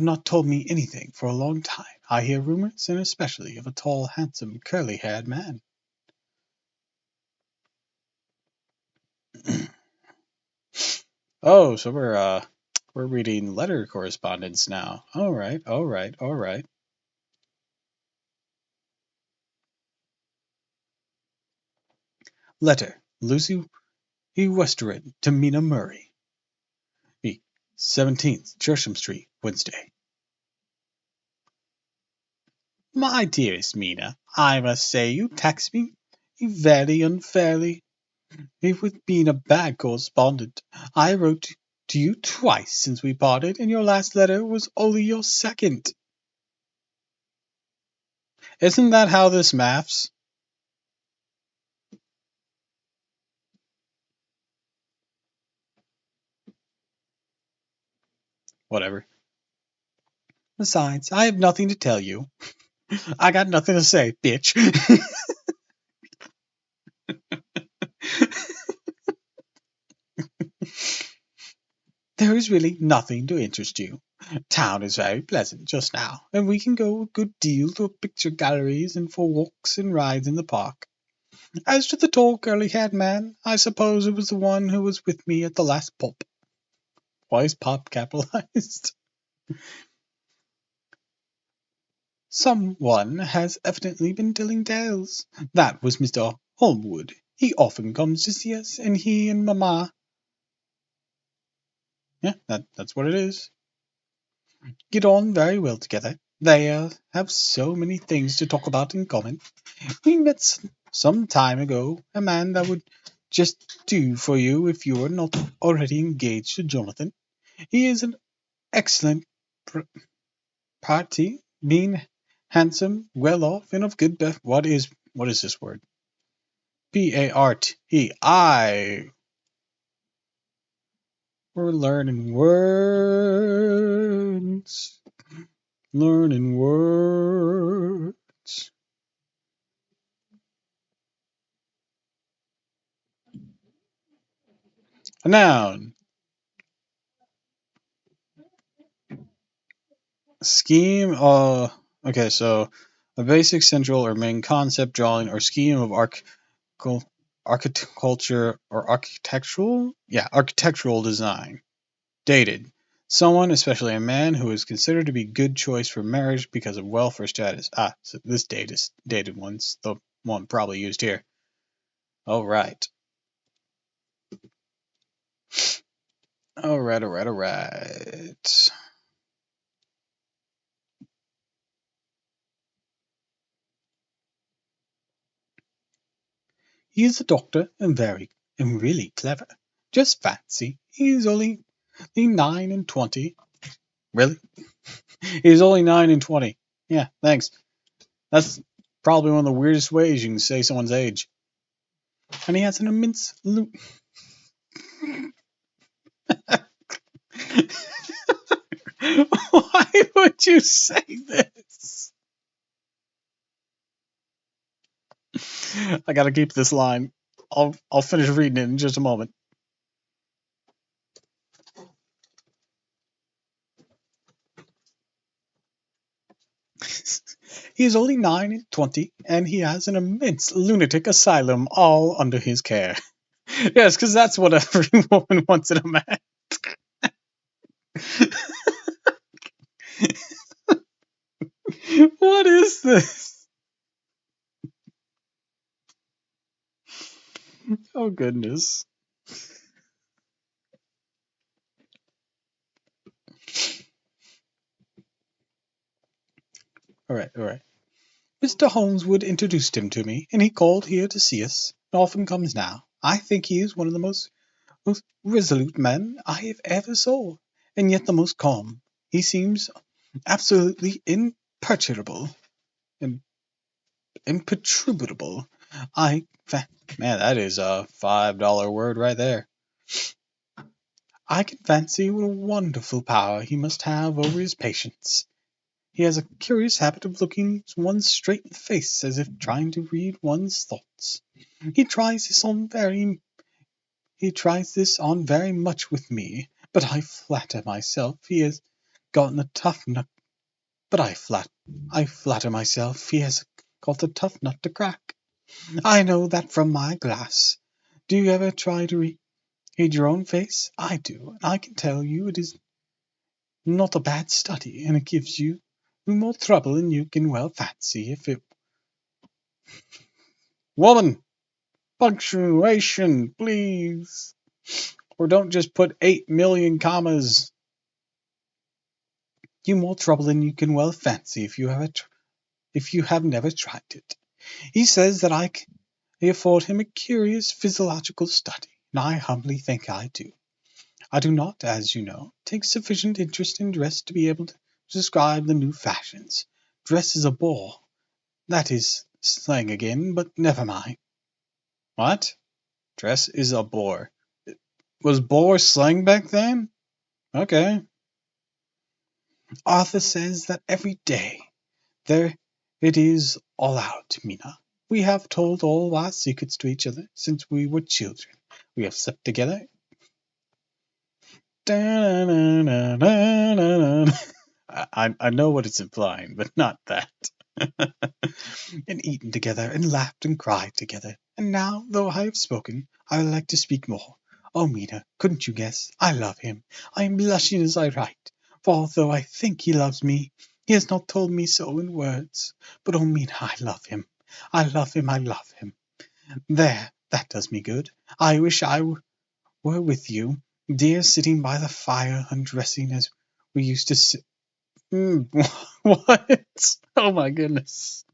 not told me anything for a long time. I hear rumors, and especially of a tall, handsome, curly-haired man. Oh, so we're reading letter correspondence now. All right. Letter, Lucy Westerin to Mina Murray. 17th, Churcham Street, Wednesday. My dearest Mina, I must say you tax me very unfairly. With being a bad correspondent, I wrote to you twice since we parted, and your last letter was only your second. Isn't that how this maths? Whatever. Besides, I have nothing to tell you. I got nothing to say, bitch. There is really nothing to interest you. Town is very pleasant just now, and we can go a good deal to picture galleries and for walks and rides in the park. As to the tall curly-haired man, I suppose it was the one who was with me at the last pop. Why is pop capitalized? Someone has evidently been telling tales. That was Mr. Holmwood. He often comes to see us, and he and Mamma. Yeah, that's what it is. Get on very well together. They have so many things to talk about in common. We met some time ago, a man that would just do for you if you were not already engaged to Jonathan. He is an excellent party, being handsome, well off, and of good birth. What is this word? P-A-R-T-I. We're learning words. Learning words. A noun. Scheme. Okay, so a basic central or main concept, drawing, or scheme of architecture or architectural. Yeah, architectural design. Dated. Someone, especially a man, who is considered to be good choice for marriage because of wealth or status. So this dated one's the one probably used here. All right. All right. He is a doctor and really clever. Just fancy, he's only 9 and 20. Really? He's only 9 and 20. Yeah, thanks. That's probably one of the weirdest ways you can say someone's age. And he has an immense Why would you say this? I gotta keep this line. I'll finish reading it in just a moment. He is only 9 and 20, and he has an immense lunatic asylum all under his care. Yes, because that's what every woman wants in a man. What is this? Oh, goodness. All right. Mr. Holmeswood introduced him to me, and he called here to see us, and often comes now. I think he is one of the most resolute men I have ever saw, and yet the most calm. He seems absolutely imperturbable. Imperturbable. Man, that is a $5 word right there. I can fancy what a wonderful power he must have over his patients. He has a curious habit of looking one straight in the face, as if trying to read one's thoughts. He tries this on very much with me, but I flatter myself he has gotten a tough nut. But I flatter myself he has got a tough nut to crack. I know that from my glass. Do you ever try to read your own face? I do, and I can tell you it is not a bad study, and it gives you more trouble than you can well fancy if it... Woman! Punctuation, please! Or don't just put 8 million commas. You more trouble than you can well fancy if you if you have never tried it. He says that I afford him a curious physiological study, and I humbly think I do. I do not, as you know, take sufficient interest in dress to be able to describe the new fashions. Dress is a bore. That is slang again, but never mind. What? Dress is a bore. Was bore slang back then? Okay. Arthur says that every day there it is all out, Mina. We have told all our secrets to each other since we were children. We have slept together. I know what it's implying, but not that. And eaten together, and laughed and cried together. And now, though I have spoken, I would like to speak more. Oh, Mina, couldn't you guess? I love him. I am blushing as I write, for although I think he loves me, he has not told me so in words. But oh, Mina, I love him. I love him, I love him. There, that does me good. I wish I were with you, dear, sitting by the fire, undressing as we used to sit. What? Oh my goodness.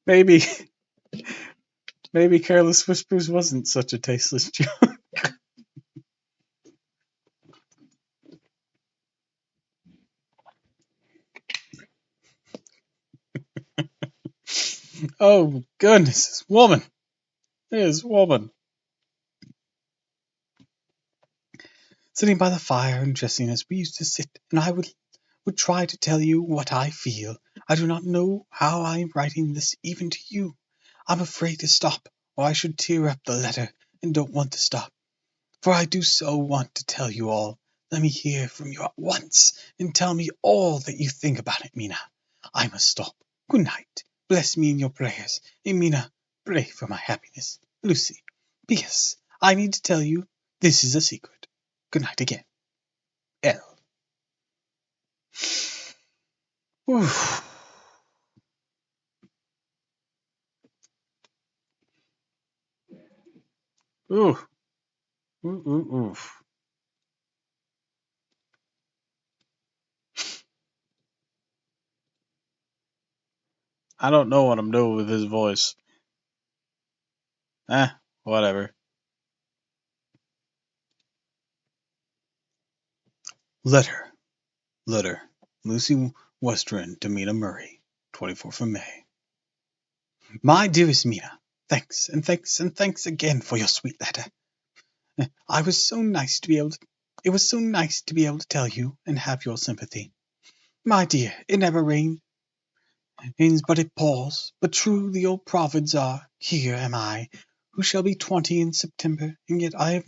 Maybe Careless Whispers wasn't such a tasteless joke. Oh goodness, this woman. This woman. Sitting by the fire and dressing as we used to sit, and I would try to tell you what I feel. I do not know how I am writing this even to you. I'm afraid to stop, or I should tear up the letter, and don't want to stop. For I do so want to tell you all. Let me hear from you at once, and tell me all that you think about it, Mina. I must stop. Good night. Bless me in your prayers. And Mina, pray for my happiness. Lucy. P.S. I need to tell you this is a secret. Good night again. L. Oof. Ooh. Ooh, ooh, oof. I don't know what I'm doing with his voice. Whatever. Letter. Letter. Lucy Western to Mina Murray. 24th of May. My dearest Mina, thanks and thanks and thanks again for your sweet letter. I was so nice to be able to, it was so nice to be able to tell you and have your sympathy. My dear, it never rains but it pours. But true the old proverbs are. Here am I, who shall be 20 in September, and yet I have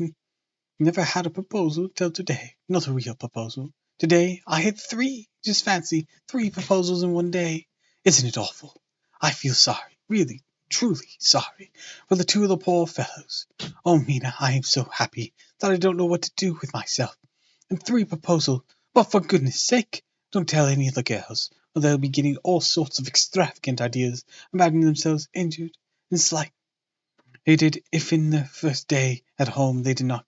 never had a proposal till today. Not a real proposal. Today I had 3. Just fancy, 3 proposals in one day. Isn't it awful? I feel sorry, really, truly sorry, for the 2 of the poor fellows. Oh, Mina, I am so happy that I don't know what to do with myself. And 3 proposals, but for goodness sake, don't tell any of the girls, or they'll be getting all sorts of extravagant ideas, imagining themselves injured and slighted if in the first day at home they did not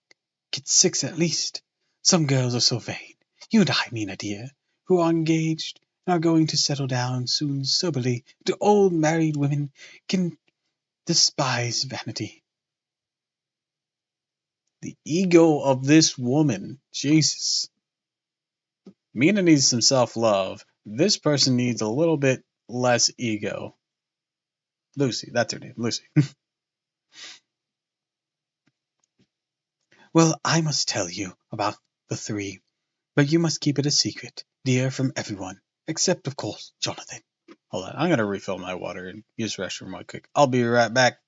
get 6 at least. Some girls are so vain. You and I, Mina dear, who are engaged and are going to settle down soon soberly to old married women, can despise vanity. The ego of this woman. Jesus. Mina needs some self-love. This person needs a little bit less ego. Lucy, that's her name, Lucy. Well, I must tell you about the 3, but you must keep it a secret, dear, from everyone, except, of course, Jonathan. Hold on, I'm gonna refill my water and use the restroom real quick. I'll be right back.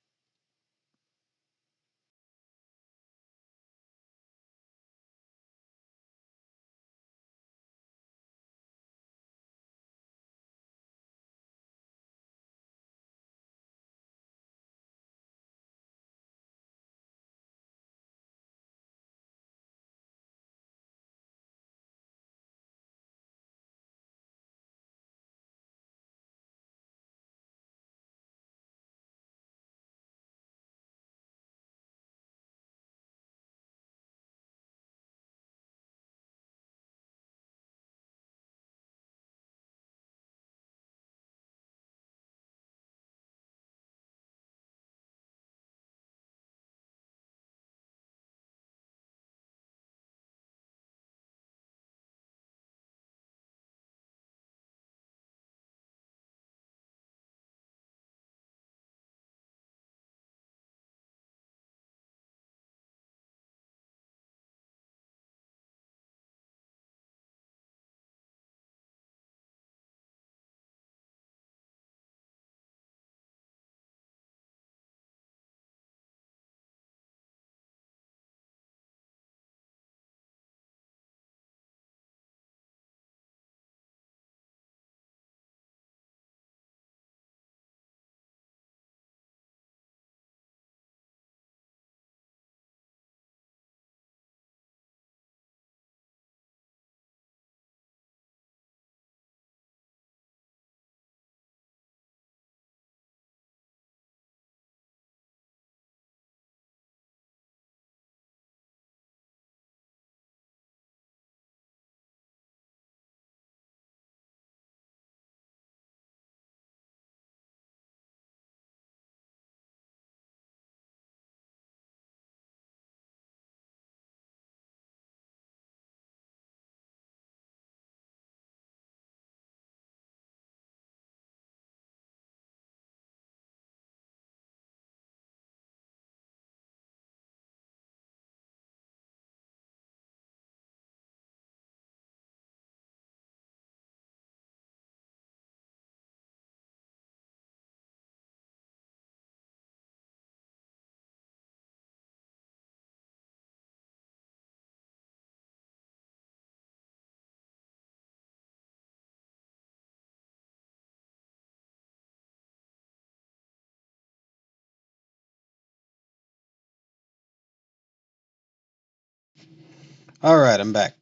Alright, I'm back.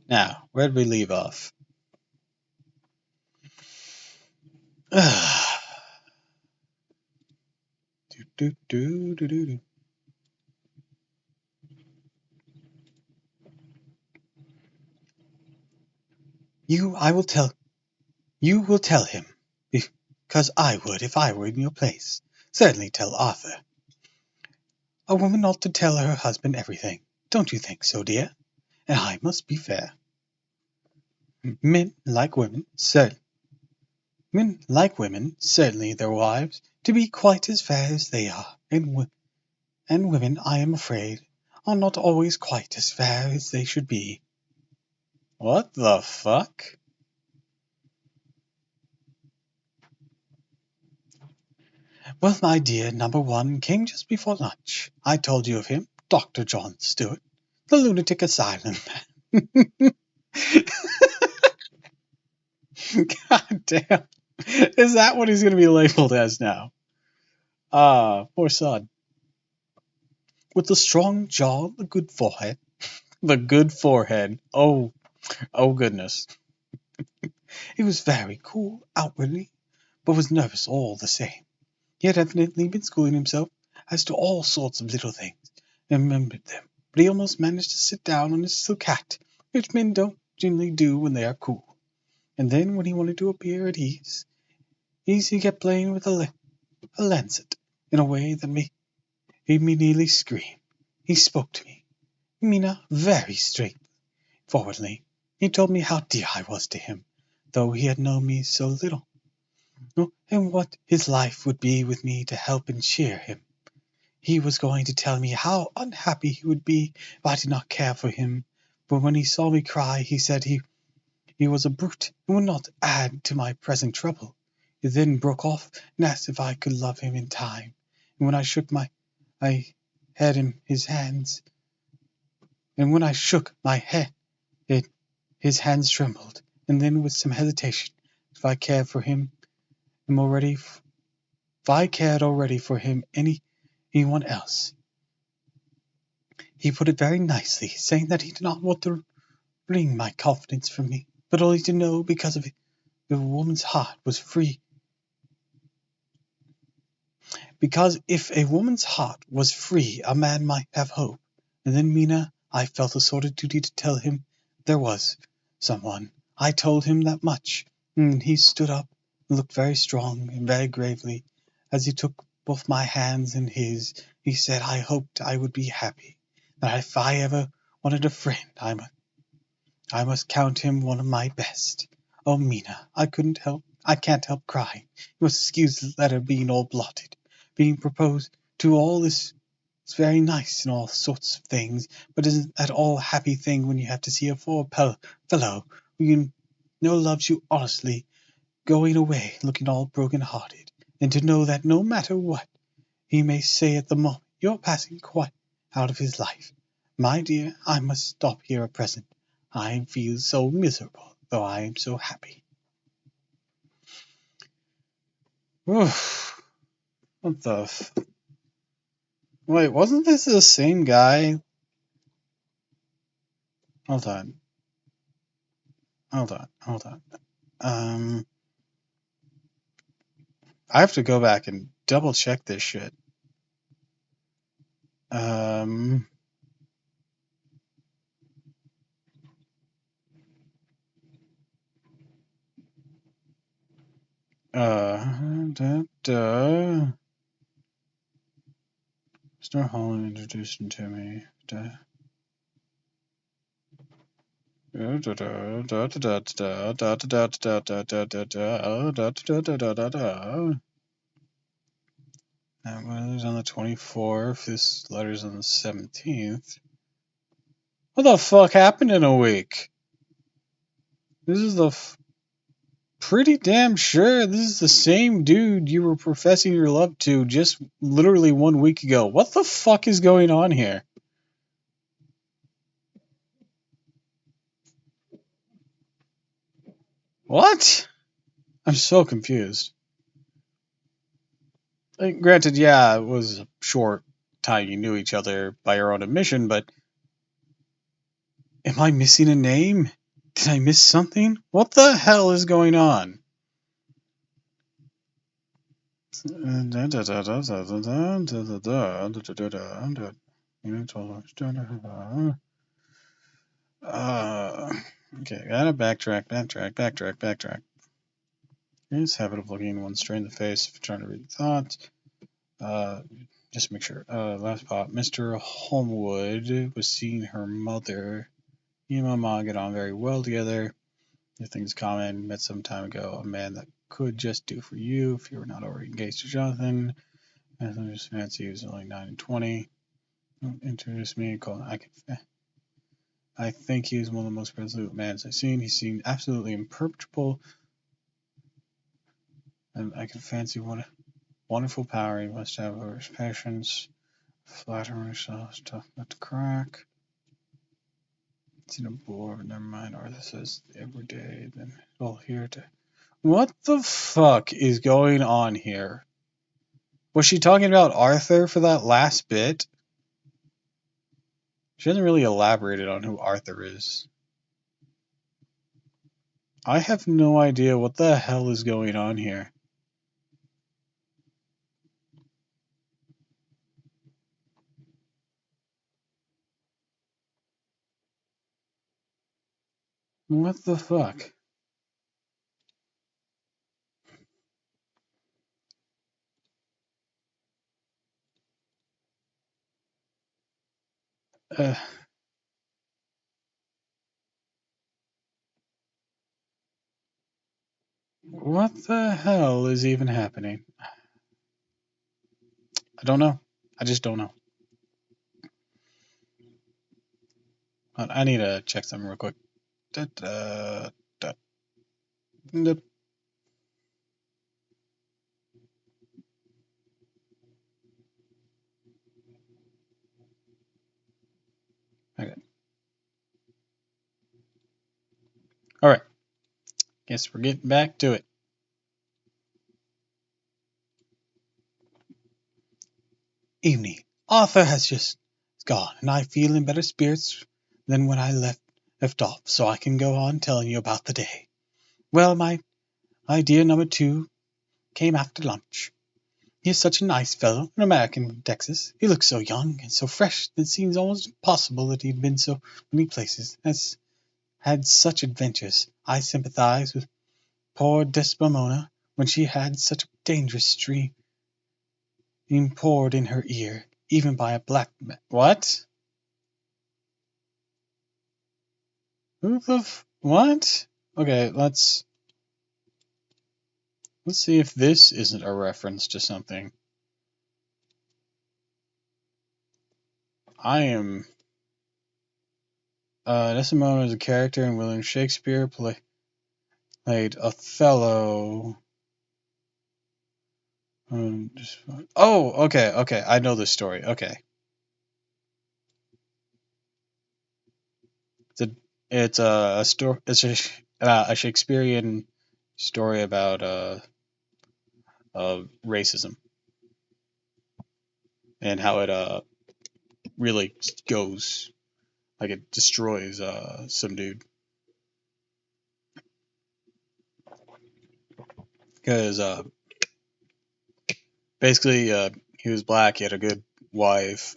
Now, where did we leave off? You will tell him, because I would if I were in your place. Certainly tell Arthur. A woman ought to tell her husband everything. Don't you think so, dear? And I must be fair. Men like women, certainly their wives, to be quite as fair as they are, and women, I am afraid, are not always quite as fair as they should be. What the fuck? Well, my dear, number one came just before lunch. I told you of him, Dr. John Stewart, the lunatic asylum man. God damn. Is that what he's going to be labeled as now? Ah, poor son. With the strong jaw, the good forehead. The good forehead. Oh goodness. He was very cool outwardly, but was nervous all the same. He had evidently been schooling himself as to all sorts of little things, and remembered them, but he almost managed to sit down on his silk hat, which men don't generally do when they are cool. And then, when he wanted to appear at ease, he kept playing with a lancet in a way that made me nearly scream. He spoke to me, Mina, very straightforwardly. He told me how dear I was to him, though he had known me so little, and what his life would be with me to help and cheer him. He was going to tell me how unhappy he would be if I did not care for him, but when he saw me cry, he said he was a brute and would not add to my present trouble. He then broke off and asked if I could love him in time, and when I shook my head in his hands, his hands trembled, and then with some hesitation, if I cared already for him anyone else. He put it very nicely, saying that he did not want to wring my confidence from me, but only to know because of it, if a woman's heart was free. Because if a woman's heart was free, a man might have hope. And then, Mina, I felt a sort of duty to tell him there was someone. I told him that much, and he stood up and looked very strong and very gravely. As he took both my hands in his, he said I hoped I would be happy, that if I ever wanted a friend, I must count him one of my best. Oh, Mina, I can't help crying. You must excuse the letter being all blotted. Being proposed to all this is very nice and all sorts of things, but isn't at all a happy thing when you have to see a poor fellow who you know loves you honestly going away looking all broken-hearted, and to know that no matter what he may say at the moment, you're passing quite out of his life. My dear, I must stop here at present. I feel so miserable, though I am so happy. Oof. What the Wait, wasn't this the same guy? Hold on. I have to go back and double check this shit. Mr. Holland introduced him to me. That was on the 24th. This letter's on the 17th. What the fuck happened in a week? This is pretty damn sure this is the same dude you were professing your love to just literally 1 week ago. What the fuck is going on here? What? I'm so confused. Granted, yeah, it was a short time you knew each other by your own admission, but am I missing a name? Did I miss something? What the hell is going on? Okay, gotta backtrack. His habit of looking one straight in the face, trying to read thoughts. Just make sure. Last part. Mr. Holmwood was seeing her mother. He and my mom get on very well together. Your things common. Met some time ago. A man that could just do for you if you were not already engaged to Jonathan. I just fancy he was only 9 and 20. Introduce me. I think he was one of the most resolute men I've seen. He seemed absolutely imperturbable, and I can fancy what a wonderful power he must have over his patience. Flattering himself, tough not to crack. Seen a bore, but never mind. Arthur says every day, then all here to. What the fuck is going on here? Was she talking about Arthur for that last bit? She hasn't really elaborated on who Arthur is. I have no idea what the hell is going on here. What the fuck? Uh, what the hell is even happening? I don't know. I just don't know. I need to check something real quick. Da, da, da, da. Okay. Alright. Guess we're getting back to it. Evening. Arthur has just gone, and I feel in better spirits than when I left off, so I can go on telling you about the day. Well, my dear number two came after lunch. He is such a nice fellow, an American from Texas. He looks so young and so fresh that it seems almost impossible that he'd been so many places, has had such adventures. I sympathize with poor Desdemona when she had such a dangerous dream poured in her ear, even by a black man. What? Who the what? Okay, let's see if this isn't a reference to something. I am Desdemona is a character in William Shakespeare played Othello. Okay. I know this story. Okay. It's a story. It's a Shakespearean story about racism and how it really goes like it destroys some dude because basically he was black. He had a good wife.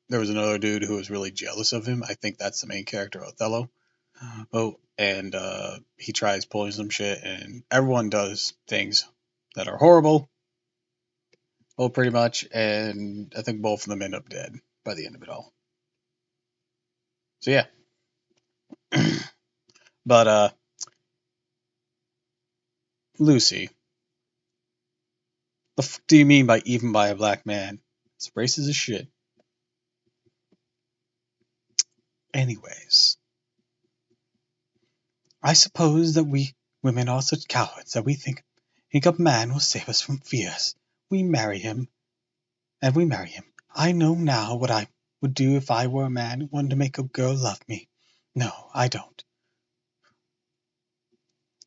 There was another dude who was really jealous of him. I think that's the main character, Othello. Oh, and he tries pulling some shit, and everyone does things that are horrible. Well, pretty much, and I think both of them end up dead by the end of it all. So yeah, but Lucy, the fuck do you mean by even by a black man? It's racist as shit. Anyways, I suppose that we women are such cowards that we think a man will save us from fears. We marry him, and we marry him. I know now what I would do if I were a man who wanted to make a girl love me. No, I don't.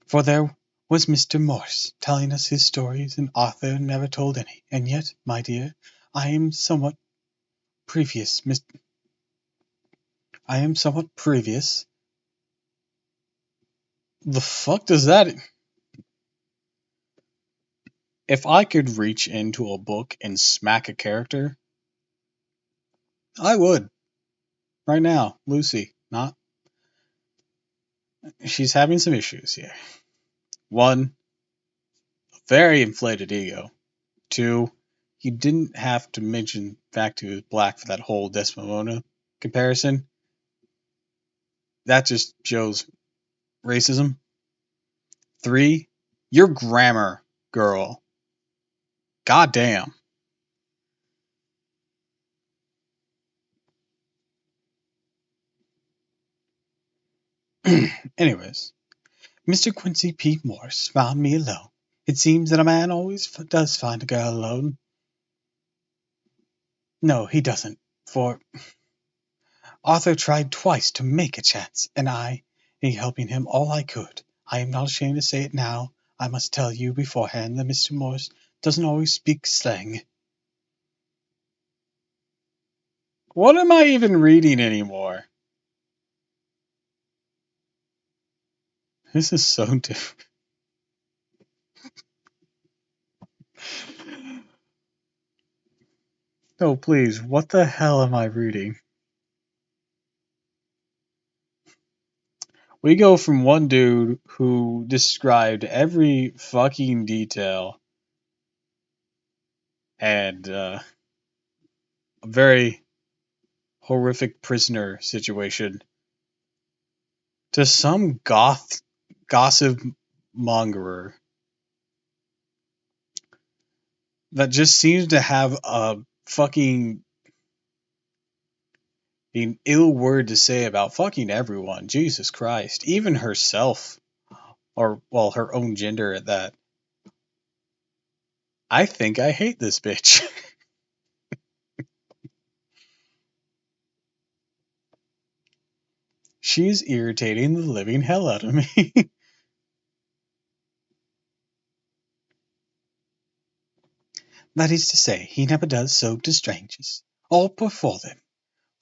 For there was Mr. Morse, telling us his stories, and Arthur never told any. And yet, my dear, I am somewhat previous, Miss. I am somewhat previous. The fuck does that? If I could reach into a book and smack a character, I would. Right now, Lucy, not. She's having some issues here. One, very inflated ego. Two, he didn't have to mention the fact he was black for that whole Desdemona comparison. That just shows racism. Three, your grammar, girl. Goddamn. Anyways, Mr. Quincy P. Morse found me alone. It seems that a man always does find a girl alone. No, he doesn't, for Arthur tried twice to make a chance, and I, in helping him all I could. I am not ashamed to say it now. I must tell you beforehand that Mr. Morse doesn't always speak slang. What am I even reading anymore? This is so different. No, please, what the hell am I reading? We go from one dude who described every fucking detail and a very horrific prisoner situation to some gossip mongerer that just seems to have a fucking an ill word to say about fucking everyone. Jesus Christ. Even herself. Or, well, her own gender at that. I think I hate this bitch. She's irritating the living hell out of me. That is to say, he never does so to strangers, or before them,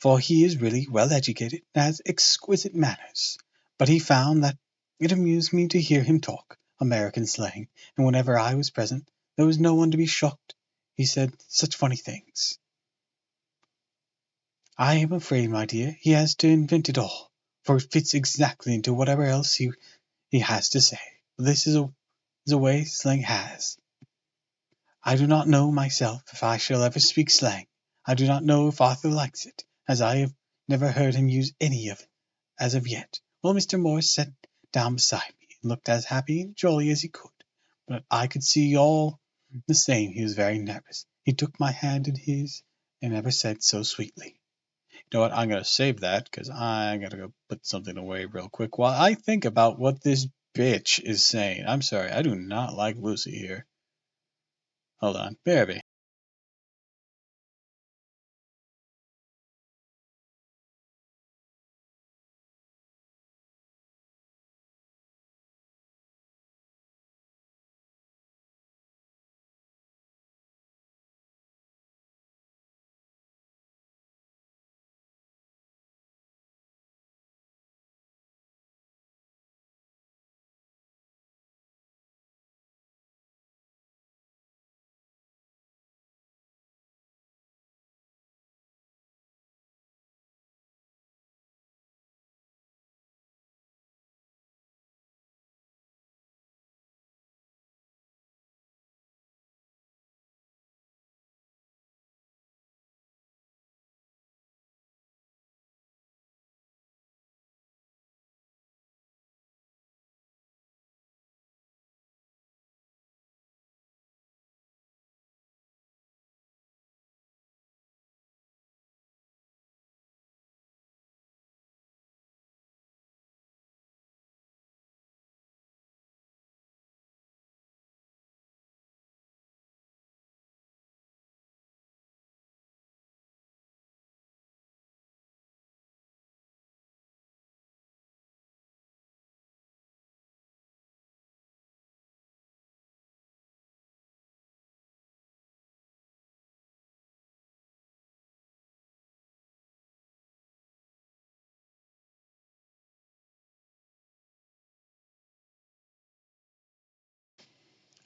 for he is really well educated and has exquisite manners. But he found that it amused me to hear him talk American slang, and whenever I was present, there was no one to be shocked. He said such funny things. I am afraid, my dear, he has to invent it all, for it fits exactly into whatever else he has to say. This is a way slang has. I do not know myself if I shall ever speak slang. I do not know if Arthur likes it, as I have never heard him use any of it as of yet. Well, Mr. Morse sat down beside me and looked as happy and jolly as he could, but I could see all the same he was very nervous. He took my hand in his and never said so sweetly. You know what? I'm going to save that because I got to go put something away real quick while I think about what this bitch is saying. I'm sorry. I do not like Lucy here. Hold on. BRB.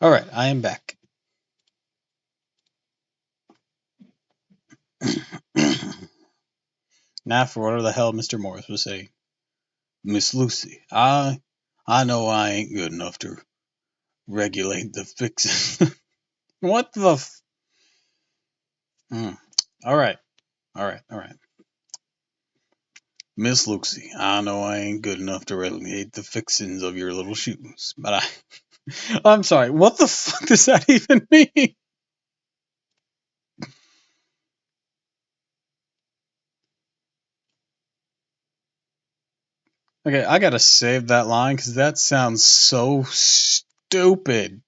Alright, I am back. Now for whatever the hell Mr. Morris was saying. Miss Lucy, I know I ain't good enough to regulate the fixes. What the Alright, alright. Miss Lucy, I know I ain't good enough to regulate the fixings of your little shoes, but I'm sorry, what the fuck does that even mean? Okay, I gotta save that line because that sounds so stupid.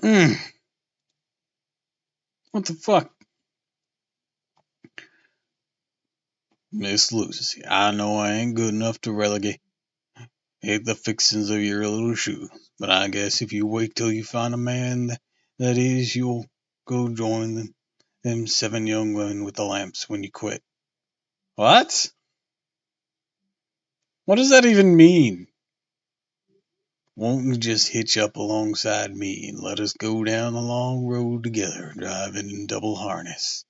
Mm, what the fuck? Miss Lucy, I know I ain't good enough to relegate the fixings of your little shoes, but I guess if you wait till you find a man that is, you'll go join them 7 young women with the lamps when you quit. What? What does that even mean? Won't you just hitch up alongside me and let us go down the long road together, driving in double harness?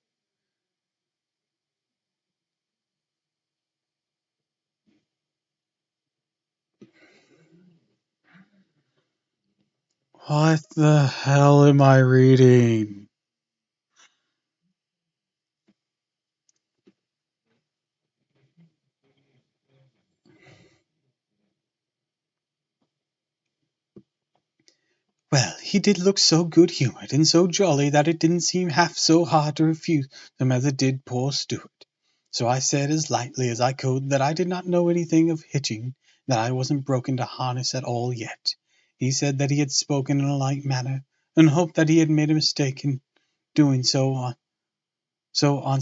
What the hell am I reading? Well, he did look so good-humored and so jolly that it didn't seem half so hard to refuse him as it did poor Stuart. So I said as lightly as I could that I did not know anything of hitching, that I wasn't broken to harness at all yet. He said that he had spoken in a light manner, and hoped that he had made a mistake in doing on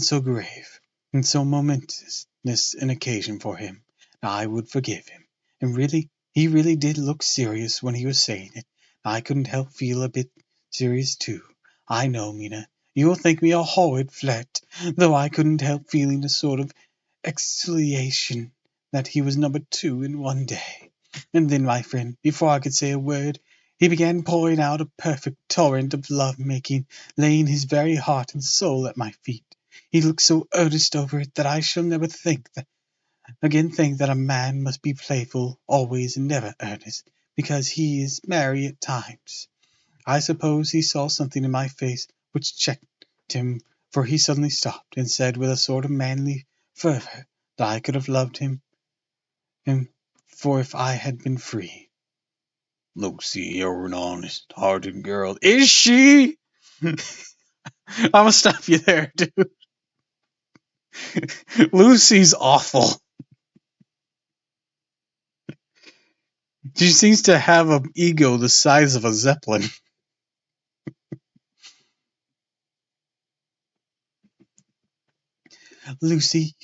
so grave and so momentous an occasion for him. I would forgive him. And really, he really did look serious when he was saying it. I couldn't help feel a bit serious too. I know, Mina, you'll think me a horrid flirt, though I couldn't help feeling a sort of exhilaration that he was number 2 in one day. And then, my friend, before I could say a word, he began pouring out a perfect torrent of love-making, laying his very heart and soul at my feet. He looked so earnest over it that I shall never think that a man must be playful always and never earnest, because he is merry at times. I suppose he saw something in my face which checked him, for he suddenly stopped, and said with a sort of manly fervour that I could have loved him for if I had been free. Lucy, you're an honest-hearted girl. Is she? I'm gonna stop you there, dude. Lucy's awful. She seems to have an ego the size of a zeppelin. Lucy,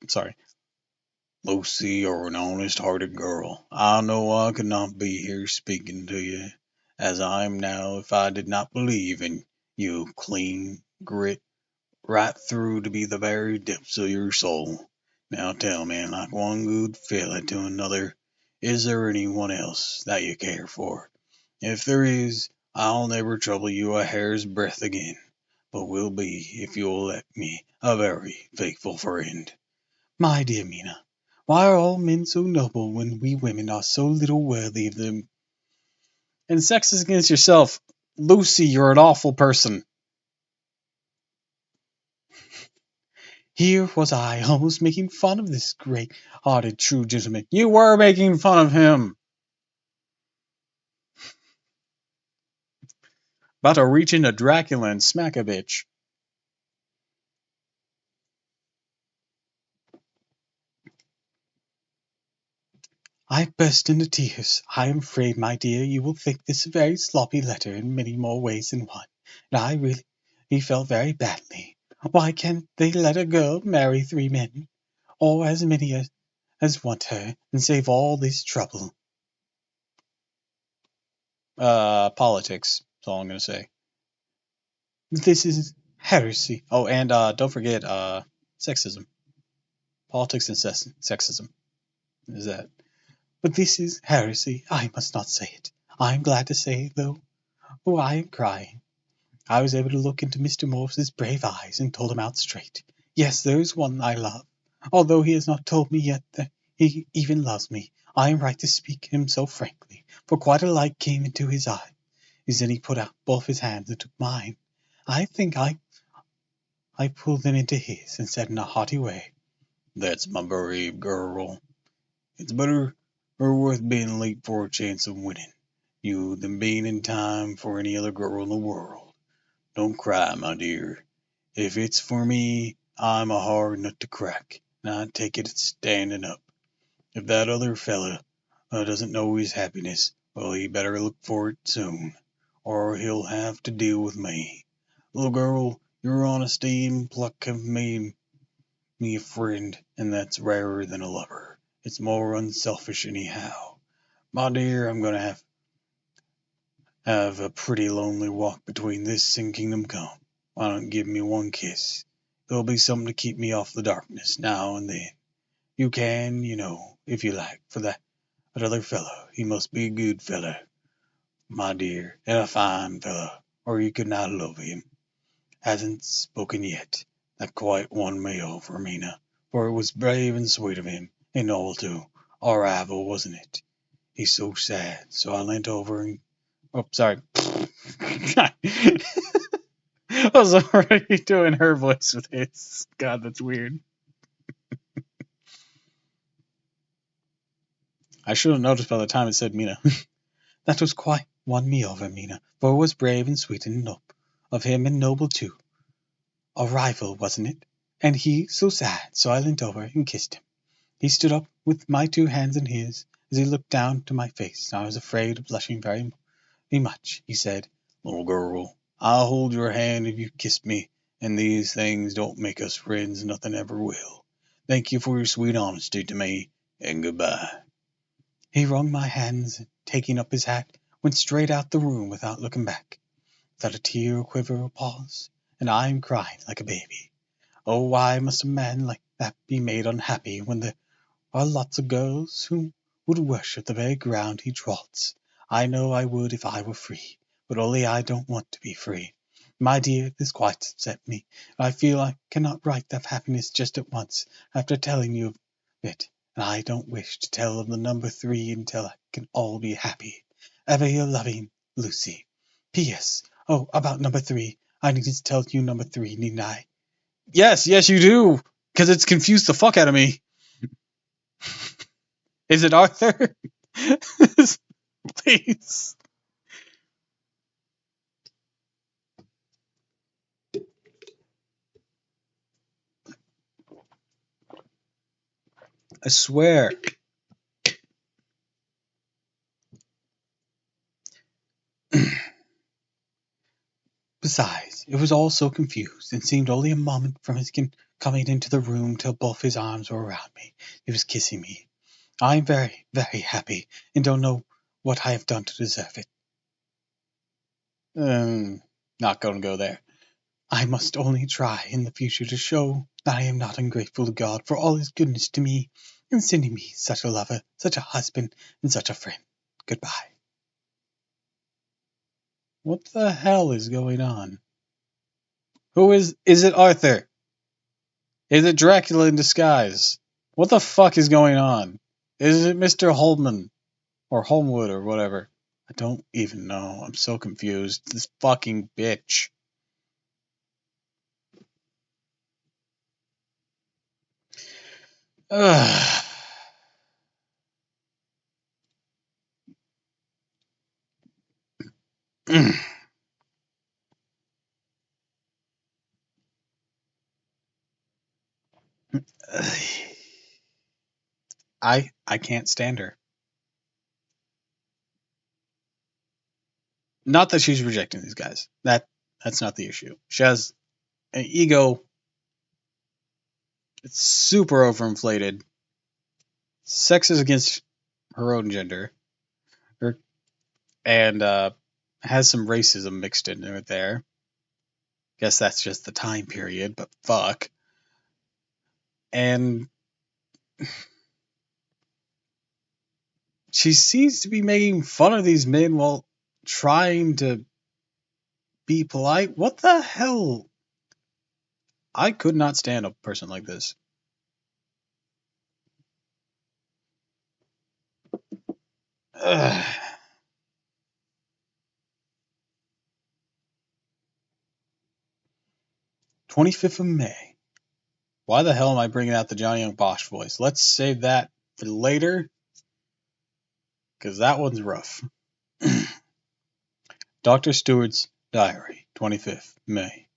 sorry. Lucy, you're an honest-hearted girl. I know I could not be here speaking to you as I am now if I did not believe in you clean grit right through to be the very depths of your soul. Now tell me, like one good fella to another, is there anyone else that you care for? If there is, I'll never trouble you a hair's breadth again, but will be, if you'll let me, a very faithful friend. My dear Mina, why are all men so noble when we women are so little worthy of them? And sex is against yourself. Lucy, you're an awful person. Here was I, almost making fun of this great-hearted true gentleman. You were making fun of him. About to reach into Dracula and smack a bitch. I burst into tears. I am afraid, my dear, you will think this a very sloppy letter in many more ways than one. And I really felt very badly. Why can't they let a girl marry 3 men, or as many as want her, and save all this trouble? Politics. That's all I'm gonna say. This is heresy. Oh, and don't forget, sexism. politics and sexism. Is that? But this is heresy. I must not say it. I am glad to say, though, oh, I am crying. I was able to look into Mr. Morse's brave eyes and told him out straight. Yes, there is one I love. Although he has not told me yet that he even loves me, I am right to speak him so frankly, for quite a light came into his eye. Then he put out both his hands and took mine. I think I pulled them into his and said in a hearty way, "That's my brave girl. It's better or worth being late for a chance of winning you than being in time for any other girl in the world. Don't cry, my dear. If it's for me, I'm a hard nut to crack, and I take it standing up. If that other fella doesn't know his happiness, well, he better look for it soon, or he'll have to deal with me. Little girl, your honesty and pluck have made me a friend, and that's rarer than a lover. It's more unselfish anyhow. My dear, I'm going to have a pretty lonely walk between this and Kingdom Come. Why don't you give me one kiss? It'll be something to keep me off the darkness now and then. You can, if you like, for that other fellow. He must be a good fellow, my dear, and a fine fellow, or you could not love him. Hasn't spoken yet. That quite won me over, Mina, for it was brave and sweet of him, and all too. Our rival, wasn't it? He's so sad, so I leant over and... Oh, sorry. I was already doing her voice with his. God, that's weird. I should have noticed by the time it said Mina. That was quite won me over, Mina, for it was brave and sweet and of him and noble too. A rival, wasn't it? And he so sad, so I leant over and kissed him. He stood up with my two hands in his, as he looked down to my face, and I was afraid of blushing very much. He said, "Little girl, I'll hold your hand if you kiss me, and these things don't make us friends, nothing ever will. Thank you for your sweet honesty to me, and goodbye." He wrung my hands, and taking up his hat, went straight out the room without looking back, without a tear or quiver or pause, and I am crying like a baby. Oh, why must a man like that be made unhappy when there are lots of girls who would worship the very ground he trods? I know I would if I were free, but only I don't want to be free. My dear, this quite upset me, and I feel I cannot write of happiness just at once, after telling you of it, and I don't wish to tell of the number 3 until I can all be happy. Ever your loving, Lucy. P.S. Oh, about number 3. I need to tell you number 3, needn't I? Yes, you do, because it's confused the fuck out of me. Is it Arthur? Please. I swear. Besides, it was all so confused, and seemed only a moment from his coming into the room till both his arms were around me. He was kissing me. I am very, very happy, and don't know what I have done to deserve it. Not going to go there. I must only try in the future to show that I am not ungrateful to God for all his goodness to me, in sending me such a lover, such a husband, and such a friend. Goodbye. What the hell is going on? Who is it Arthur? Is it Dracula in disguise? What the fuck is going on? Is it Mr. Holman? Or Holmwood or whatever? I don't even know. I'm so confused. This fucking bitch. Ugh. I can't stand her. Not that she's rejecting these guys. That's not the issue. She has an ego. It's super overinflated. Sexist against her own gender. And has some racism mixed into it there. Guess that's just the time period, but fuck. And She seems to be making fun of these men while trying to be polite. What the hell? I could not stand a person like this. Ugh. 25th of May. Why the hell am I bringing out the Johnny Young Bosch voice? Let's save that for later, because that one's rough. Dr. Stewart's Diary, 25th May.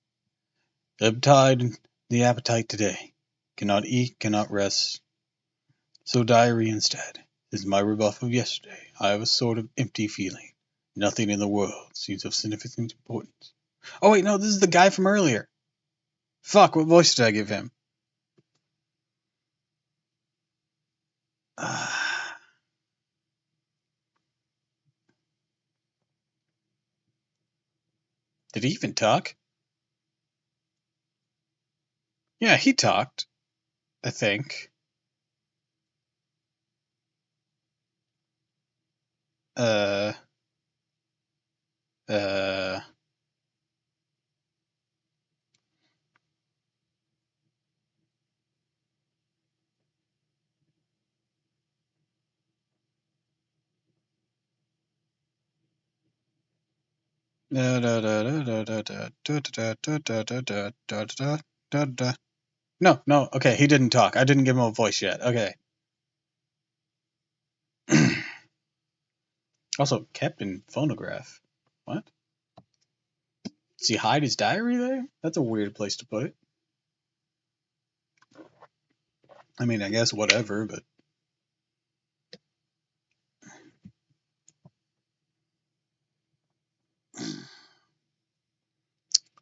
Ebb-tide the appetite today. Cannot eat, cannot rest. So diary instead. This is my rebuff of yesterday. I have a sort of empty feeling. Nothing in the world seems of significant importance. Oh wait, no, this is the guy from earlier. Fuck, what voice did I give him? Did he even talk? Yeah, he talked, I think. Uh, uh, no, okay, he didn't talk. I didn't give him a voice yet. Okay. Also, kept in phonograph. What? Does he hide his diary there? That's a weird place to put it. I mean, I guess whatever, but...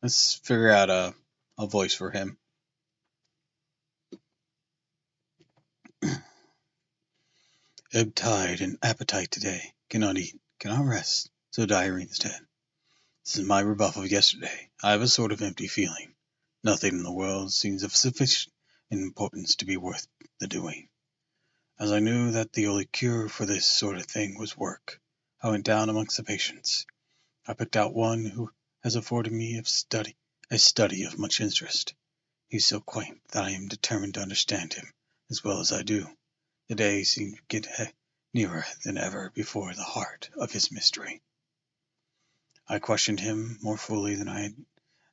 Let's figure out a voice for him. Ebb tide and appetite today. Cannot eat, cannot rest, so diary instead. This is my rebuff of yesterday. I have a sort of empty feeling. Nothing in the world seems of sufficient importance to be worth the doing. As I knew that the only cure for this sort of thing was work, I went down amongst the patients. I picked out one who has afforded me a study of much interest. He is so quaint that I am determined to understand him as well as I do. The day seemed to get nearer than ever before the heart of his mystery. I questioned him more fully than I had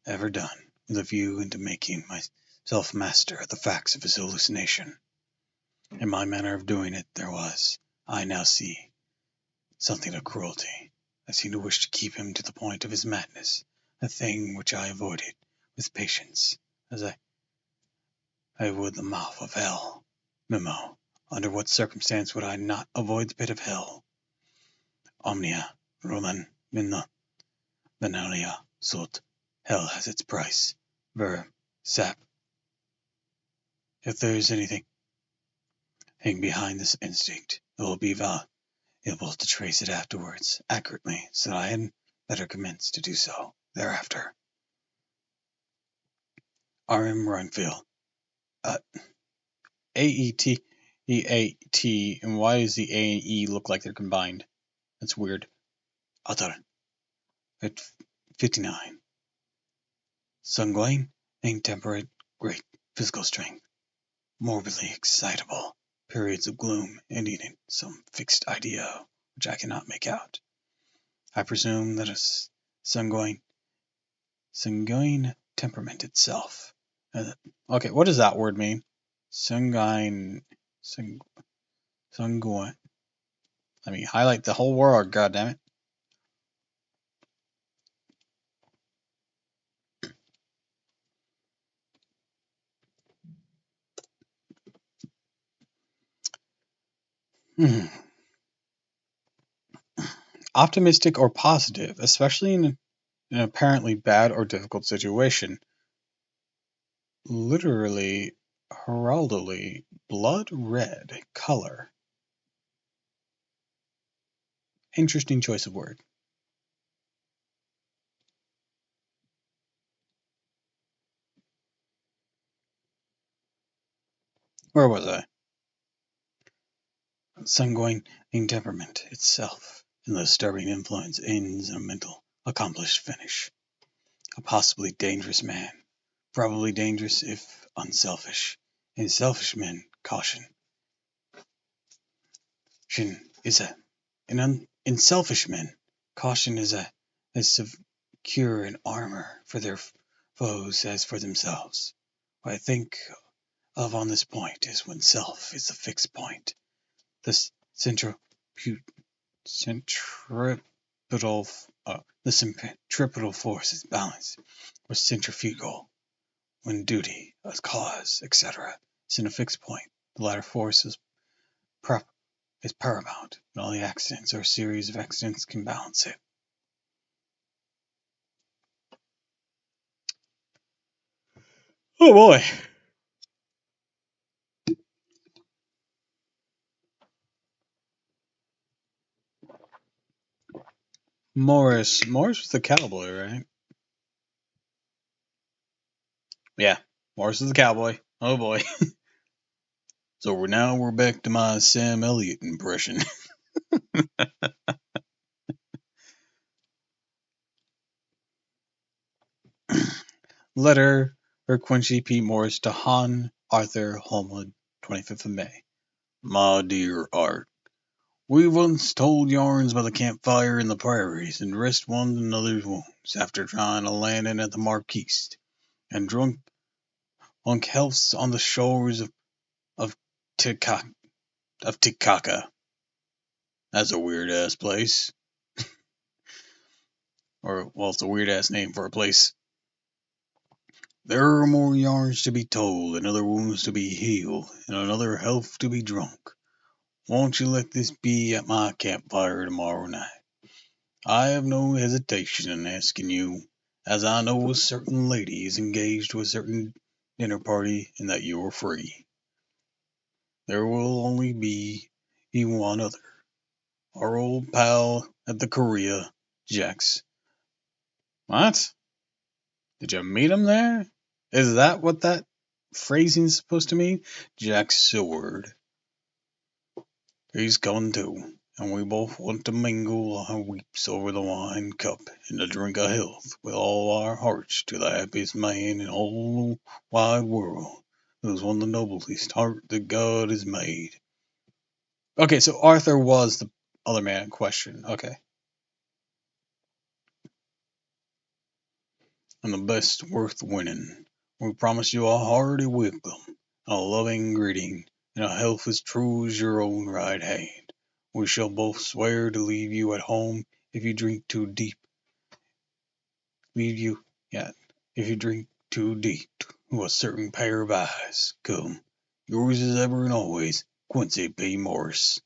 ever done, with a view into making myself master of the facts of his hallucination. In my manner of doing it there was, I now see, something of cruelty. I seemed to wish to keep him to the point of his madness, a thing which I avoided with patience, as I would the mouth of hell. Memo. Under what circumstance would I not avoid the pit of hell? Omnia Roman minna venalia sult. Hell has its price. Ver sap. If there is anything behind this instinct, it will be able to trace it afterwards accurately, so that I had better commence to do so thereafter. R.M. Runfield. A-E-T, E-A-T, and why does the A and E look like they're combined? That's weird. Author. At 59. Sanguine, intemperate, great physical strength. Morbidly excitable. Periods of gloom ending in some fixed idea which I cannot make out. I presume that a sanguine temperament itself. Okay, what does that word mean? Sanguine. Sanguine. Let me highlight the whole word, goddammit. Optimistic or positive, especially in an apparently bad or difficult situation. Literally, heraldically, blood red color. Interesting choice of word. Where was I? sanguine temperament itself, and the disturbing influence ends in a mental, accomplished finish. A possibly dangerous man, probably dangerous if unselfish. In selfish men, caution in selfish men, caution is as secure an armor for their foes as for themselves. What I think of on this point is when self is the fixed point, the centripetal, the centripetal force is balanced, or centrifugal, when duty, a cause, etc., is in a fixed point. The latter force is paramount, and only accidents or a series of accidents can balance it. Oh boy. Morris was the cowboy, right? Yeah, Morris is the cowboy. Oh boy. So now we're back to my Sam Elliott impression. Letter or Quincy P. Morris to Han Arthur Holmwood, 25th of May. My dear Art, we once told yarns by the campfire in the prairies and dressed one another's wounds after trying to land in at the Marquise, and drunk healths on the shores of Titicaca. That's a weird ass place. Or, well, it's a weird ass name for a place. There are more yarns to be told, and other wounds to be healed, and another health to be drunk. Won't you let this be at my campfire tomorrow night? I have no hesitation in asking you, as I know a certain lady is engaged to a certain dinner party, and that you are free. There will only be one other. Our old pal at the Korea, Jax. What? Did you meet him there? Is that what that phrasing is supposed to mean? Jack's sword. He's coming too, and we both want to mingle our weeps over the wine cup and to drink a health with all our hearts to the happiest man in all the wide world, who's won the noblest heart that God has made. Okay, so Arthur was the other man in question. Okay. And the best worth winning. We promise you a hearty welcome, a loving greeting, and a health as true as your own right hand. We shall both swear to leave you at home if you drink too deep. If you drink too deep to a certain pair of eyes. Come. Yours as ever and always, Quincy P. Morris.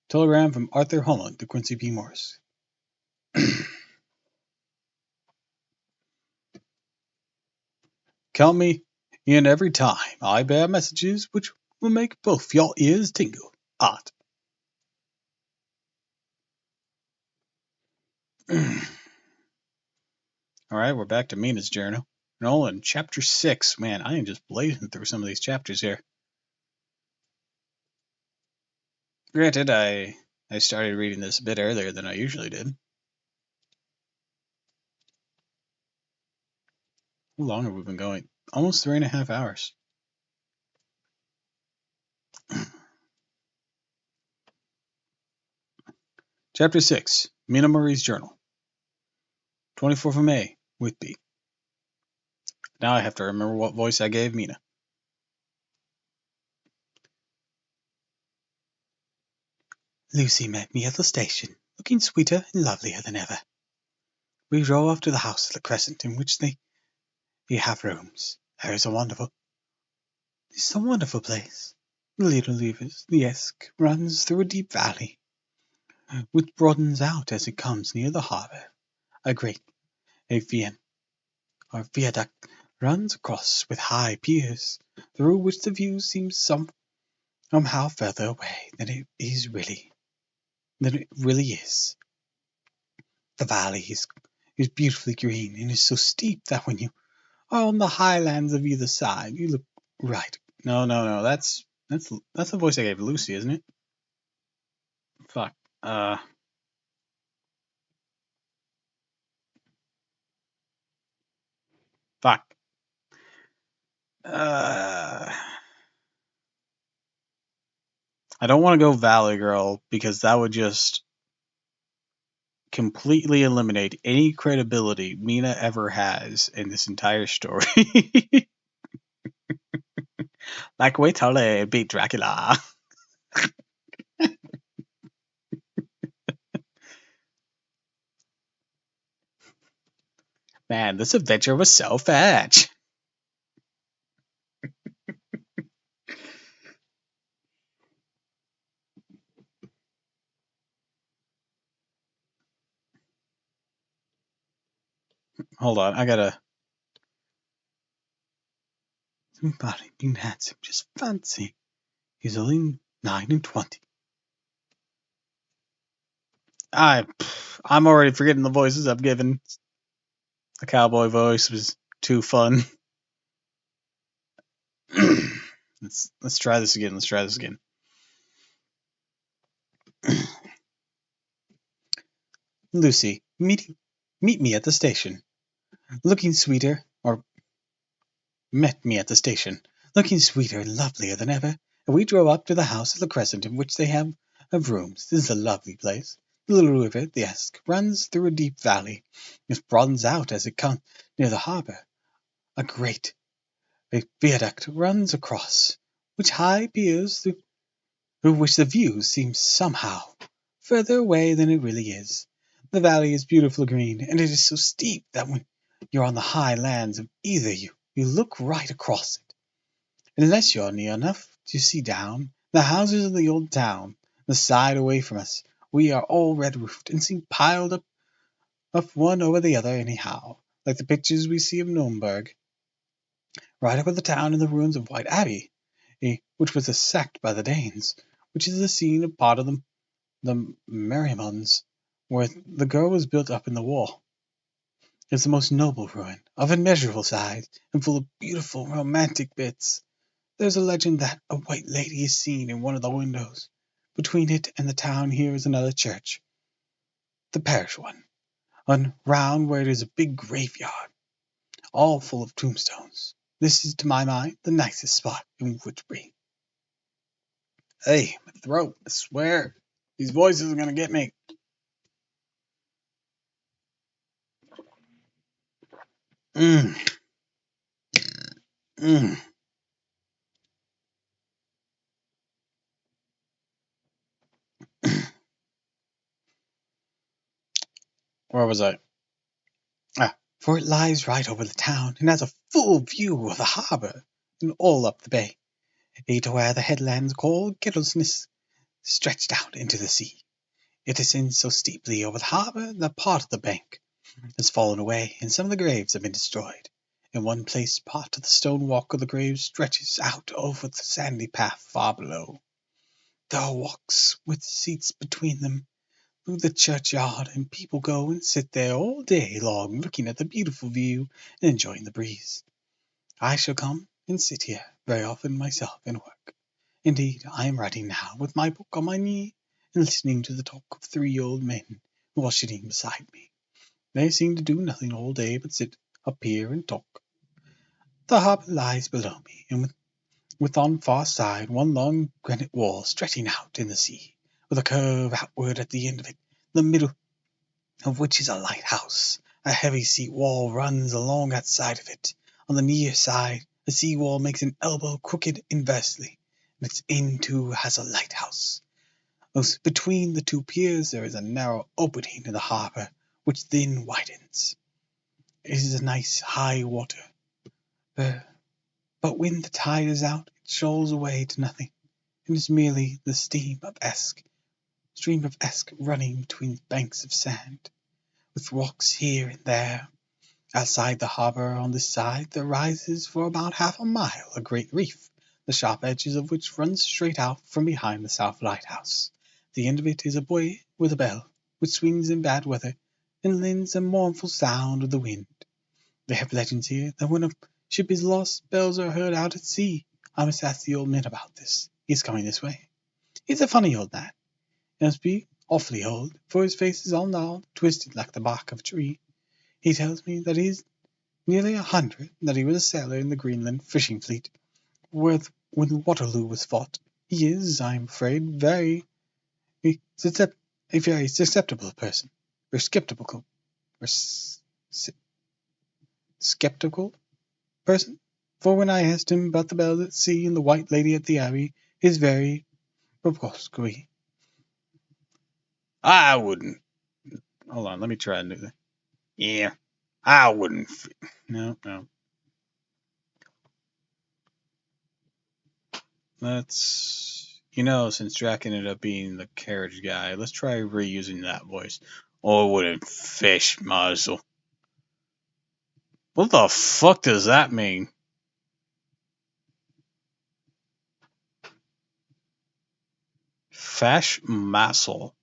Telegram from Arthur Holland to Quincy P. Morris. Count me in every time I bear messages which will make both your ears tingle. Art. Alright, we're back to Mina's journal. In chapter 6. Man, I am just blazing through some of these chapters here. Granted, I started reading this a bit earlier than I usually did. How long have we been going? Almost 3.5 hours. Chapter 6. Mina Marie's Journal. 24th of May. Whitby. Now I have to remember what voice I gave Mina. Lucy met me at the station, looking sweeter and lovelier than ever. We drove off to the house at the Crescent, in which they have rooms. It's a wonderful place. The little Liesk runs through a deep valley, which broadens out as it comes near the harbour. A viaduct runs across with high piers, through which the view seems somehow further away than it really is. The valley is beautifully green and is so steep that when you are on the highlands of either side, you look right. No, that's the voice I gave Lucy, isn't it? Fuck. Fuck. I don't want to go Valley Girl because that would just completely eliminate any credibility Mina ever has in this entire story. Like, wait till they beat Dracula. Man, this adventure was so fetch. Hold on, I gotta. Somebody being handsome, just fancy. He's only 9 and 20. I'm already forgetting the voices I've given. The cowboy voice was too fun. Let's try this again. Let's try this again. Lucy, meet me at the station. Looking sweeter, or met me at the station, looking sweeter and lovelier than ever, and we drove up to the house at the Crescent in which they have rooms. This is a lovely place. The little river, the Esk, runs through a deep valley. It broadens out as it comes near the harbour. A great viaduct runs across, which high piers through which the view seems somehow further away than it really is. The valley is beautiful green, and it is so steep that when you're on the high lands of either you look right across it. Unless you're near enough to see down, the houses of the old town, the side away from us, we are all red-roofed and seem piled up one over the other anyhow, like the pictures we see of Nuremberg. Right up at the town in the ruins of White Abbey, which was sacked by the Danes, which is the scene of part of the Merrymonds, where the girl was built up in the wall. It's the most noble ruin, of immeasurable size, and full of beautiful romantic bits. There's a legend that a white lady is seen in one of the windows. Between it and the town here is another church, the parish one, round where it is a big graveyard, all full of tombstones. This is, to my mind, the nicest spot in Woodbury. Hey, my throat, I swear. These voices are gonna get me. Mmm. Mmm. Where was I? For it lies right over the town and has a full view of the harbour and all up the bay, to where the headlands called Kettlesness stretched out into the sea. It descends so steeply over the harbour that part of the bank has fallen away and some of the graves have been destroyed. In one place part of the stone walk of the graves stretches out over the sandy path far below. There are walks with seats between them through the churchyard, and people go and sit there all day long looking at the beautiful view and enjoying the breeze. I shall come and sit here very often myself and work. Indeed, I am writing now with my book on my knee and listening to the talk of 3 old men who are sitting beside me. They seem to do nothing all day but sit up here and talk. The harbour lies below me, and with on far side one long granite wall stretching out in the sea, with a curve outward at the end of it, the middle of which is a lighthouse. A heavy sea wall runs along that side of it. On the near side, the sea wall makes an elbow crooked inversely, and its end too has a lighthouse. Between the 2 piers there is a narrow opening in the harbour, which then widens. It is a nice high water, but when the tide is out, it shoals away to nothing, and is merely the stream of Esk running between banks of sand, with rocks here and there. Outside the harbour on this side there rises for about half a mile a great reef, the sharp edges of which run straight out from behind the south lighthouse. The end of it is a buoy with a bell, which swings in bad weather, and lends a mournful sound of the wind. They have legends here that when a ship is lost, bells are heard out at sea. I must ask the old man about this. He is coming this way. He's a funny old man. He must be awfully old, for his face is all gnarled, twisted like the bark of a tree. He tells me that he is nearly 100, that he was a sailor in the Greenland fishing fleet, when Waterloo was fought. He is, I am afraid, a very susceptible person, or skeptical, or skeptical person. For when I asked him about the bells at sea and the White Lady at the Abbey, his very brusquerie. I wouldn't. Hold on, let me try and do that. Yeah, I wouldn't. No. Let's. Since Drac ended up being the carriage guy, let's try reusing that voice. Oh, I wouldn't fish muzzle. What the fuck does that mean? Fash muscle.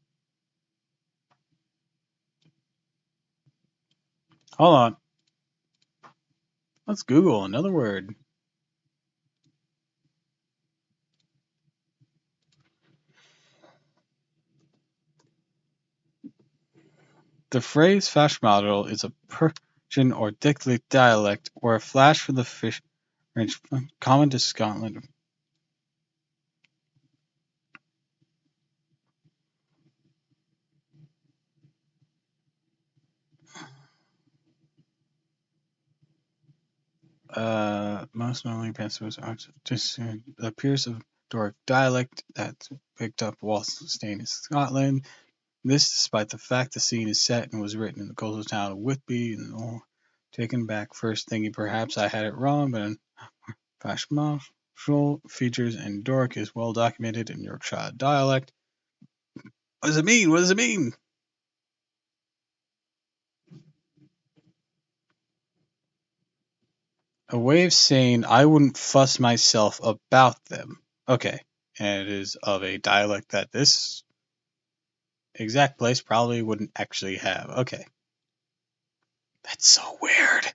Hold on. Let's Google another word. The phrase "fash model" is a Persian or Dialect dialect, or a flash from the fish range common to Scotland. Most normally pencils are just appears of Doric dialect that's picked up whilst staying in Scotland. This despite the fact the scene is set and was written in the coastal town of Whitby and all. Taken back first thinking perhaps I had it wrong, but Fashionable features in Doric is well documented in Yorkshire dialect. What does it mean? What does it mean? A way of saying I wouldn't fuss myself about them. Okay. And it is of a dialect that this exact place probably wouldn't actually have. Okay. That's so weird.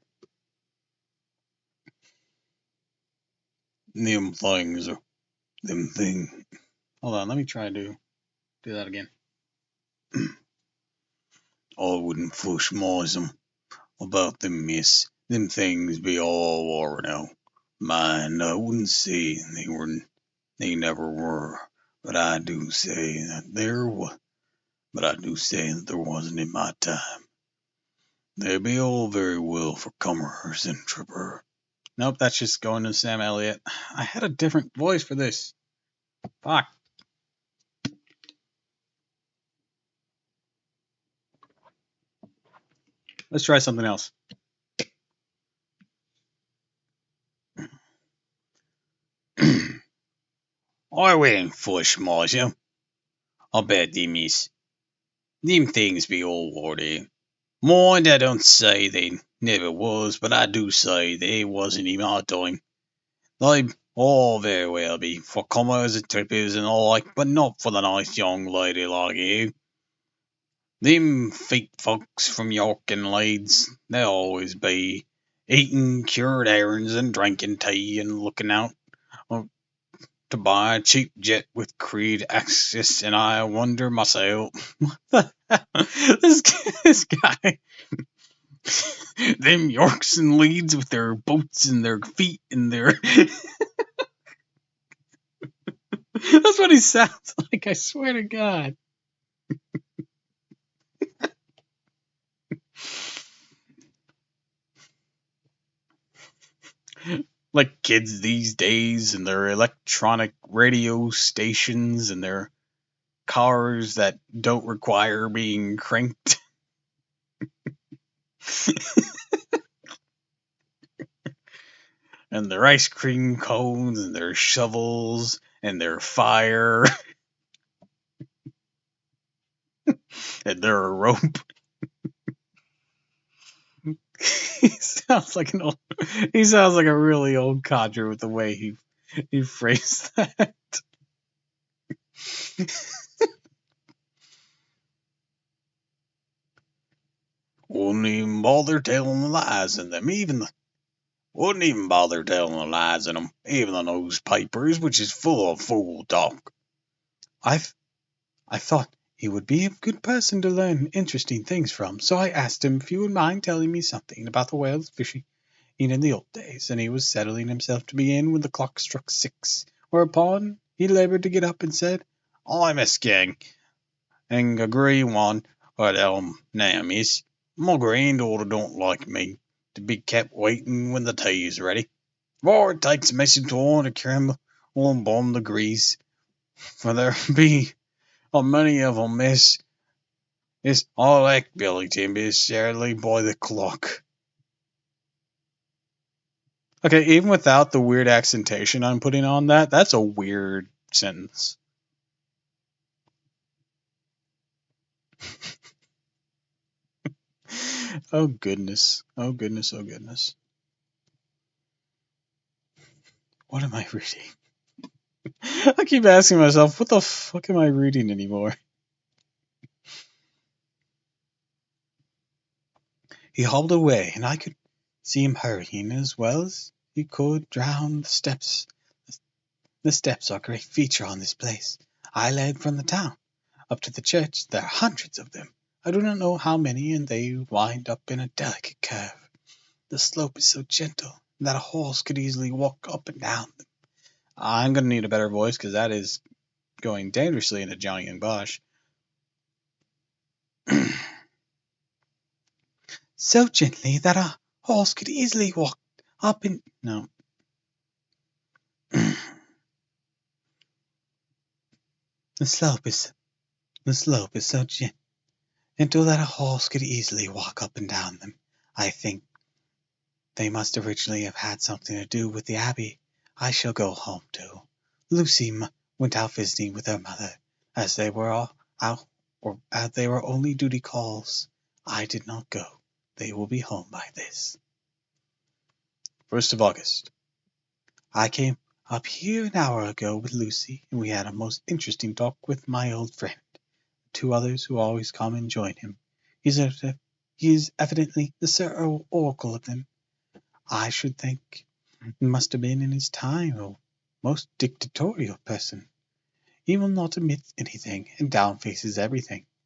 Them things. Them thing. Hold on, let me try to do that again. I wouldn't fuss myself about them, miss. Them things be all war now. Mind, I wouldn't say they never were, but I do say that there wasn't in my time. They be all very well for comers and tripper. Nope, that's just going to Sam Elliott. I had a different voice for this. Fuck. Let's try something else. I wouldn't fuss myself. I bet they miss. Them things be all warty. Mind, I don't say they never was, but I do say they wasn't in my time. They all very well be for comers and trippers and all like, but not for the nice young lady like you. Them feet folks from York and Leeds, they'll always be eating cured herrings and drinking tea and looking out to buy a cheap jet with Creed access, and I wonder myself, what the hell? This guy, them Yorks and Leeds with their boats and their feet and their. That's what he sounds like, I swear to God. Like kids these days and their electronic radio stations and their cars that don't require being cranked. And their ice cream cones and their shovels and their fire and their rope. He sounds like a really old codger with the way he phrased that. Wouldn't even bother telling the lies in them, wouldn't even bother telling the lies in them, even the newspapers, which is full of fool talk. I thought he would be a good person to learn interesting things from, so I asked him if he would mind telling me something about the whales fishing in the old days, and he was settling himself to begin when the clock struck 6, whereupon he laboured to get up and said, I'm a skeng, and agree one what name is. My granddaughter don't like me to be kept waiting when the tea is ready, for it takes a message on to carry on bomb the grease, for there be a many of 'em, miss. It's all like Billy Timbers, sadly by the clock. Okay, even without the weird accentation I'm putting on that, that's a weird sentence. Oh goodness. Oh goodness, oh goodness. What am I reading? I keep asking myself, what the fuck am I reading anymore? He hobbled away, and I could see him hurrying as well as he could down the steps. The steps are a great feature on this place. I led from the town up to the church. There are hundreds of them. I do not know how many, and they wind up in a delicate curve. The slope is so gentle that a horse could easily walk up and down them. I'm going to need a better voice because that is going dangerously into Johnny and Bosch. So gently that a horse could easily walk up and... No. The slope is so gentle that a horse could easily walk up and down them. I think they must originally have had something to do with the abbey I shall go home to. Lucy went out visiting with her mother, as they were all out, or as they were only duty calls. I did not go. They will be home by this. 1st of August. I came up here an hour ago with Lucy, and we had a most interesting talk with my old friend. 2 others who always come and join him. He is evidently the Sir Oracle of them. I should think it must have been in his time a most dictatorial person. He will not admit anything, and downfaces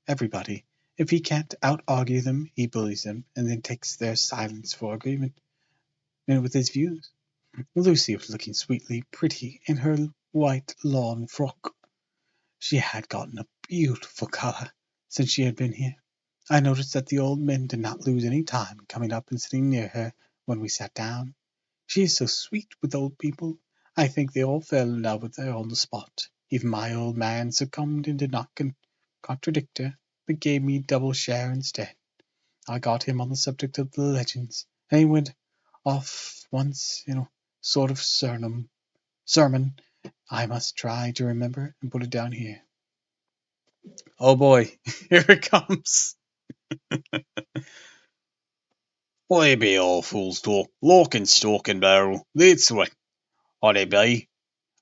everybody. If he can't out-argue them, he bullies them, and then takes their silence for agreement with his views. Lucy was looking sweetly pretty in her white lawn frock. She had gotten a beautiful colour since she had been here. I noticed that the old men did not lose any time in coming up and sitting near her when we sat down. She is so sweet with old people. I think they all fell in love with her on the spot. Even my old man succumbed and did not contradict her, but gave me double share instead. I got him on the subject of the legends, and he went off once in a sort of sermon. I must try to remember and put it down here. Oh boy, here it comes. Why be all fools talk, lock and stock and barrel, that's what they be.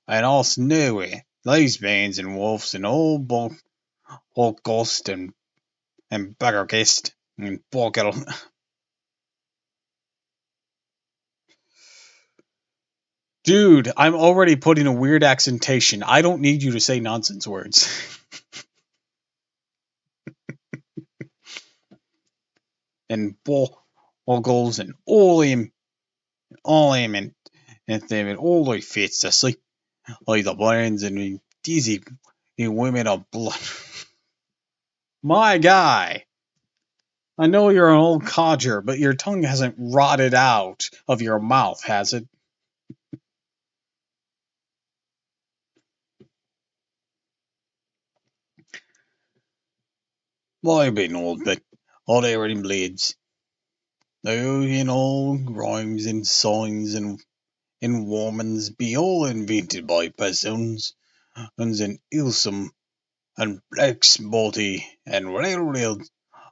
And us know it. These bands and wolves and all ghost and beggargist and boggle. Dude, I'm already putting a weird accentation. I don't need you to say nonsense words. And boggles and all him and them and all they fits to see. Like the bands and dizzy women of blood. My guy. I know you're an old codger, but your tongue hasn't rotted out of your mouth, has it? I've been old, but all they were in blades. Rhymes and songs and womans be all invented by persons, and an ilsome and blacksmorty and railroad.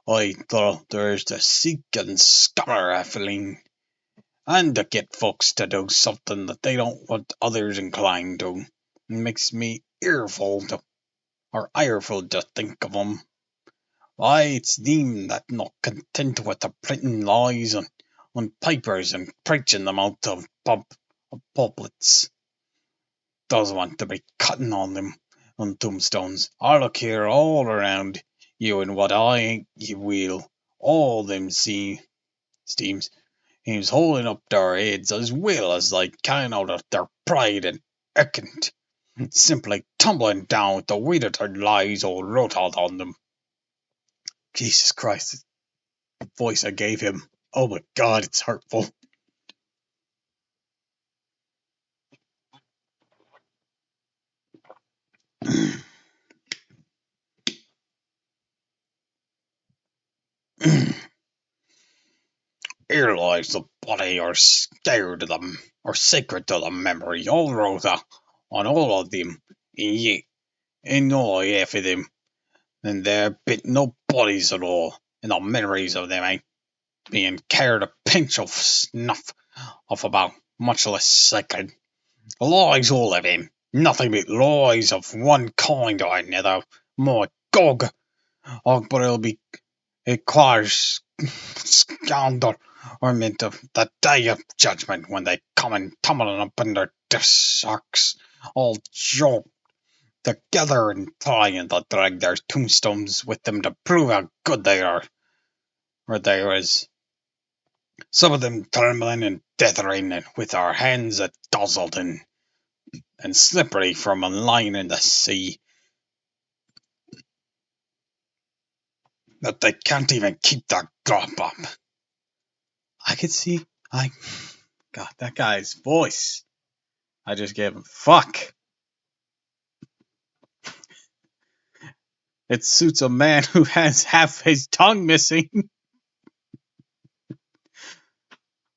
I thought there's to seek and scupper a feeling, and to get folks to do something that they don't want others inclined to. It makes me ireful to think of 'em. Why, it's them that not content with the printing lies on papers and preaching them out of pulpits, does want to be cutting on them on tombstones. I look here all around you, and what I ain't you will. All them steams he's holding up their heads as well as they can out of their pride and arrogant, simply tumbling down with the weight of their lies all wrote out on them. Jesus Christ, the voice I gave him. Oh my God, it's hurtful. Here lies the body, or scared to them, or sacred to the memory, all wrote on all of them, and yet, in all half of them, and there bit no bodies at all, and the memories of them ain't being carried a pinch of snuff of about much less sacred. Lies all of them, nothing but lies of one kind or another. My God, oh, but it'll be a quite scandal or meant of the day of judgment when they come and tumbling up in their sacks, all joked together and trying to drag their tombstones with them to prove how good they are. Or there is some of them trembling and dithering, and with our hands dazzled and slippery from a line in the sea, that they can't even keep their drop up. I could see, God, that guy's voice. I just gave him, fuck. It suits a man who has half his tongue missing.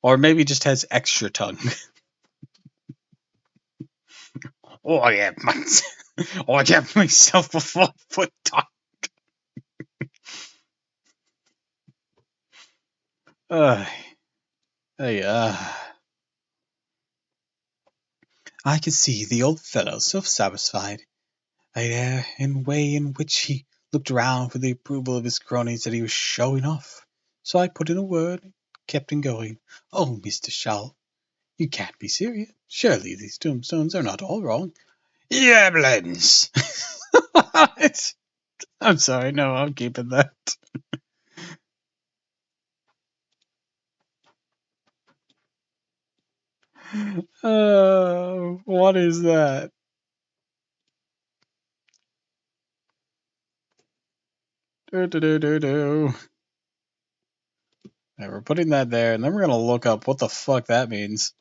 Or maybe just has extra tongue. I have myself a 4-foot tongue. I could see the old fellow so satisfied, air and way in which he looked round for the approval of his cronies, that he was showing off. So I put in a word and kept him going. Oh, Mr. Shaw, you can't be serious. Surely these tombstones are not all wrong. Yablins! I'm sorry, no, I'm keeping that. What is that? Alright, we're putting that there, and then we're gonna look up what the fuck that means.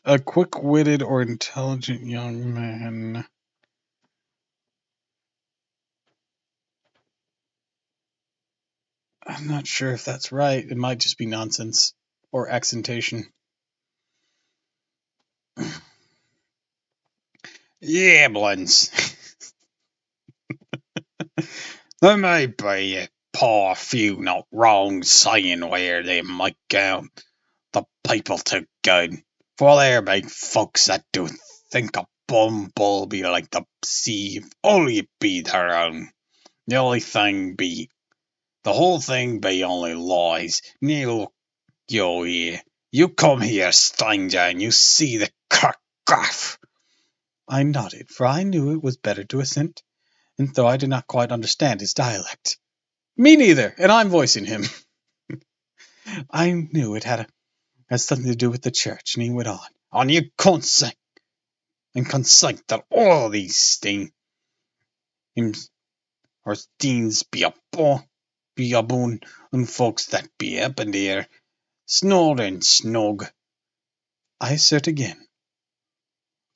A quick-witted or intelligent young man. I'm not sure if that's right. It might just be nonsense or accentation. Yablins. There may be a poor few not wrong saying where they might go. The people too good. For there be folks that do think a bumble be like the sea, if only it be their own. The whole thing be only lies. Now, you here. You come here, stranger, and you see the graph. I nodded, for I knew it was better to assent, and though I did not quite understand his dialect. Me neither, and I'm voicing him. I knew it had something to do with the church, and he went on. And you consent that all these things or things be a boon, and folks that be up in the air, snoring snug. I assert again.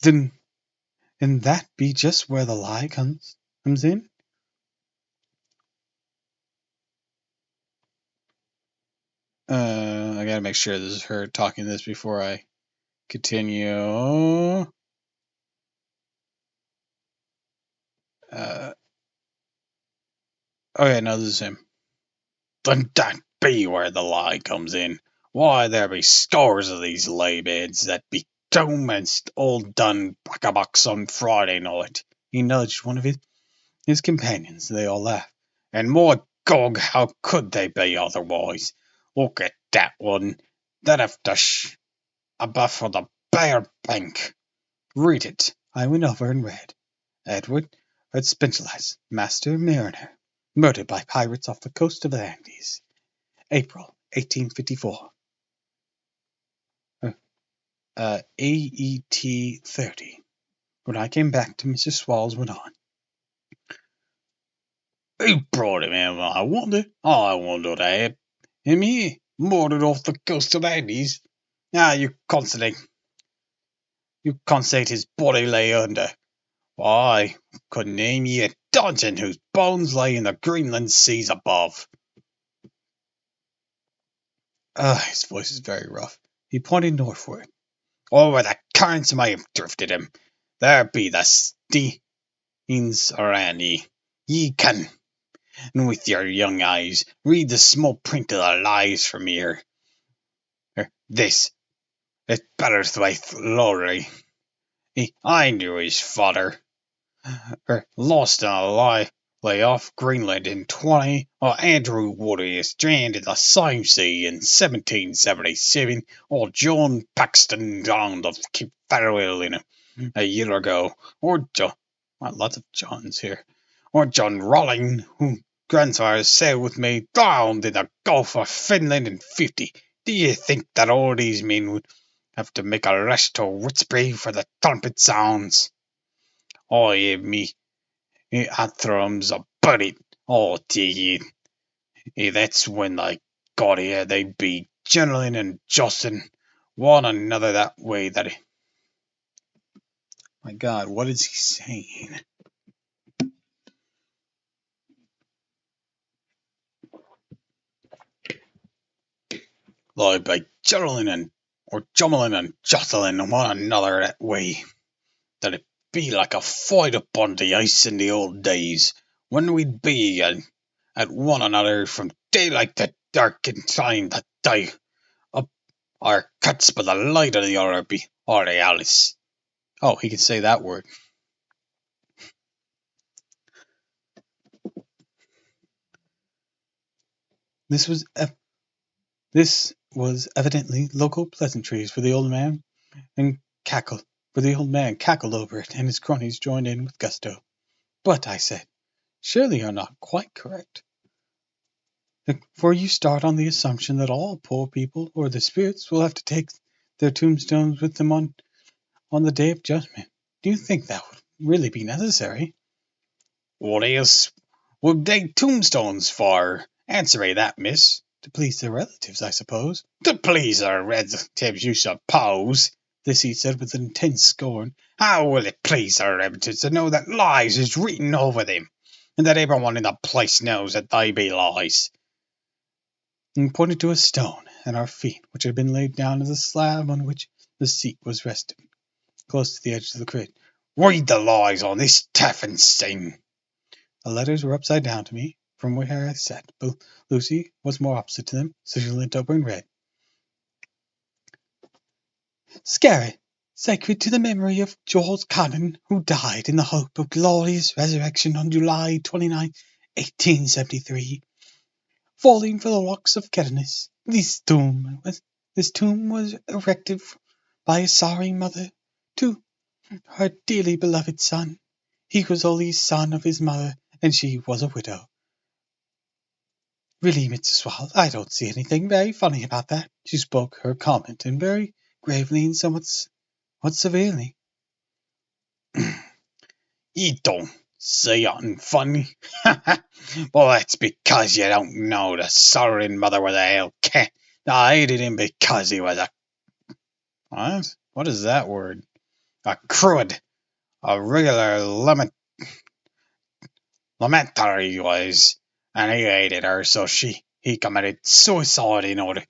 Then that be just where the lie comes in? I gotta make sure this is her talking this before I continue. Okay, no, this is him. Then that be where the lie comes in. Why, there be scores of these laybeds that be commenced all done back-a-box on Friday night. He nudged one of his companions. They all laughed. And my gog, how could they be otherwise? Look at that one. That after above for the Bear Bank. Read it. I went over and read. Edward Spinchelas, Master Mariner, murdered by pirates off the coast of the Andes. April 1854. AET 30. When I came back to Mrs. Swalls went on. Who brought him in, I wonder? I wonder that. Him here, murdered off the coast of the Andes. Now you consolate his body lay under. Why, could name ye a dungeon whose bones lay in the Greenland seas above. His voice is very rough. He pointed northward. Where the currents may have drifted him. There be the steens around ye. Ye can, and with your young eyes, read the small print of the lies from here. This, it Betterthwaite Lowry. I knew his father. Lost in a lay off Greenland in 20, or Andrew Woody stranded in the same sea in 1777, or John Paxton drowned of Cape Farewell in a year ago, or lots of Johns here, or John Rolling, whom grandfather sailed with me, drowned in the Gulf of Finland in 50. Do you think that all these men would have to make a rush to Whitby for the trumpet sounds? Oh, me Athrum's about it. Oh, dear. That's when they got here. They'd be gentling and jostling one another that way. My God, what is he saying? They'd be gentling and jumbling and jostling one another that way. That'd be like a fight upon the ice in the old days, when we'd be at one another from daylight to dark and trying to die up our cuts by the light of the Aurealis. Oh, he can say that word. This was evidently local pleasantries for the old man, and cackled over it, and his cronies joined in with gusto. But, I said, surely you're not quite correct. For you start on the assumption that all poor people, or the spirits, will have to take their tombstones with them on the day of judgment. Do you think that would really be necessary? What else would they tombstones for? Answer me that, miss. To please their relatives, I suppose. To please their relatives, you suppose? This he said with intense scorn. How will it please their relatives to know that lies is written over them, and that everyone in the place knows that they be lies? And pointed to a stone at our feet, which had been laid down as a slab on which the seat was resting, close to the edge of the crate. Read the lies on this Taffenstein. The letters were upside down to me, from where I sat, but Lucy was more opposite to them, so she leant over and read. Scarret, sacred to the memory of George Cannon, who died in the hope of glorious resurrection on July 29, 1873, falling for the rocks of Ketterness. This tomb was erected by a sorry mother to her dearly beloved son. He was only son of his mother, and she was a widow. Really, Mr. Swallow, I don't see anything very funny about that. She spoke her comment, and very gravely and somewhat severely. You don't see nothing funny? Well, that's because you don't know the sorrowing mother with a hell cat. I hated him because he was a... What? What is that word? A crud. A regular lamenter he was, and he hated her, so he committed suicide in order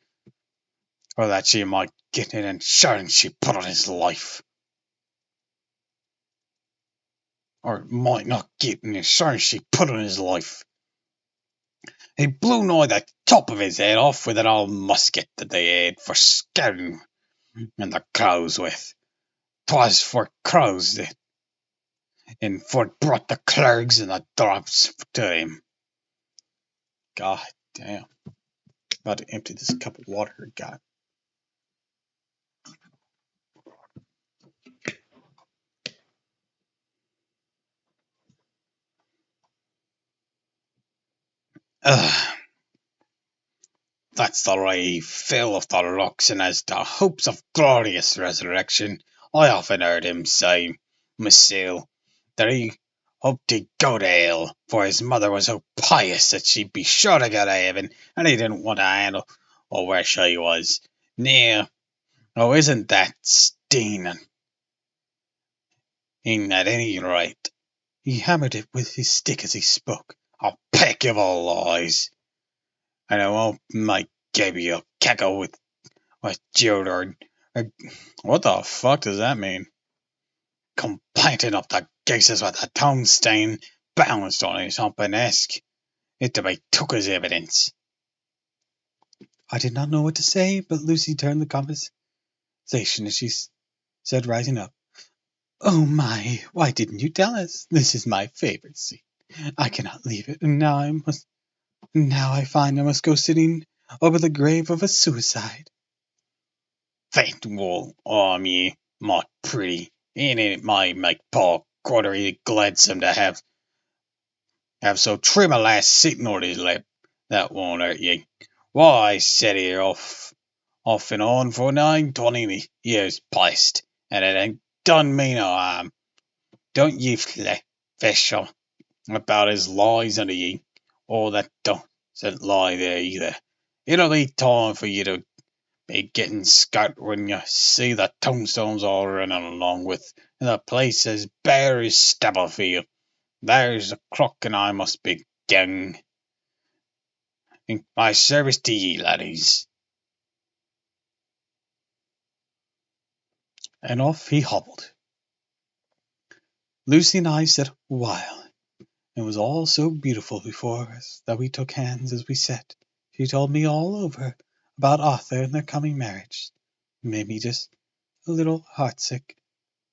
that she might get an insurance she put on his life. Or might not get an insurance she put on his life. He blew nigh the top of his head off with an old musket that they had for scaring and the crows with. 'Twas for crows that, and for it brought the clerks and the drops to him. God damn. About to empty this cup of water I got. Ugh. That's the way he fell off the rocks and has the hopes of glorious resurrection. I often heard him say, myself, that he hoped he'd go to hell, for his mother was so pious that she'd be sure to go to heaven, and he didn't want to handle or where she was. Now, oh, isn't that Steen? In at any rate, he hammered it with his stick as he spoke. A peck of lies, and I won't make Gabriel cackle with children. What the fuck does that mean? Complainting of the cases with a tombstone bounced on his hump-and-esque. It to be took as evidence. I did not know what to say, but Lucy turned the conversation as she said, rising up. Oh my, why didn't you tell us? This is my favorite scene. I cannot leave it, and now I find I must go sitting over the grave of a suicide. Faint wool on ye, my pretty, and it might make Paul Cordery gladsome to have so trim a lass sitting on his lap. That won't hurt ye. Why, I set here off and on for 9 years past, and it ain't done me no harm. Don't ye fish about his lies under ye, or that don't lie there either. It'll be time for you to be getting scared when you see the tombstones all running along with the place as bare as Stubblefield. There's the clock, and I must be going. In my service to ye, laddies. And off he hobbled. Lucy and I sat a while. It was all so beautiful before us that we took hands as we sat. She told me all over about Arthur and their coming marriage. It made me just a little heartsick,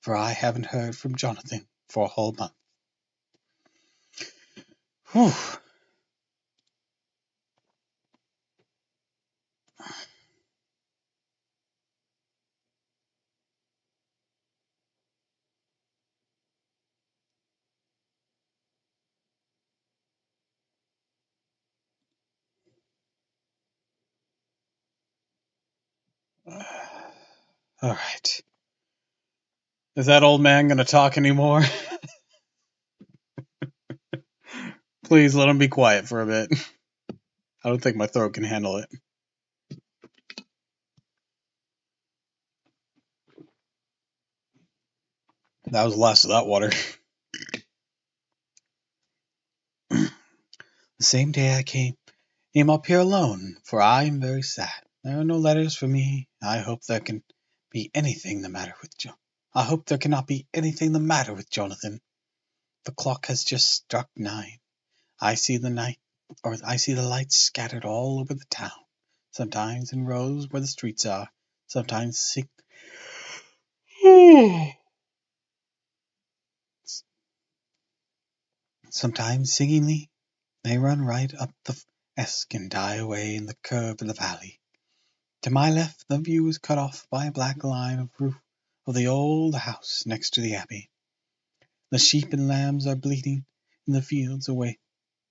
for I haven't heard from Jonathan for a whole month. Whew. All right. Is that old man going to talk anymore? Please let him be quiet for a bit. I don't think my throat can handle it. That was the last of that water. The same day I came up here alone, for I am very sad. There are no letters for me. I hope there can be anything the matter with I hope there cannot be anything the matter with Jonathan. The clock has just struck 9. I see the lights scattered all over the town, sometimes in rows where the streets are, sometimes sometimes singingly. They run right up the Esk and die away in the curve of the valley. To my left, the view is cut off by a black line of roof of the old house next to the abbey. The sheep and lambs are bleating in the fields away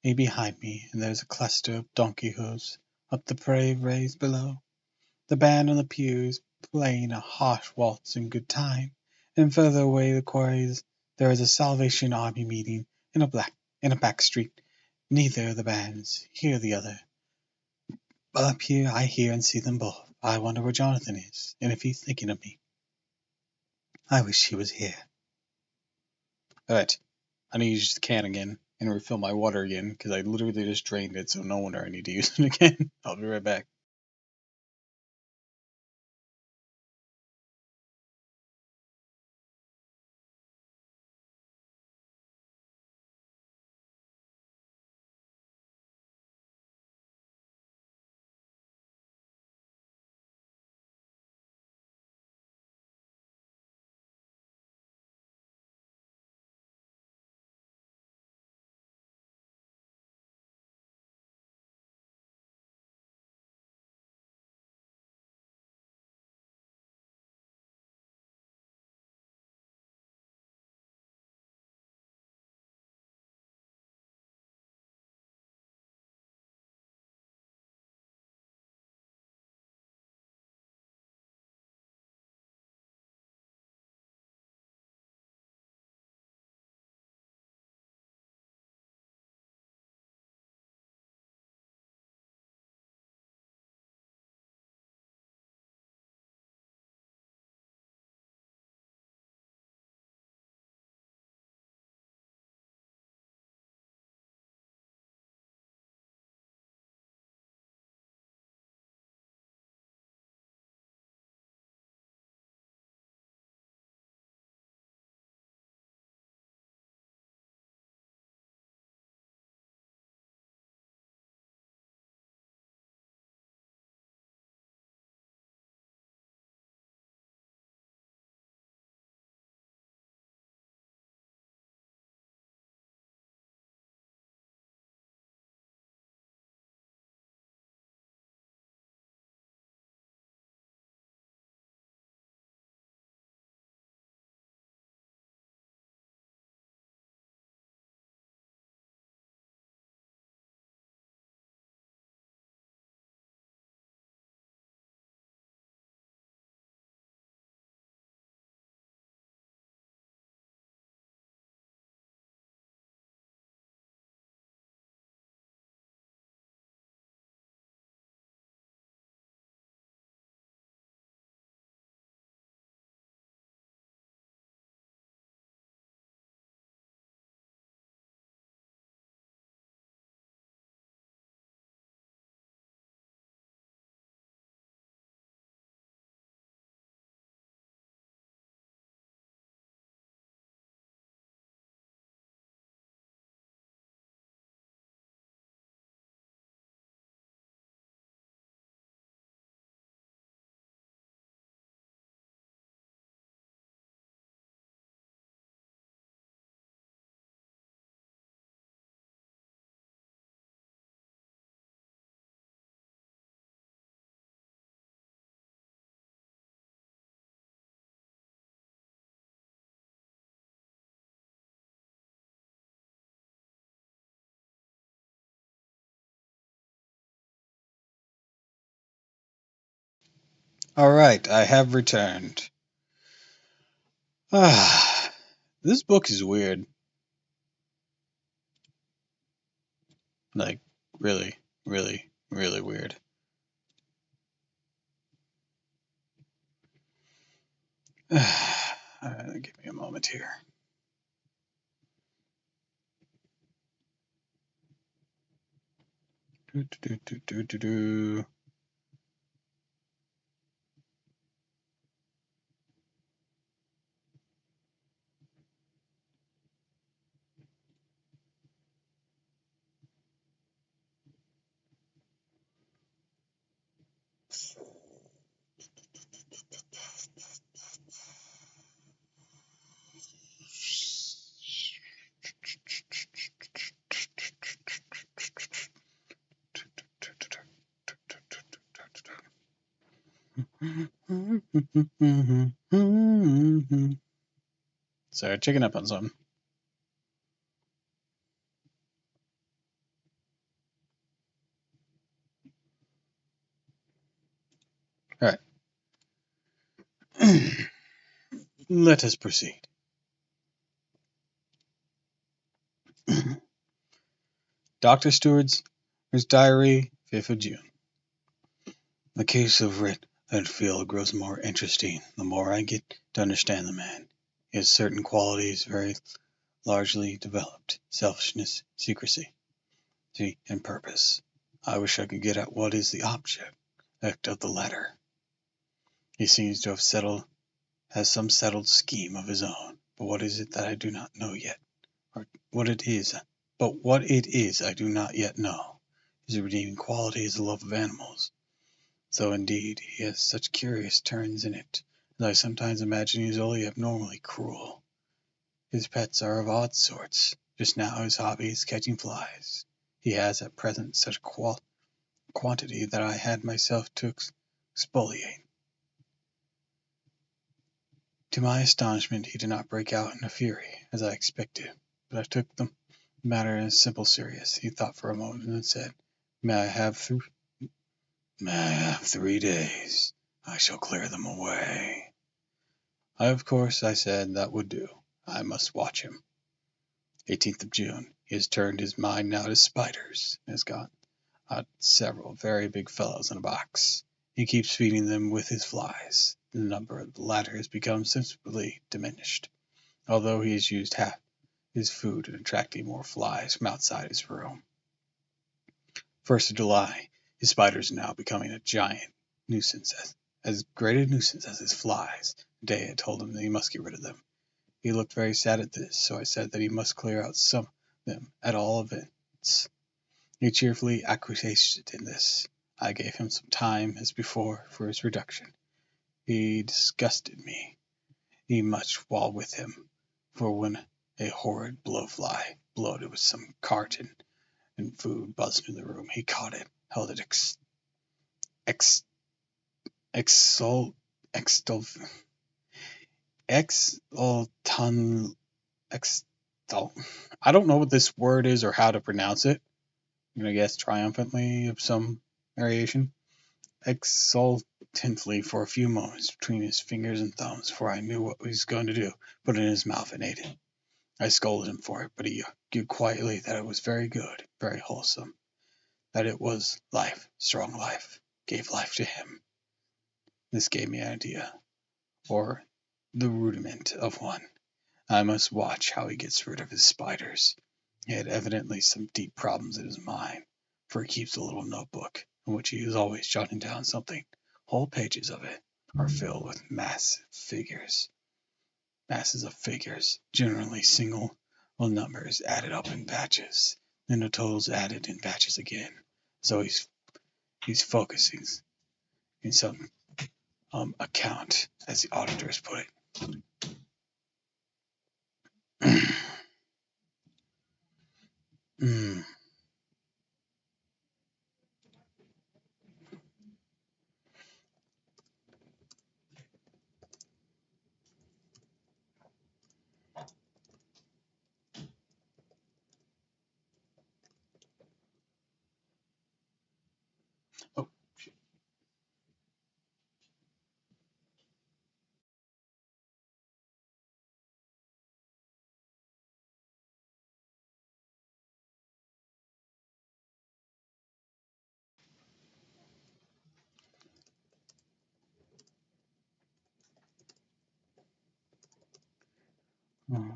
behind me, and there's a cluster of donkey hoofs up the pave raised below. The band on the pier is playing a harsh waltz in good time, and further away the quarries there is a Salvation Army meeting in a back street. Neither of the bands hear the other. But up here I hear and see them both. I wonder where Jonathan is, and if he's thinking of me. I wish he was here. Alright, I need to use the can again and refill my water again, because I literally just drained it, so no wonder I need to use it again. I'll be right back. Alright, I have returned. This book is weird. Like, really, really, really weird. Give me a moment here. Do. Sorry, checking up on something. All right. Let us proceed. Dr. Stewart's diary, 5th of June. The case of Redfield grows more interesting the more I get to understand the man. He has certain qualities very largely developed: selfishness, secrecy, and purpose. I wish I could get at what is the object of the latter. He seems to has some settled scheme of his own, but what is it that I do not know yet? Or what it is I do not yet know. His redeeming quality is the love of animals, though indeed he has such curious turns in it, that I sometimes imagine he is only abnormally cruel. His pets are of odd sorts. Just now his hobby is catching flies. He has at present such a quantity that I had myself to exfoliate. To my astonishment he did not break out in a fury, as I expected, but I took the matter in simple serious. He thought for a moment and then said, May I have 3 days? I shall clear them away. Of course, I said that would do. I must watch him. 18th of June. He has turned his mind now to spiders, and has got several very big fellows in a box. He keeps feeding them with his flies. The number of the latter has become sensibly diminished, although he has used half his food in attracting more flies from outside his room. 1st of July. His spiders are now becoming a giant nuisance, as great a nuisance as his flies. Today I told him that he must get rid of them. He looked very sad at this, so I said that he must clear out some of them at all events. He cheerfully acquiesced in this. I gave him some time, as before, for his reduction. He disgusted me much while with him, for when a horrid blowfly, bloated with some carton and food, buzzed in the room, he caught it, held it I don't know what this word is or how to pronounce it. I'm going to guess triumphantly of some variation. Exultantly for a few moments between his fingers and thumbs, for I knew what he was going to do, put it in his mouth and ate it. I scolded him for it, but he argued quietly that it was very good, very wholesome, that it was life, strong life, gave life to him. This gave me an idea, or the rudiment of one. I must watch how he gets rid of his spiders. He had evidently some deep problems in his mind, for he keeps a little notebook, in which he is always jotting down something. Whole pages of it are filled with masses of figures, generally single numbers added up in batches, then the totals added in batches again. So he's focusing in some account, as the auditors put it. Oh, Hmm.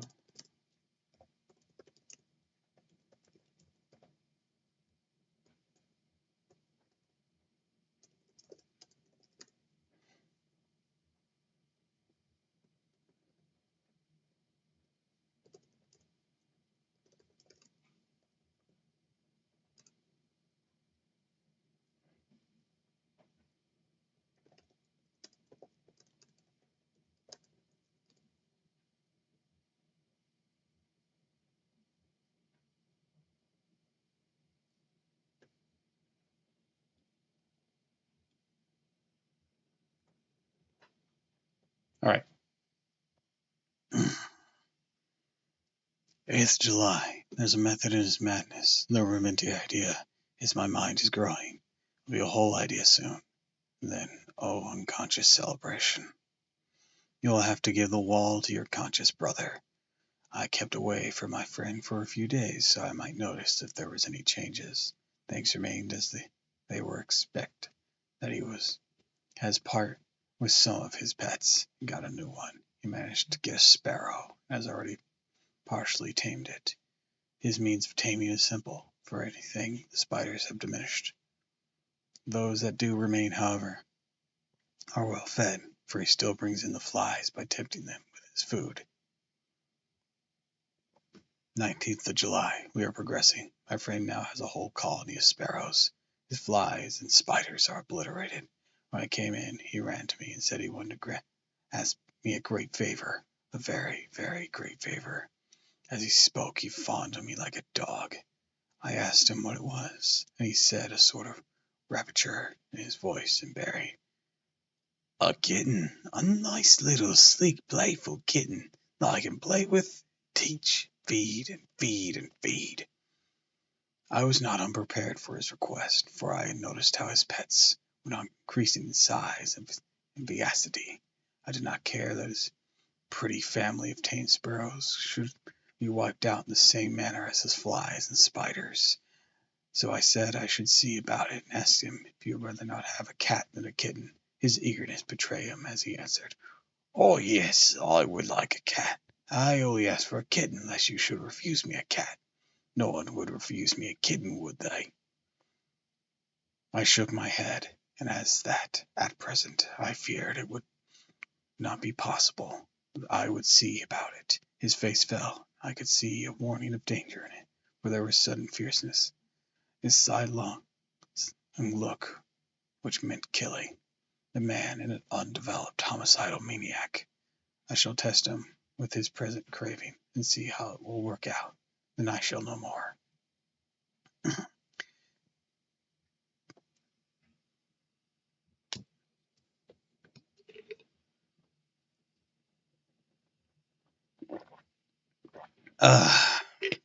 All right. 8th July. There's a method in his madness. No room in the idea. As my mind is growing. It'll be a whole idea soon. And then, oh, unconscious celebration. You'll have to give the wall to your conscious brother. I kept away from my friend for a few days, so I might notice if there was any changes. Things remained as they were expect. That he has part with some of his pets. He got a new one. He managed to get a sparrow, and has already partially tamed it. His means of taming is simple. For anything, the spiders have diminished. Those that do remain, however, are well fed, for he still brings in the flies by tempting them with his food. 19th of July. We are progressing. My friend now has a whole colony of sparrows. His flies and spiders are obliterated. When I came in, he ran to me and said he wanted to ask me a great favor. A very, very great favor. As he spoke, he fawned on me like a dog. I asked him what it was, and he said, a sort of rapture in his voice and bearing, "A kitten, a nice little sleek, playful kitten that I can play with, teach, feed, and feed, and feed." I was not unprepared for his request, for I had noticed how his pets went on increasing in size and vivacity. I did not care that his pretty family of tame sparrows should be wiped out in the same manner as his flies and spiders. So I said I should see about it, and asked him if he would rather not have a cat than a kitten. His eagerness betrayed him as he answered, "Oh yes, I would like a cat. I only ask for a kitten, unless you should refuse me a cat. No one would refuse me a kitten, would they?" I shook my head, and as that, at present, I feared it would not be possible, I would see about it. His face fell. I could see a warning of danger in it, for there was sudden fierceness. His sidelong look, which meant killing. The man in an undeveloped homicidal maniac. I shall test him with his present craving and see how it will work out. Then I shall know more.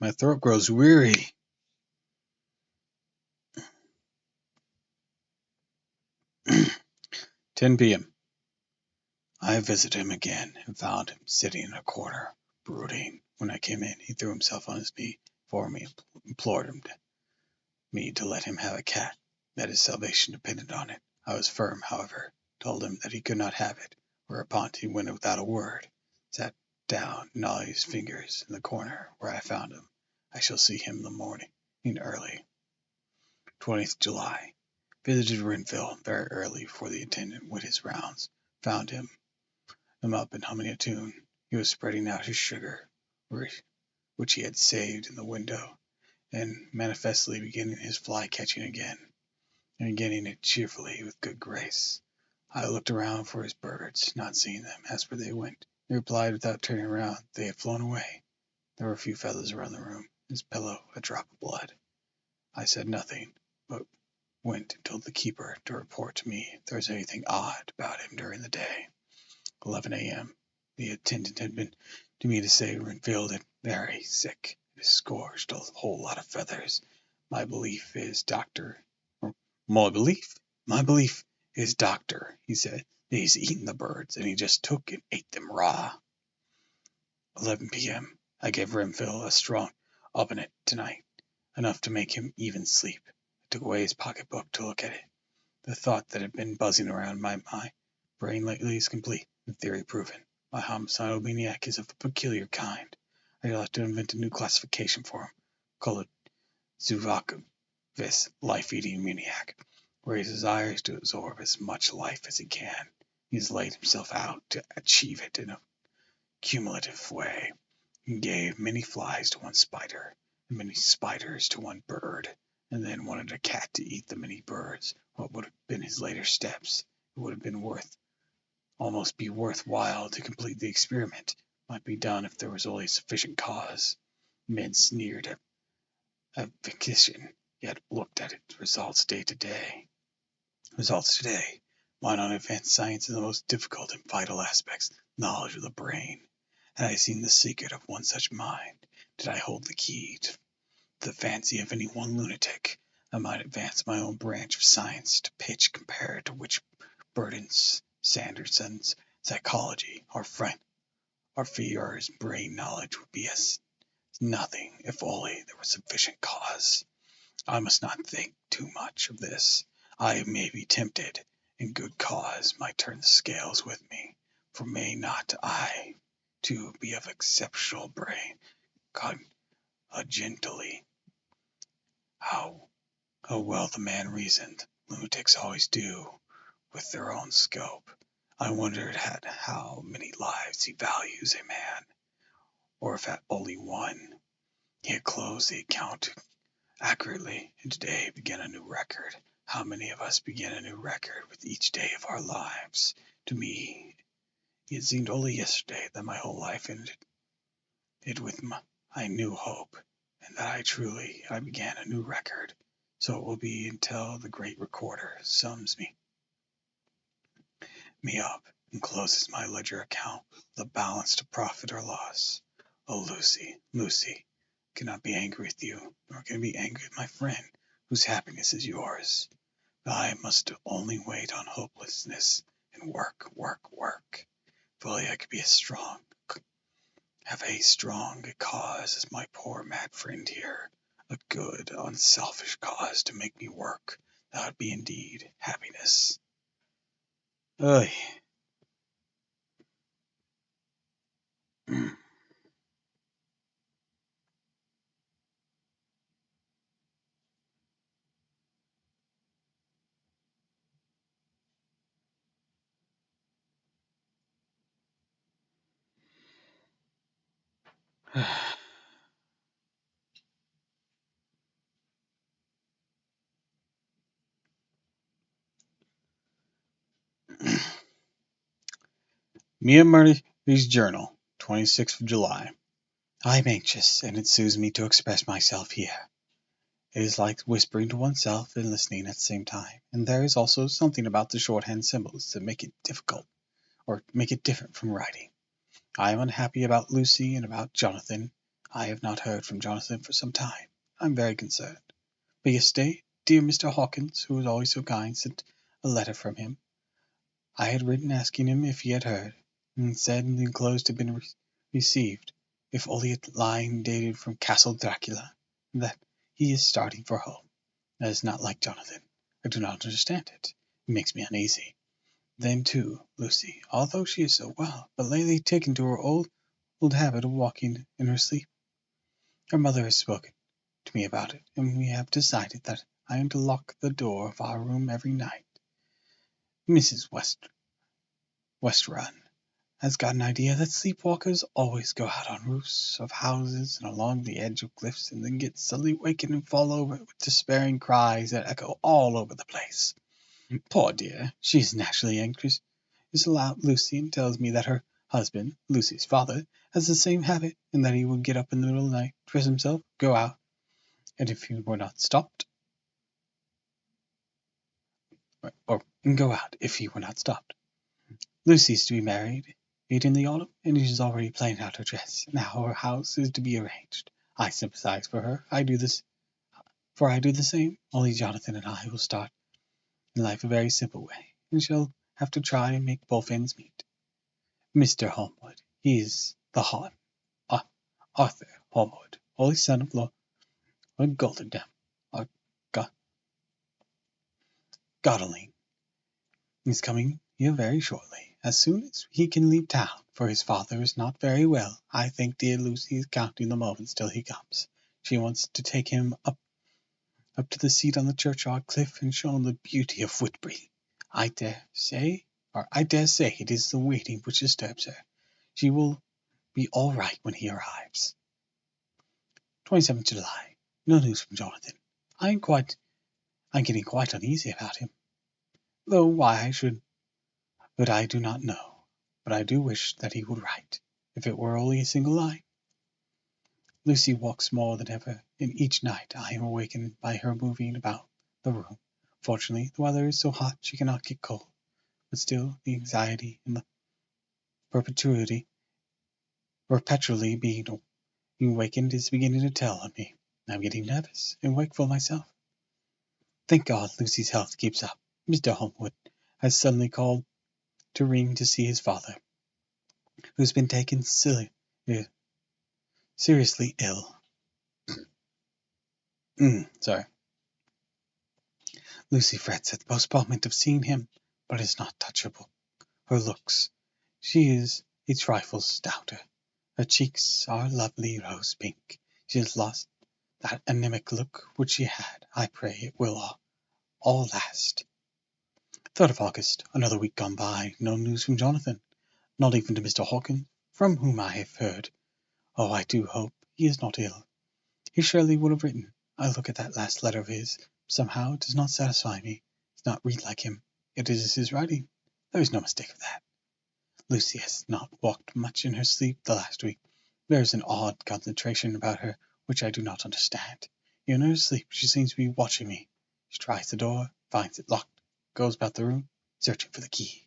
My throat grows weary. 10 p.m. I visited him again and found him sitting in a corner, brooding. When I came in, he threw himself on his knee before me and implored me to let him have a cat, that his salvation depended on it. I was firm, however, told him that he could not have it, whereupon he went without a word, sat down, gnawing his fingers in the corner where I found him. I shall see him in the morning, early. 20th July. Visited Renville very early before the attendant went his rounds. Found him up and humming a tune. He was spreading out his sugar, which he had saved in the window, and manifestly beginning his fly-catching again, and getting it cheerfully with good grace. I looked around for his birds, not seeing them, asked where they went. They replied without turning around, they had flown away. There were a few feathers around the room, his pillow a drop of blood. I said nothing, but went and told the keeper to report to me if there was anything odd about him during the day. 11 a.m. The attendant had been to me to say Renfield had very sick, scorched a whole lot of feathers. My belief is, doctor, my belief is, doctor, he said, that he's eaten the birds, and he just took and ate them raw. 11 p.m. I gave Renfield a strong opiate tonight, enough to make him even sleep. I took away his pocketbook to look at it. The thought that had been buzzing around my brain lately is complete, the theory proven. My homicidal maniac is of a peculiar kind. I'd like to invent a new classification for him. Call it Zuvakvis, life-eating maniac, where he desires to absorb as much life as he can. He has laid himself out to achieve it in a cumulative way. He gave many flies to one spider, and many spiders to one bird, and then wanted a cat to eat the many birds. What would have been his later steps? It would have been almost be worthwhile to complete the experiment. Might be done if there was only sufficient cause. Men sneered at fictitious, yet looked at its results day to day. Results today. Mine on advanced science is the most difficult and vital aspects, knowledge of the brain. Had I seen the secret of one such mind, did I hold the key to the fancy of any one lunatic, I might advance my own branch of science to pitch compared to which Burton's, Sanderson's psychology, or Fiore's brain knowledge would be as nothing if only there was sufficient cause. I must not think too much of this. I may be tempted, and good cause might turn the scales with me, for may not I, too, be of exceptional brain, gently. How well the man reasoned, lunatics always do, with their own scope. I wondered at how many lives he values a man, or if at only one. He had closed the account accurately, and today began a new record. How many of us begin a new record with each day of our lives? To me, it seemed only yesterday that my whole life ended it with my new hope, and that I began a new record. So it will be until the great recorder sums me up and closes my ledger account with the balance to profit or loss. Oh, Lucy, I cannot be angry with you, nor can I be angry with my friend, whose happiness is yours. But I must only wait on hopelessness and work. If only I could have a strong cause as my poor mad friend here, a good, unselfish cause to make me work. That would be indeed happiness. Oy. Mia Murray's Journal, 26th of July. I am anxious, and it soothes me to express myself here. It is like whispering to oneself and listening at the same time, and there is also something about the shorthand symbols that make it difficult, or make it different from writing. I am unhappy about Lucy and about Jonathan. I have not heard from Jonathan for some time. I am very concerned. But yesterday, dear Mr. Hawkins, who was always so kind, sent a letter from him. I had written asking him if he had heard, and said the enclosed had been received, if only a line dated from Castle Dracula, and that he is starting for home. That is not like Jonathan. I do not understand it. It makes me uneasy. Then, too, Lucy, although she is so well, but lately taken to her old habit of walking in her sleep. Her mother has spoken to me about it, and we have decided that I am to lock the door of our room every night. Mrs. Westrun has got an idea that sleepwalkers always go out on roofs of houses and along the edge of cliffs, and then get suddenly wakened and fall over with despairing cries that echo all over the place. Poor dear, she is naturally anxious. Is allowed Lucy, and tells me that her husband, Lucy's father, has the same habit, and that he would get up in the middle of the night, dress himself, go out, and if he were not stopped, Lucy's to be married late in the autumn, and she is already planning out her dress, and how her house is to be arranged. I sympathize for her. I do the same. Only Jonathan and I will start in life a very simple way, and shall have to try and make both ends meet. Mr. Holmwood, he is the Arthur Holmwood, only son of Lord Goldendam, or Godalming, is coming here very shortly, as soon as he can leave town, for his father is not very well. I think dear Lucy is counting the moments till he comes. She wants to take him up to the seat on the churchyard cliff and show him the beauty of Whitby. I dare say it is the waiting which disturbs her. She will be all right when he arrives. 27th July. No news from Jonathan. I'm getting quite uneasy about him. Though why I should, but I do not know. But I do wish that he would write, if it were only a single line. Lucy walks more than ever, and each night I am awakened by her moving about the room. Fortunately, the weather is so hot she cannot get cold, but still the anxiety and the perpetually being awakened is beginning to tell on me. I'm getting nervous and wakeful myself. Thank God Lucy's health keeps up. Mr. Holmwood has suddenly called to ring to see his father, who's been taken seriously ill. Sorry. Lucy frets at the postponement of seeing him, but is not touchable. Her looks, she is a trifle stouter. Her cheeks are lovely rose pink. She has lost that anemic look which she had. I pray it will all last. 3rd of August, another week gone by. No news from Jonathan. Not even to Mr. Hawkins, from whom I have heard. Oh, I do hope he is not ill. He surely would have written. I look at that last letter of his. Somehow it does not satisfy me. It does not read like him. It is his writing. There is no mistake of that. Lucy has not walked much in her sleep the last week. There is an odd concentration about her which I do not understand. In her sleep she seems to be watching me. She tries the door, finds it locked, goes about the room, searching for the key.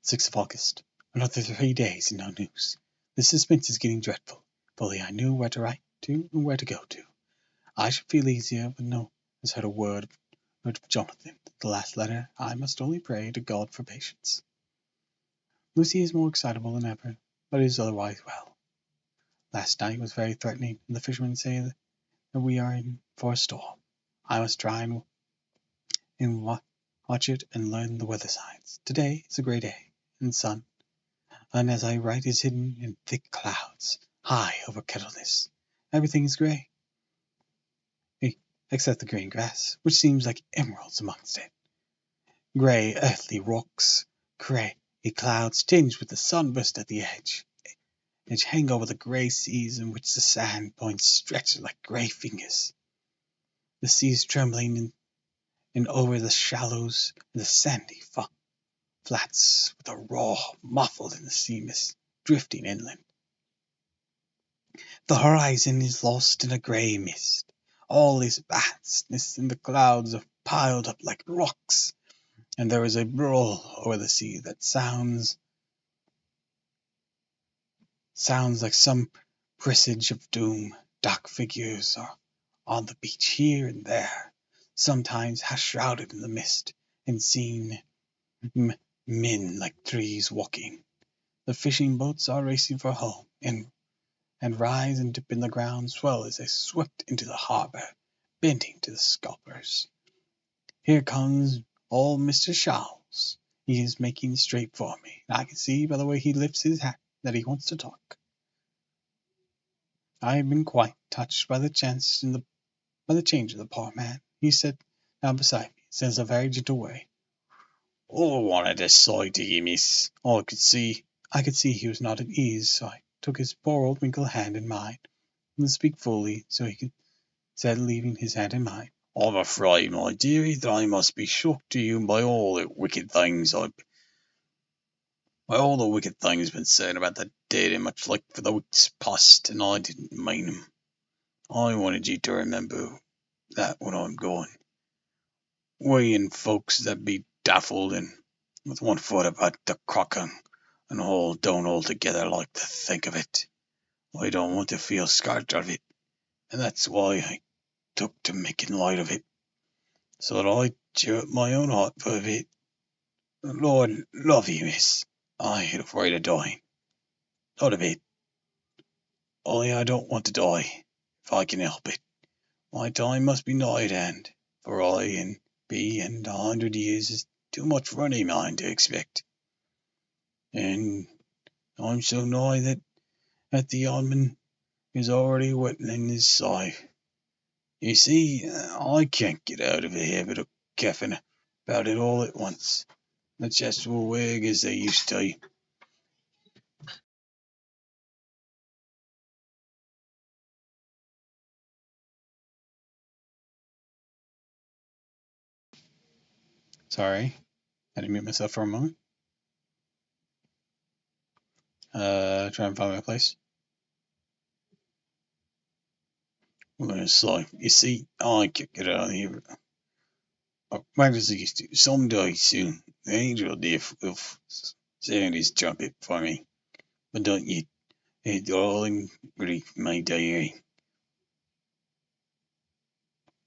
6th of August. Another 3 days and no news. The suspense is getting dreadful. If only I knew where to write to and where to go to. I should feel easier, but no one has heard a word of Jonathan. The last letter, I must only pray to God for patience. Lucy is more excitable than ever, but is otherwise well. Last night was very threatening, and the fishermen say that we are in for a storm. I must try and watch it and learn the weather signs. Today is a grey day, and sun, and as I write is hidden in thick clouds, high over Kettleness. Everything is grey, except the green grass, which seems like emeralds amongst it. Grey earthly rocks, grey clouds tinged with the sunburst at the edge hang over the grey seas in which the sand points stretched like grey fingers. The seas trembling in over the shallows and the sandy flats with a roar muffled in the sea mist drifting inland. The horizon is lost in a grey mist. All is vastness, and the clouds are piled up like rocks, and there is a roll over the sea that sounds like some presage of doom. Dark figures are on the beach here and there, sometimes half shrouded in the mist, and seen men like trees walking. The fishing boats are racing for home, and rise and dip in the ground, swell as they swept into the harbour, bending to the scuppers. Here comes old Mr. Shawls. He is making straight for me, and I can see by the way he lifts his hat that he wants to talk. I have been quite touched by the change of the poor man. He sat down beside me, says in a very gentle way, "Oh, I wanted to say to you, miss." I could see he was not at ease, so I took his poor old wrinkled hand in mine, and to speak fully, so he said, leaving his hand in mine, "I'm afraid, my dearie, that I must be shocked to you by all the wicked things been said about the dead and much like for the weeks past, and I didn't mean 'em. I wanted you to remember that when I'm going. We and folks that be daffled and with one foot about the crocking and all don't altogether like to think of it. I don't want to feel scared of it, and that's why I took to making light of it, so that I'd cheer up my own heart for a bit. Lord love you, miss, I ain't afraid of dying. Not a bit. Only I don't want to die, if I can help it. My time must be nigh at hand, for I and B and 100 years is too much for any mind to expect. And I'm so nigh that the oddman is already wetting his sigh. You see, I can't get out of the habit of caffing about it all at once. That's just the way as they used to. Sorry, I had to mute myself for a moment. Try and find my place. Well, it's like, you see, I can't get out of here. Back as I used to. Someday soon, the angel will sound his trumpet for me. But don't you, darling, grief my diary.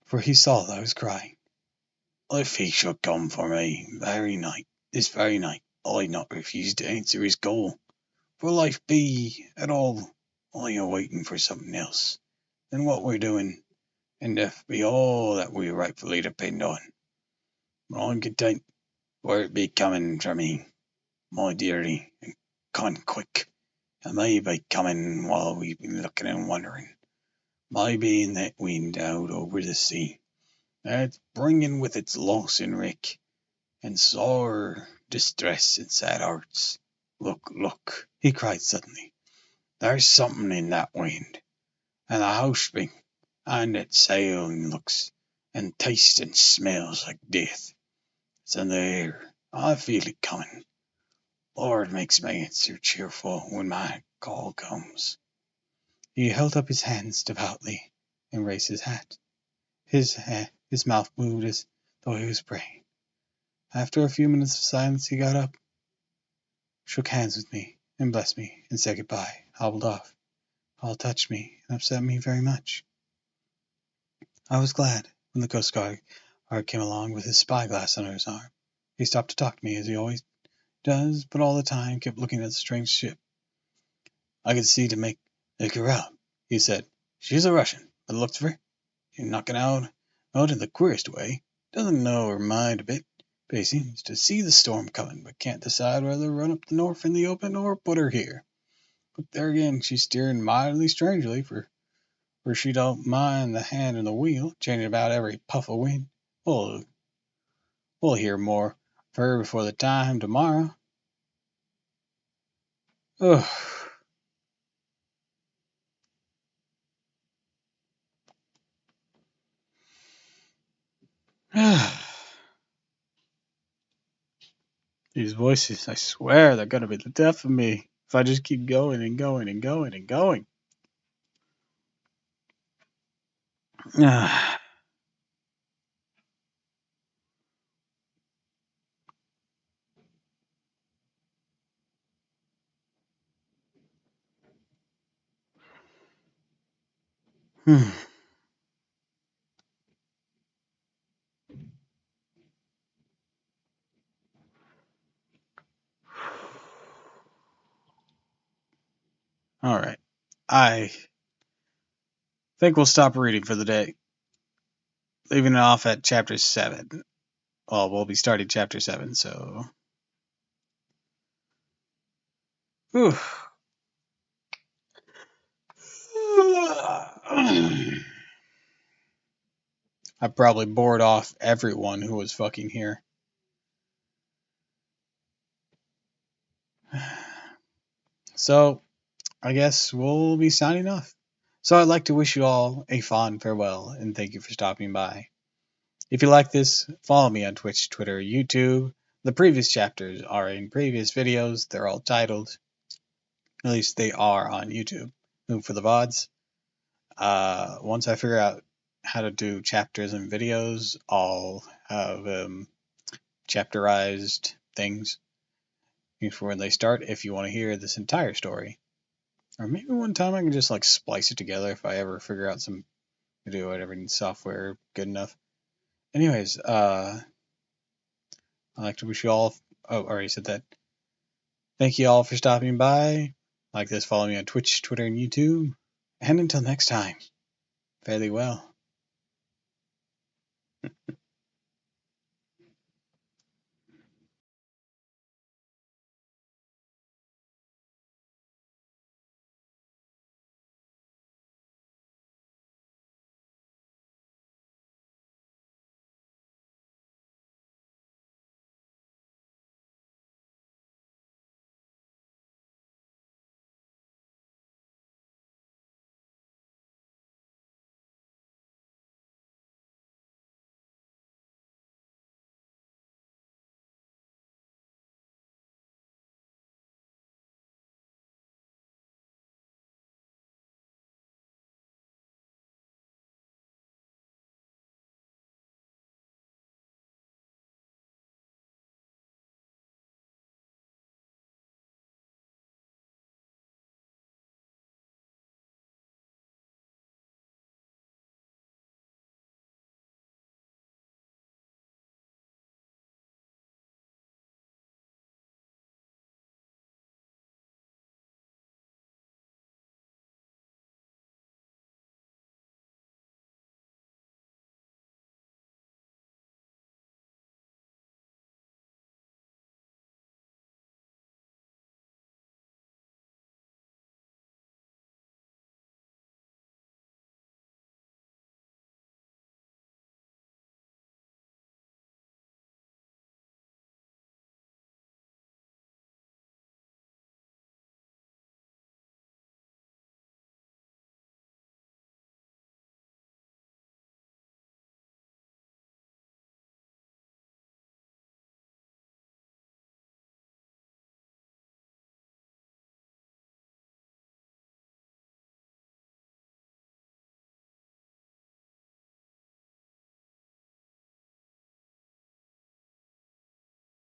For he saw that I was crying. If he should come for me this very night, I'd not refuse to answer his call. For life be at all while you're waiting for something else than what we're doing, and death be all that we rightfully depend on. But I'm content for it be coming from me, my dearie, and come quick. It may be coming while we've been looking and wondering. Maybe in that wind out over the sea, that's bringing with its loss and wreck, and sore distress in sad hearts. Look, look, he cried suddenly. There's something in that wind, and the houseman, and that sailing looks and tastes and smells like death. It's in the air. I feel it coming. Lord makes my answer cheerful when my call comes. He held up his hands devoutly and raised his hat. His mouth moved as though he was praying. After a few minutes of silence, he got up, shook hands with me, and blessed me, and said goodbye, hobbled off. All touched me and upset me very much. I was glad when the Coast Guard came along with his spyglass under his arm. He stopped to talk to me, as he always does, but all the time kept looking at the strange ship. I could see to make her out, he said. She's a Russian, by the looks of her. She's knocking out in the queerest way. Doesn't know her mind a bit. But he seems to see the storm coming, but can't decide whether to run up the north in the open or put her here. But there again, she's steering mightily strangely, for she don't mind the hand on the wheel, changing about every puff of wind. We'll hear more of her before the time tomorrow. Ugh. These voices, I swear, they're gonna be the death of me if I just keep going and going and going and going. All right. I think we'll stop reading for the day. Leaving it off at chapter 7. Well, we'll be starting chapter 7, so. Whew. I probably bored off everyone who was fucking here. So, I guess we'll be signing off. So I'd like to wish you all a fond farewell, and thank you for stopping by. If you like this, follow me on Twitch, Twitter, YouTube. The previous chapters are in previous videos. They're all titled. At least they are on YouTube. Move for the VODs. Once I figure out how to do chapters and videos, I'll have chapterized things for when they start if you want to hear this entire story. Or maybe one time I can just like splice it together if I ever figure out some video editing software good enough. Anyways, I'd like to wish you all. Oh, I already said that. Thank you all for stopping by. Like this, follow me on Twitch, Twitter, and YouTube. And until next time, fare thee well.